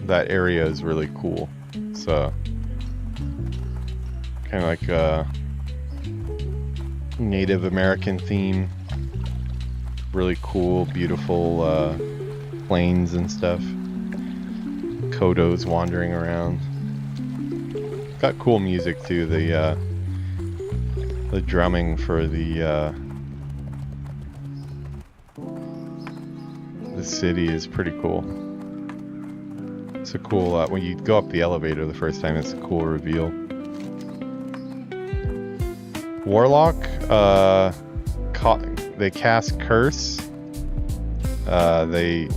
Speaker 1: That area is really cool. It's kind of like a Native American theme. Really cool, beautiful plains and stuff. Kodos wandering around. Got cool music too. The drumming for the city is pretty cool. It's a cool, when you go up the elevator the first time, it's a cool reveal. Warlock, they cast Curse. They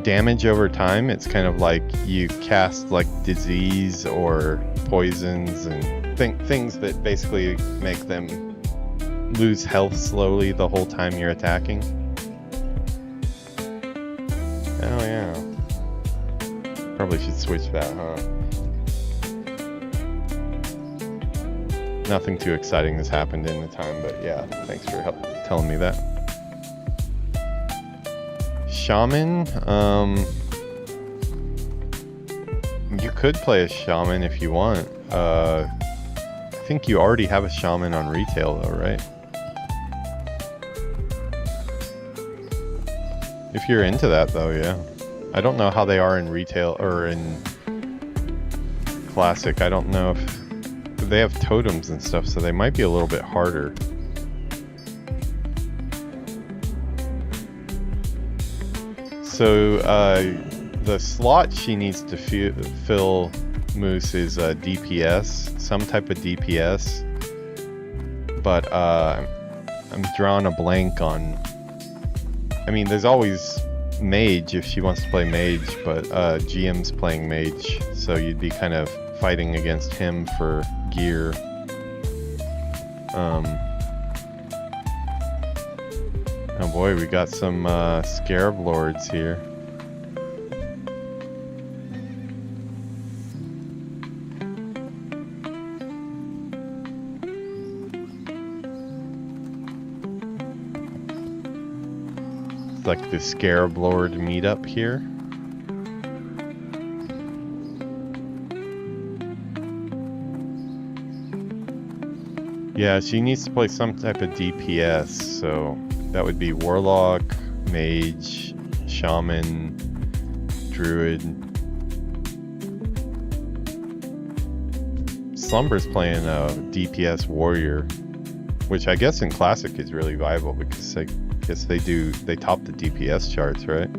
Speaker 1: damage over time. It's kind of like you cast like disease or poisons and things that basically make them lose health slowly the whole time you're attacking. Oh yeah. Probably should switch that, huh? Nothing too exciting has happened in the time, but yeah, thanks for telling me that. Shaman, you could play a shaman if you want. I think you already have a shaman on retail though, right? If you're into that though, yeah. I don't know how they are in retail or in classic. I don't know if they have totems and stuff, so they might be a little bit harder. So the slot she needs to fill, Moose, is DPS, some type of DPS, but I'm drawing a blank on. I mean, there's always Mage if she wants to play Mage, but GM's playing Mage, so you'd be kind of fighting against him for gear. Oh boy, we got some Scarab Lords here. It's like the Scarab Lord meetup here. Yeah, she needs to play some type of DPS, so that would be Warlock, Mage, Shaman, druid. Slumber's playing a DPS warrior, which I guess in classic is really viable because I guess they top the DPS charts, right?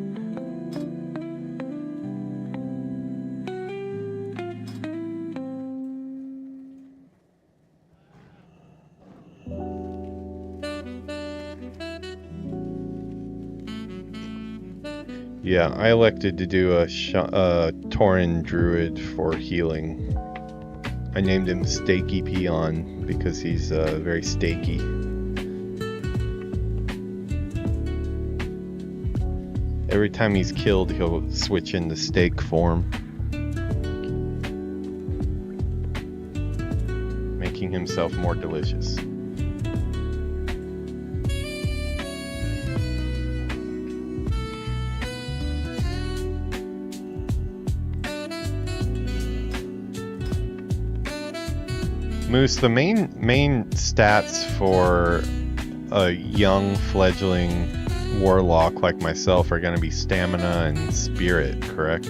Speaker 1: Yeah, I elected to do a Tauren Druid for healing. I named him Stakey Peon because he's very stakey. Every time he's killed, he'll switch into steak form, making himself more delicious. Moose, the main stats for a young fledgling warlock like myself are going to be stamina and spirit, correct?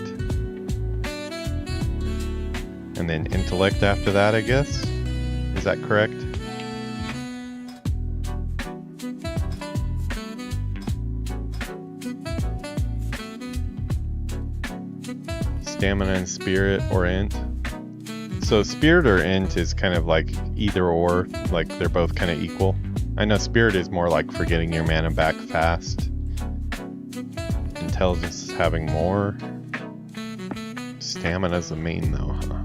Speaker 1: And then intellect after that, I guess? Is that correct? Stamina and spirit or int? So spirit or int is kind of like either or, like they're both kind of equal. I know spirit is more like for getting your mana back fast. Intelligence is having more. Stamina's the main though, huh?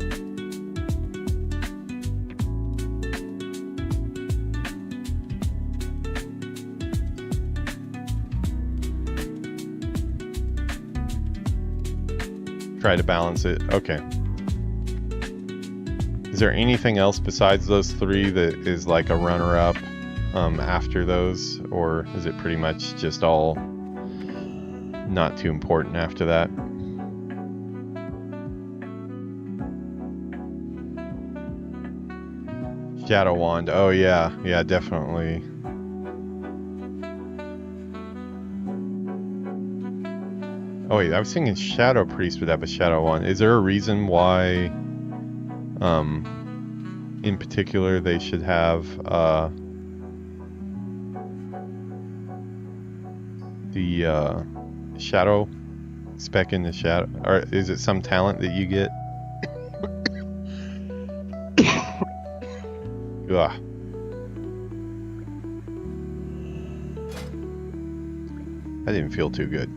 Speaker 1: Try to balance it. Okay. Is there anything else besides those three that is like a runner-up after those, or is it pretty much just all not too important after that? Shadow Wand. Oh yeah, yeah, definitely. Oh wait, I was thinking Shadow Priest would have a Shadow Wand. Is there a reason why in particular they should have the shadow spec in the shadow, or is it some talent that you get? Ugh. I didn't feel too good.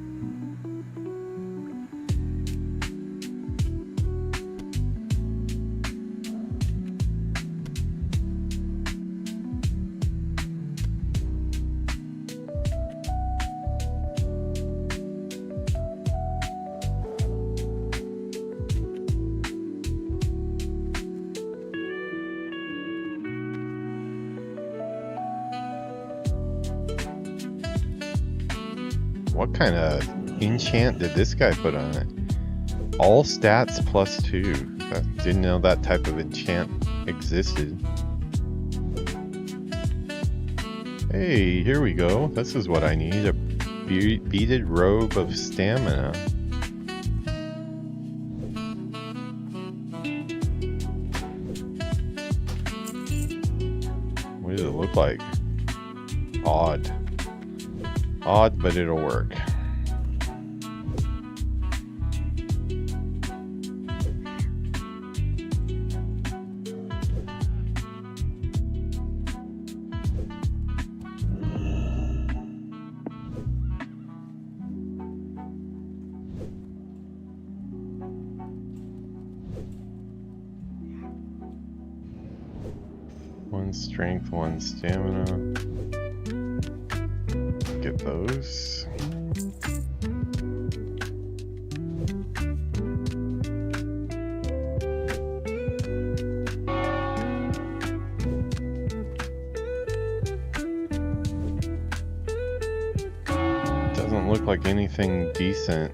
Speaker 1: What kind of enchant did this guy put on it? All stats +2. I didn't know that type of enchant existed. Hey, here we go. This is what I need. A beaded robe of stamina. What does it look like? Odd. Odd, but it'll work. One strength, one stamina. Get those. Doesn't look like anything decent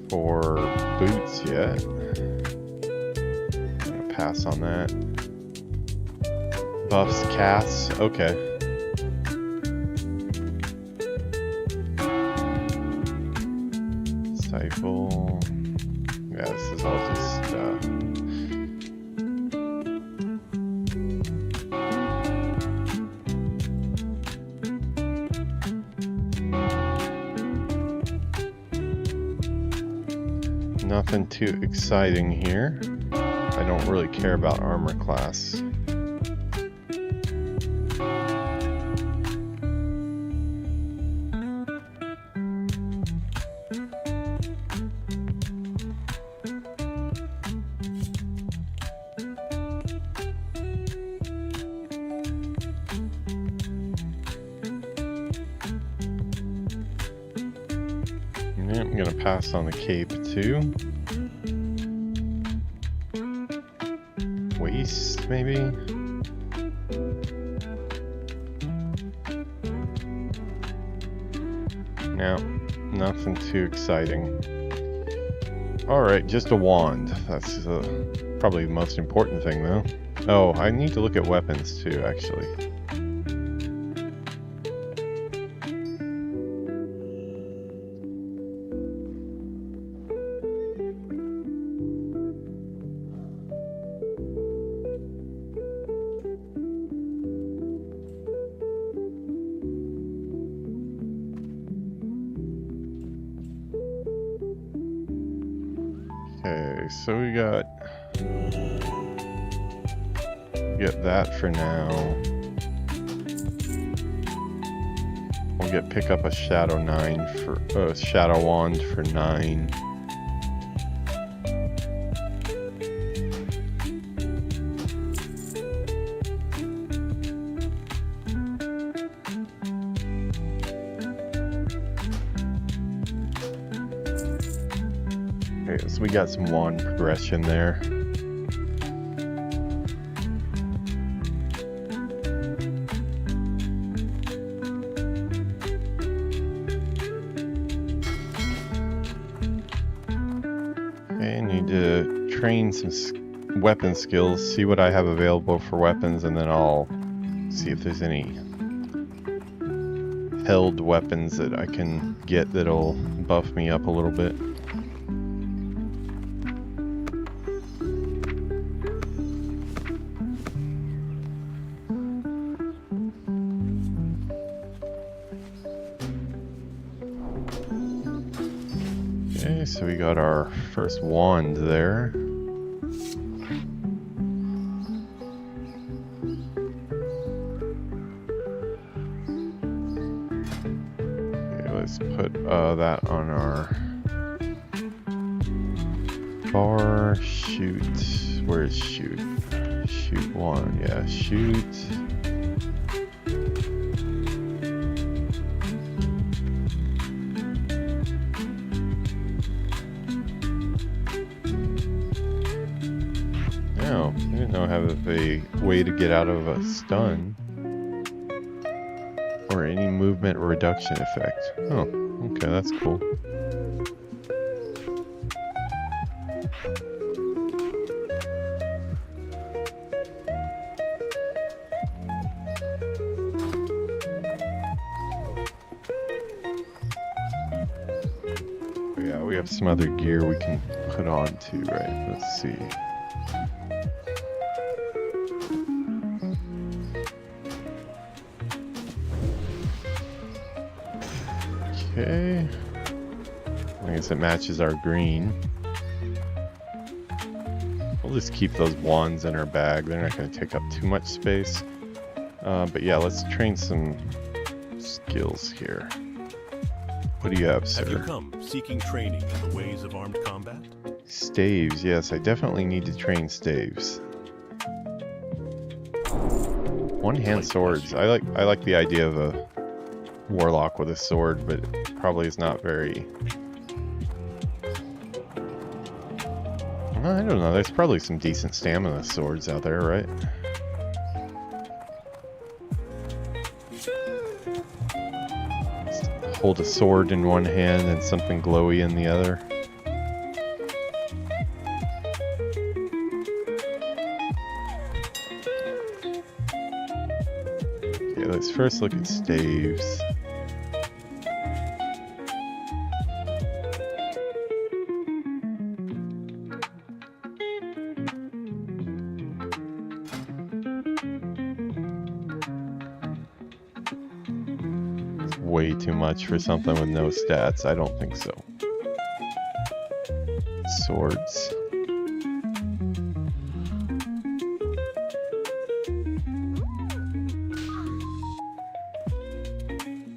Speaker 1: for boots yet. I'm gonna pass on that. Buffs, casts, okay. rifle. Yeah, this is all just nothing too exciting here. I don't really care about armor class. Yeah, I'm gonna pass on the cape too. Waist, maybe? No, nothing too exciting. Alright, just a wand. That's probably the most important thing though. Oh, I need to look at weapons too, actually. Okay, so we got that for now. We'll pick up a shadow shadow wand for 9. Okay, so we got some wand progression there. Okay, need to train some weapon skills, see what I have available for weapons, and then I'll see if there's any held weapons that I can get that'll buff me up a little bit. Okay, so we got our first wand there. Okay, let's put that on our bar. Shoot. Where's shoot? Shoot one. Yeah, shoot. No, I didn't know I have a way to get out of a stun or any movement reduction effect. Oh, okay, that's cool. Yeah, we have some other gear we can put on too, right? Let's see. Okay, I guess it matches our green. We'll just keep those wands in our bag. They're not going to take up too much space. But yeah, let's train some skills here. What do you have, sir?
Speaker 7: Have you come seeking training in the ways of armed combat?
Speaker 1: Staves, yes, I definitely need to train staves. One-hand swords. I like the idea of a warlock with a sword, but probably is not very... I don't know, there's probably some decent stamina swords out there, right? Just hold a sword in one hand and something glowy in the other. Okay, let's first look at staves. way too much for something with no stats. I don't think so. Swords.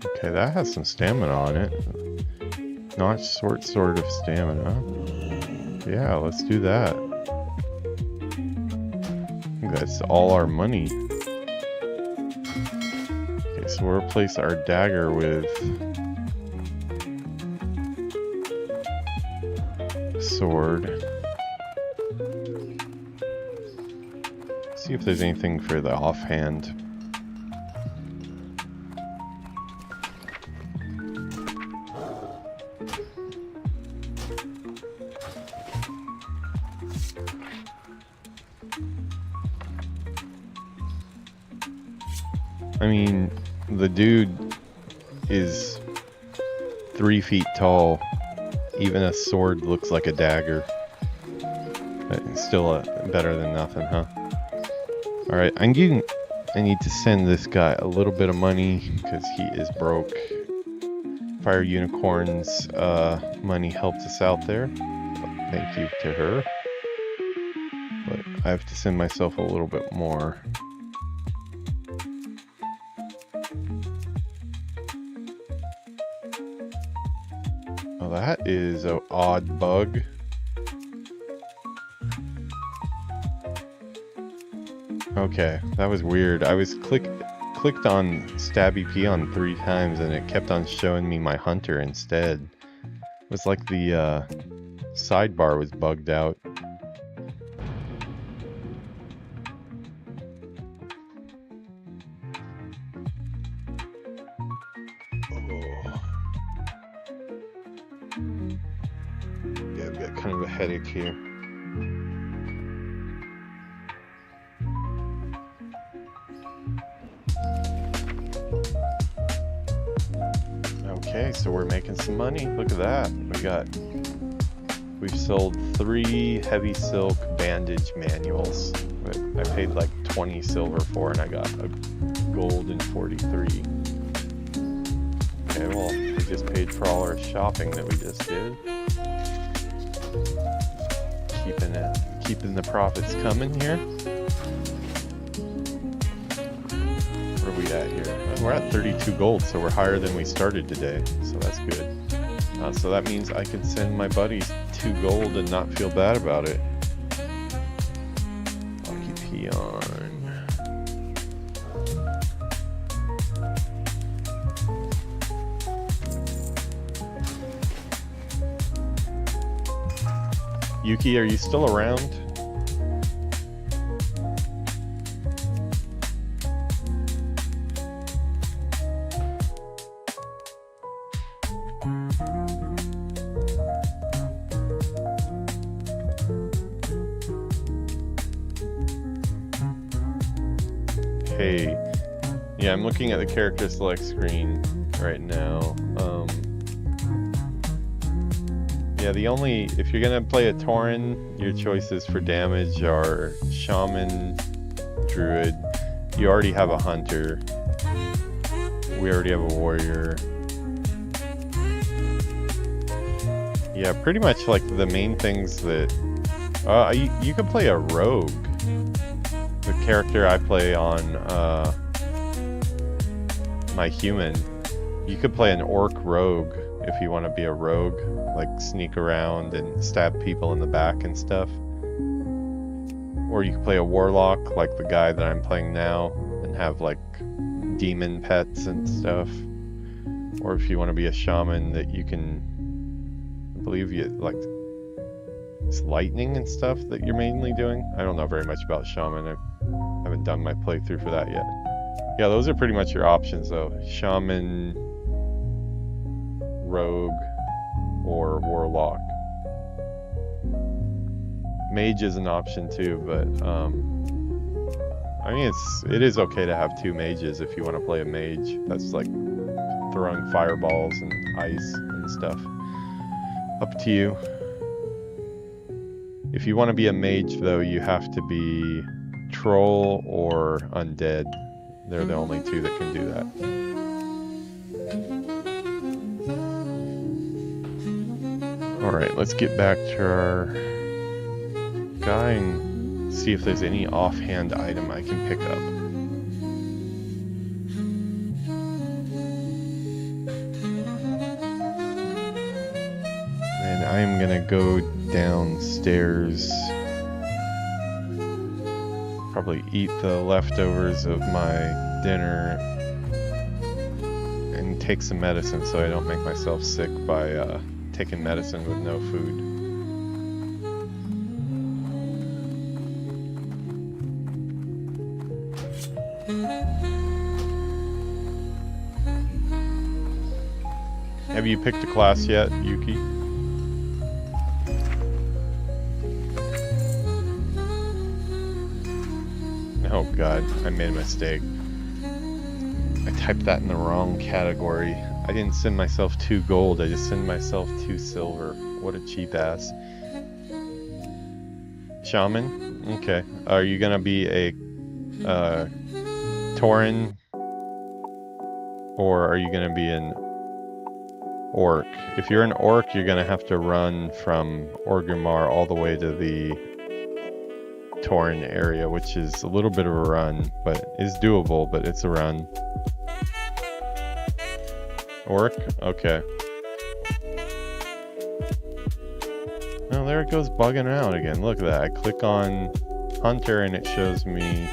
Speaker 1: Okay, that has some stamina on it. Notch sword of stamina. Yeah, let's do that. I think that's all our money. Okay, so we'll replace our dagger with sword. See if there's anything for the offhand. I mean, the dude is 3 feet tall. Even a sword looks like a dagger. But it's still better than nothing, huh? Alright, I need to send this guy a little bit of money because he is broke. Fire Unicorn's money helped us out there. Thank you to her. But I have to send myself a little bit more. Oh, that is an odd bug. Okay, that was weird. I was clicked on Stabby Peon 3 times and it kept on showing me my hunter instead. It was like the sidebar was bugged out. Yeah, I've got kind of a headache here. Okay, so we're making some money. Look at that. We've sold 3 heavy silk bandage manuals. That I paid like 20 silver for, and I got a gold and 43. Okay, well, we just paid for all our shopping that we just did. Keeping the profits coming here. Where are we at here? We're at 32 gold, so we're higher than we started today, so that's good. So that means I can send my buddies 2 gold and not feel bad about it. Lucky Peon. Yuki, are you still around? Hey, yeah, I'm looking at the character select screen right now. Yeah, if you're gonna play a Tauren, your choices for damage are Shaman, Druid. You already have a Hunter. We already have a Warrior. Yeah, pretty much like the main things that... you can play a Rogue. The character I play on my human. You could play an Orc Rogue if you want to be a rogue, like sneak around and stab people in the back and stuff. Or you could play a Warlock like the guy that I'm playing now and have like demon pets and stuff. Or if you want to be a shaman that you can, I believe you like, it's lightning and stuff that you're mainly doing. I don't know very much about shaman. I haven't done my playthrough for that yet. Yeah, those are pretty much your options though. Shaman, Rogue, or Warlock. Mage is an option too, but I mean it is okay to have 2 mages if you want to play a mage. That's like throwing fireballs and ice and stuff. Up to you. If you want to be a mage though, you have to be troll or undead. They're the only 2 that can do that. Alright, let's get back to our guy and see if there's any offhand item I can pick up. And I'm gonna go downstairs, probably eat the leftovers of my dinner, and take some medicine so I don't make myself sick by taking medicine with no food. Have you picked a class yet, Yuki? Oh god, I made a mistake. I typed that in the wrong category. I didn't send myself 2 gold, I just sent myself 2 silver. What a cheap ass. Shaman? Okay. Are you gonna be a Tauren? Or are you gonna be an Orc? If you're an Orc, you're gonna have to run from Orgrimmar all the way to the Tauren area, which is a little bit of a run, but is doable, but it's a run. Orc? Okay. Oh, there it goes bugging out again. Look at that. I click on Hunter and it shows me...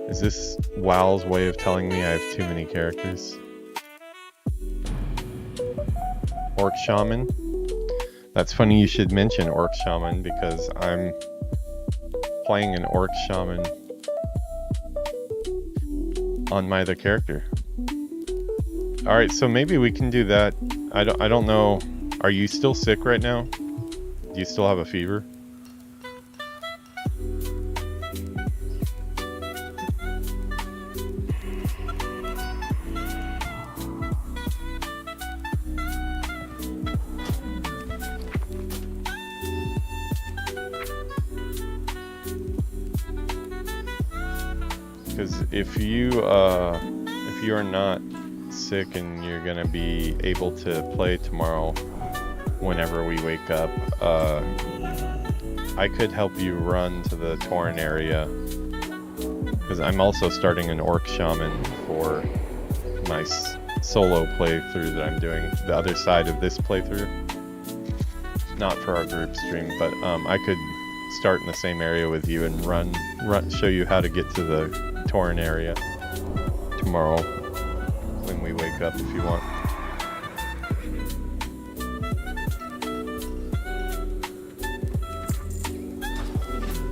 Speaker 1: Is this WoW's way of telling me I have too many characters? Orc Shaman? That's funny you should mention Orc Shaman because I'm playing an Orc Shaman on my other character. Alright, so maybe we can do that. I don't know. Are you still sick right now? Do you still have a fever? Because if you are not sick and you're gonna be able to play tomorrow whenever we wake up, I could help you run to the Tauren area because I'm also starting an Orc Shaman for my solo playthrough that I'm doing, the other side of this playthrough, not for our group stream, but I could start in the same area with you and run show you how to get to the Tauren area tomorrow when we wake up if you want.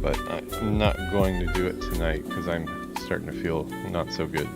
Speaker 1: But I'm not going to do it tonight because I'm starting to feel not so good.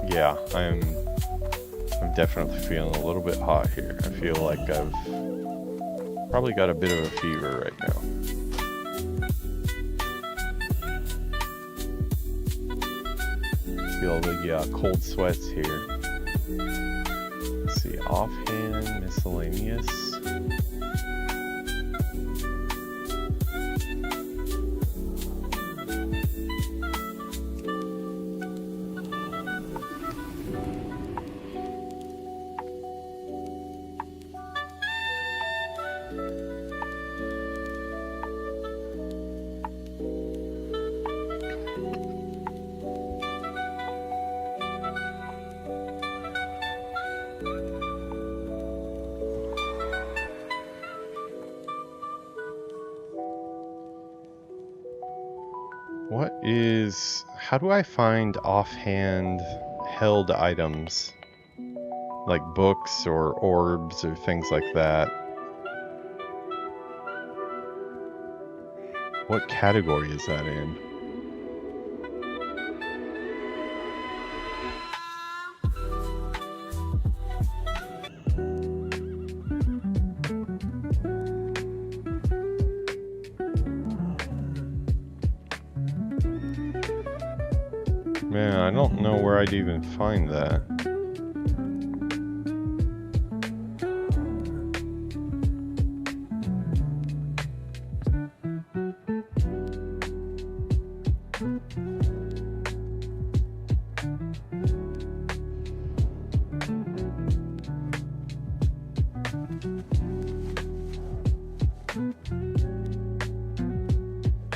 Speaker 1: Yeah, I'm definitely feeling a little bit hot here. I feel like I've probably got a bit of a fever right now. Feel the cold sweats here. Let's see, offhand, miscellaneous. How do I find offhand held items? Like books or orbs or things like that. What category is that in? Man, I don't know where I'd even find that.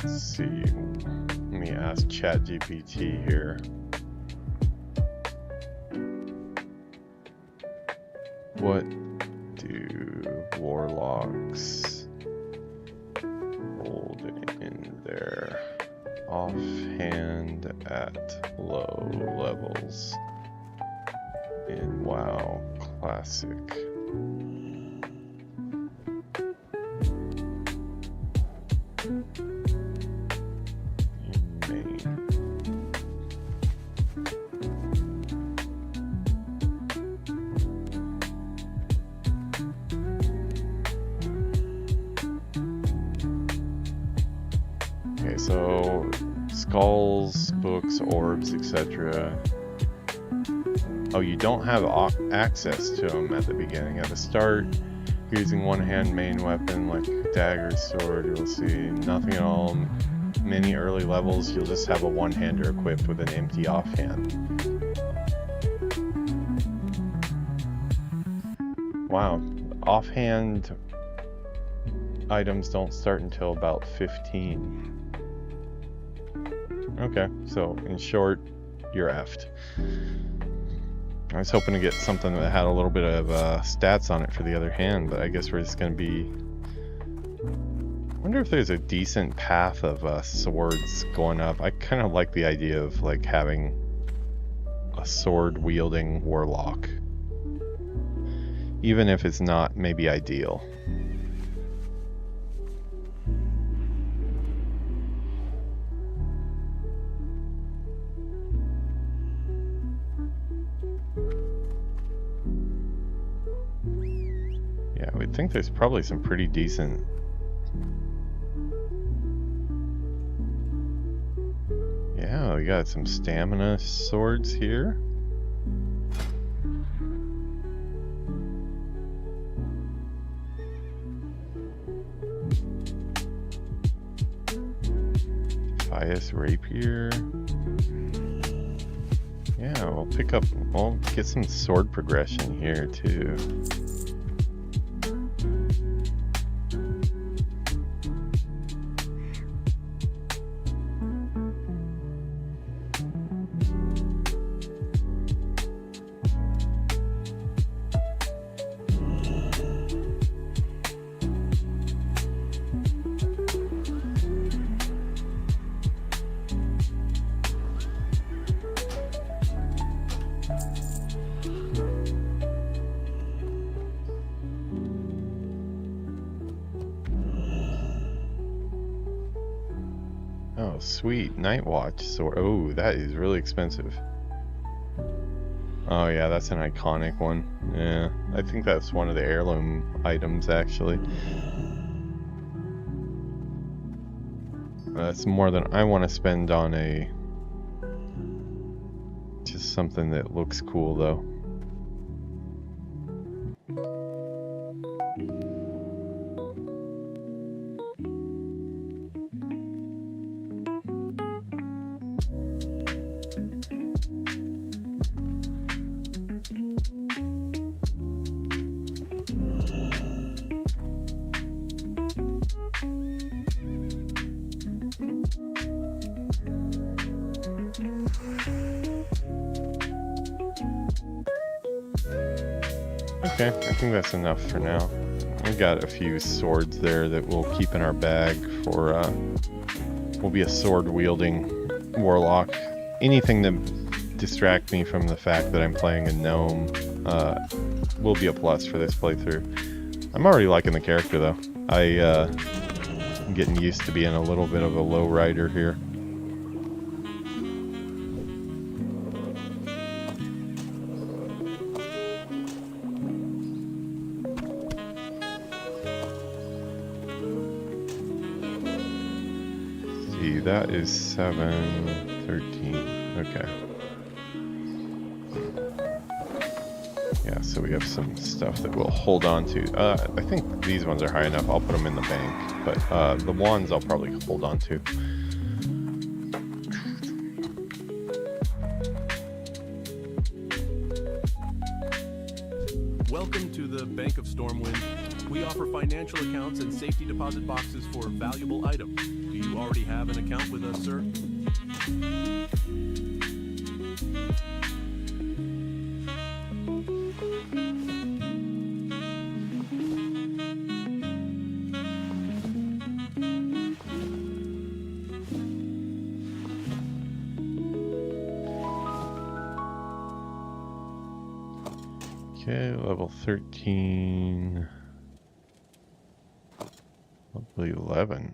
Speaker 1: Let's see. Let me ask ChatGPT here. What do warlocks hold in their offhand at low levels in WoW Classic? Okay, so skulls, books, orbs, etc. Oh, you don't have access to them at the beginning. At the start, using one-hand main weapon like dagger, sword, you'll see nothing at all. Many early levels, you'll just have a one-hander equipped with an empty offhand. Wow, offhand items don't start until about 15. Okay, so in short, you're effed. I was hoping to get something that had a little bit of stats on it for the other hand, but I guess we're just going to be... I wonder if there's a decent path of swords going up. I kind of like the idea of like having a sword-wielding warlock. Even if it's not maybe ideal. Yeah, I would think there's probably some pretty decent... Yeah, we got some stamina swords here. Defiant rapier. Yeah, we'll get some sword progression here too. Oh, sweet. Night Watch sword. Oh, that is really expensive. Oh, yeah, that's an iconic one. Yeah, I think that's one of the heirloom items, actually. That's more than I want to spend on a... just something that looks cool, though. Okay, I think that's enough for now. We've got a few swords there that we'll keep in our bag for, we'll be a sword-wielding warlock. Anything to distract me from the fact that I'm playing a gnome will be a plus for this playthrough. I'm already liking the character, though. I'm getting used to being a little bit of a low rider here. See, that is 713. Okay. Yeah, so we have some stuff that we'll hold on to. I think these ones are high enough. I'll put them in the bank, but the wands I'll probably hold on to.
Speaker 7: Welcome to the Bank of Stormwind. We offer financial accounts and safety deposit boxes for valuable items. Do you already have an account with us, sir?
Speaker 1: Okay, level 13. Probably 11.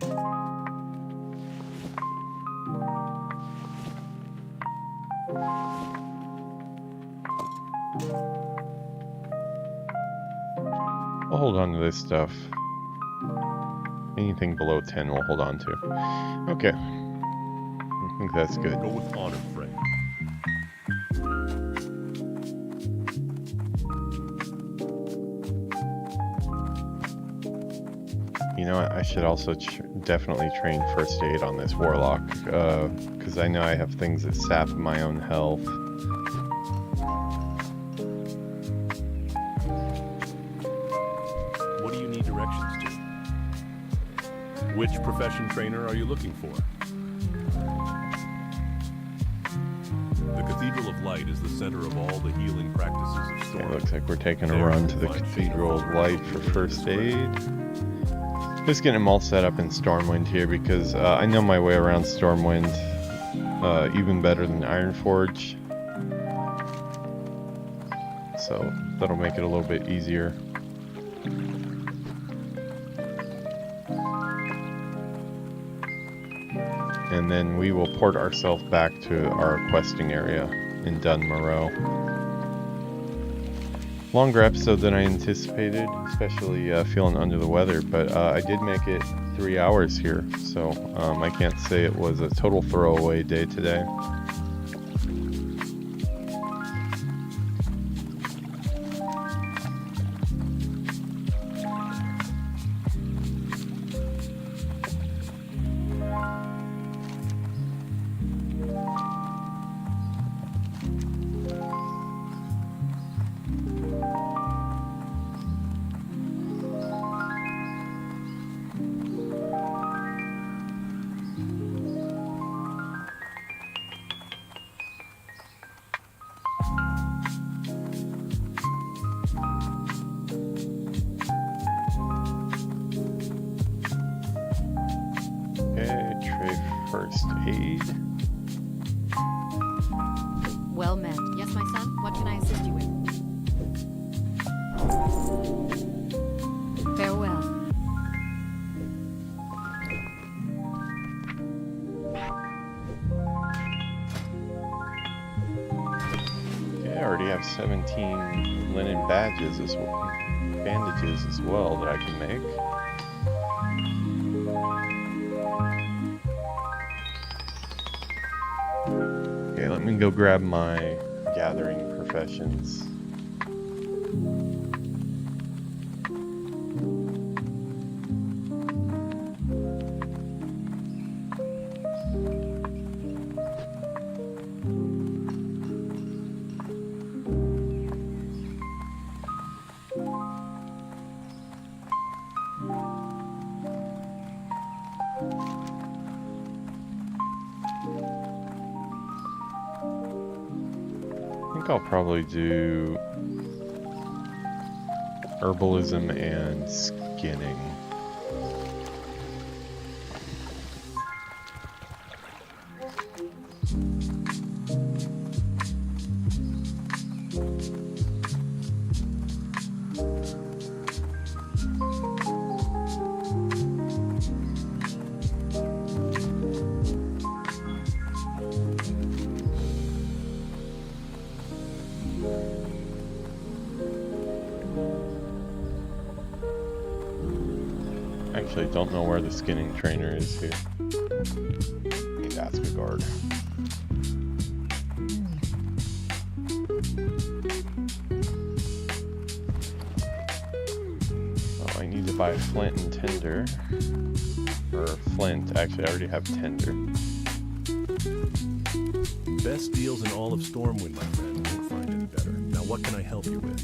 Speaker 1: I'll hold on to this stuff. Anything below 10 we'll hold on to. Okay. I think that's good.
Speaker 7: Go with honor, friend.
Speaker 1: You know what? I should also definitely train first aid on this warlock, because I know I have things that sap my own health.
Speaker 7: What do you need directions to? Which profession trainer are you looking for? The Cathedral of Light is the center of all the healing practices of
Speaker 1: Okay,
Speaker 7: Storm.
Speaker 1: looks like we're taking a run to the Cathedral of Light for first aid. Just getting them all set up in Stormwind here because I know my way around Stormwind even better than Ironforge. So that'll make it a little bit easier. And then we will port ourselves back to our questing area in Dunmoreau. Longer episode than I anticipated, especially feeling under the weather, but I did make it 3 hours here, so I can't say it was a total throwaway day today. First aid.
Speaker 8: Well met. Yes, my son? What can I assist you with? Farewell.
Speaker 1: Okay, I already have 17 linen badges as well, bandages as well that I can make. Okay, let me go grab my gathering professions. I'll probably do herbalism and skinning. Actually, don't know where the skinning trainer is here. Need to ask a guard. Oh, I need to buy flint and tinder. Or flint. Actually, I already have tinder.
Speaker 7: Best deals in all of Stormwind, my friend. Won't find any better. Now, what can I help you with?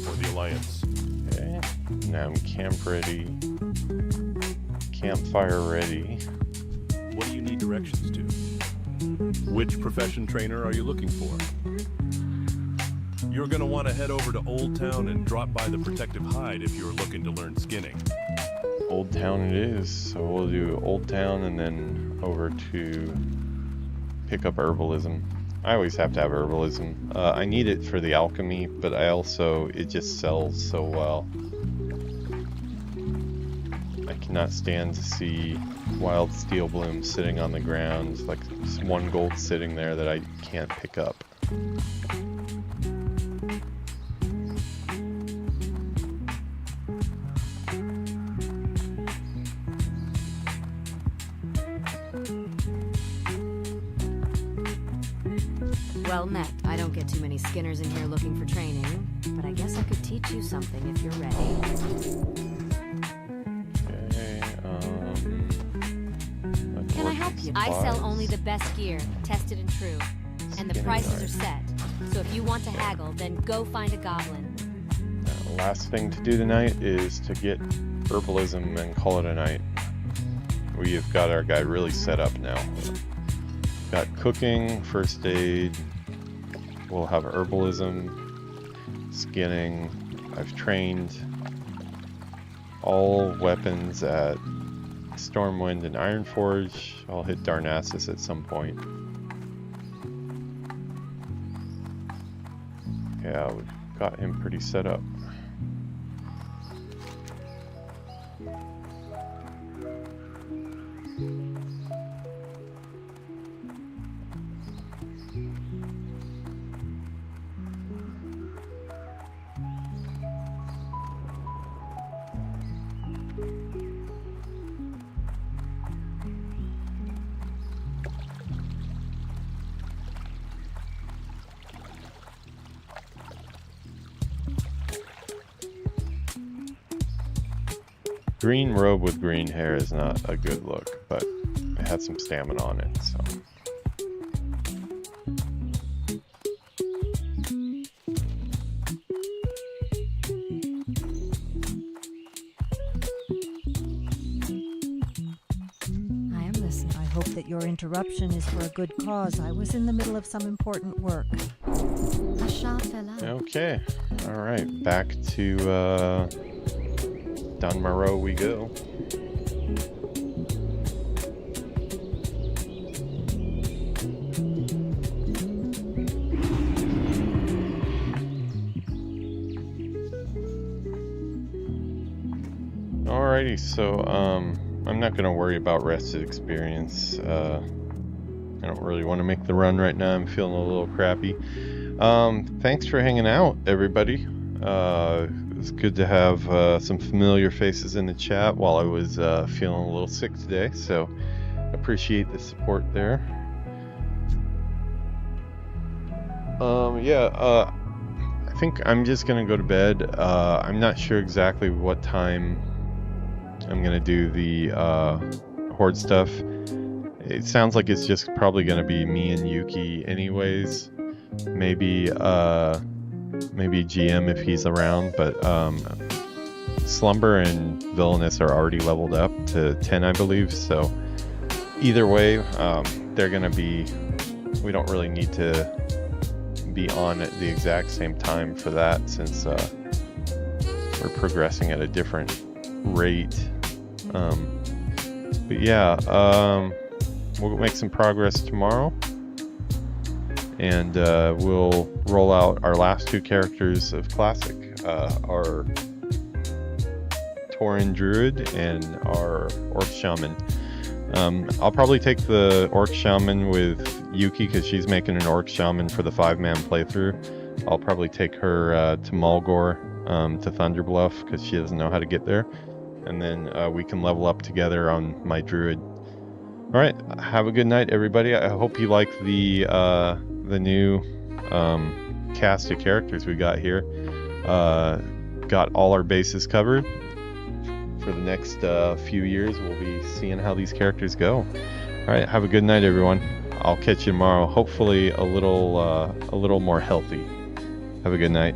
Speaker 7: For the Alliance.
Speaker 1: Okay. Now I'm camp ready. Campfire ready.
Speaker 7: What do you need directions to? Which profession trainer are you looking for? You're going to want to head over to Old Town and drop by the Protective Hide if you're looking to learn skinning.
Speaker 1: Old Town it is. So we'll do Old Town and then over to pick up herbalism. I always have to have herbalism. I need it for the alchemy, but it just sells so well. I cannot stand to see wild steel blooms sitting on the ground, like just 1 gold sitting there that I can't pick up.
Speaker 8: Well met. I don't get too many skinners in here looking for training, but I guess I could teach you something if you're ready.
Speaker 1: Okay,
Speaker 8: Can I help you? I sell only the best gear, tested and true, and the prices are set. So if you want to haggle, then go find a goblin.
Speaker 1: Last thing to do tonight is to get herbalism and call it a night. We have got our guy really set up now. Got cooking, first aid, we'll have herbalism, skinning. I've trained all weapons at Stormwind and Ironforge. I'll hit Darnassus at some point. Yeah, we've got him pretty set up. Green robe with green hair is not a good look, but it had some stamina on it, so.
Speaker 9: I am listening. I hope that your interruption is for a good cause. I was in the middle of some important work.
Speaker 8: A shot fell out.
Speaker 1: Okay, alright, back to Dunmaro we go. Alrighty, so I'm not gonna worry about rested experience. I don't really want to make the run right now. I'm feeling a little crappy. Thanks for hanging out, everybody. It's good to have some familiar faces in the chat while I was feeling a little sick today, so appreciate the support there. I think I'm just gonna go to bed. I'm not sure exactly what time I'm gonna do the horde stuff. It sounds like it's just probably gonna be me and Yuki anyways. Maybe GM if he's around, but Slumber and Villainous are already leveled up to 10, I believe, so either way, they're gonna be, we don't really need to be on at the exact same time for that, since we're progressing at a different rate. But yeah, we'll make some progress tomorrow, and we'll roll out our last 2 characters of Classic, our Tauren Druid and our Orc Shaman. I'll probably take the Orc Shaman with Yuki because she's making an Orc Shaman for the 5-man playthrough. I'll probably take her to Mulgore, to Thunderbluff, because she doesn't know how to get there. and then we can level up together on my druid. All right, have a good night, everybody. I hope you like the new cast of characters we got here. Got all our bases covered. For the next few years, we'll be seeing how these characters go. All right, have a good night, everyone. I'll catch you tomorrow. Hopefully, a little more healthy. Have a good night.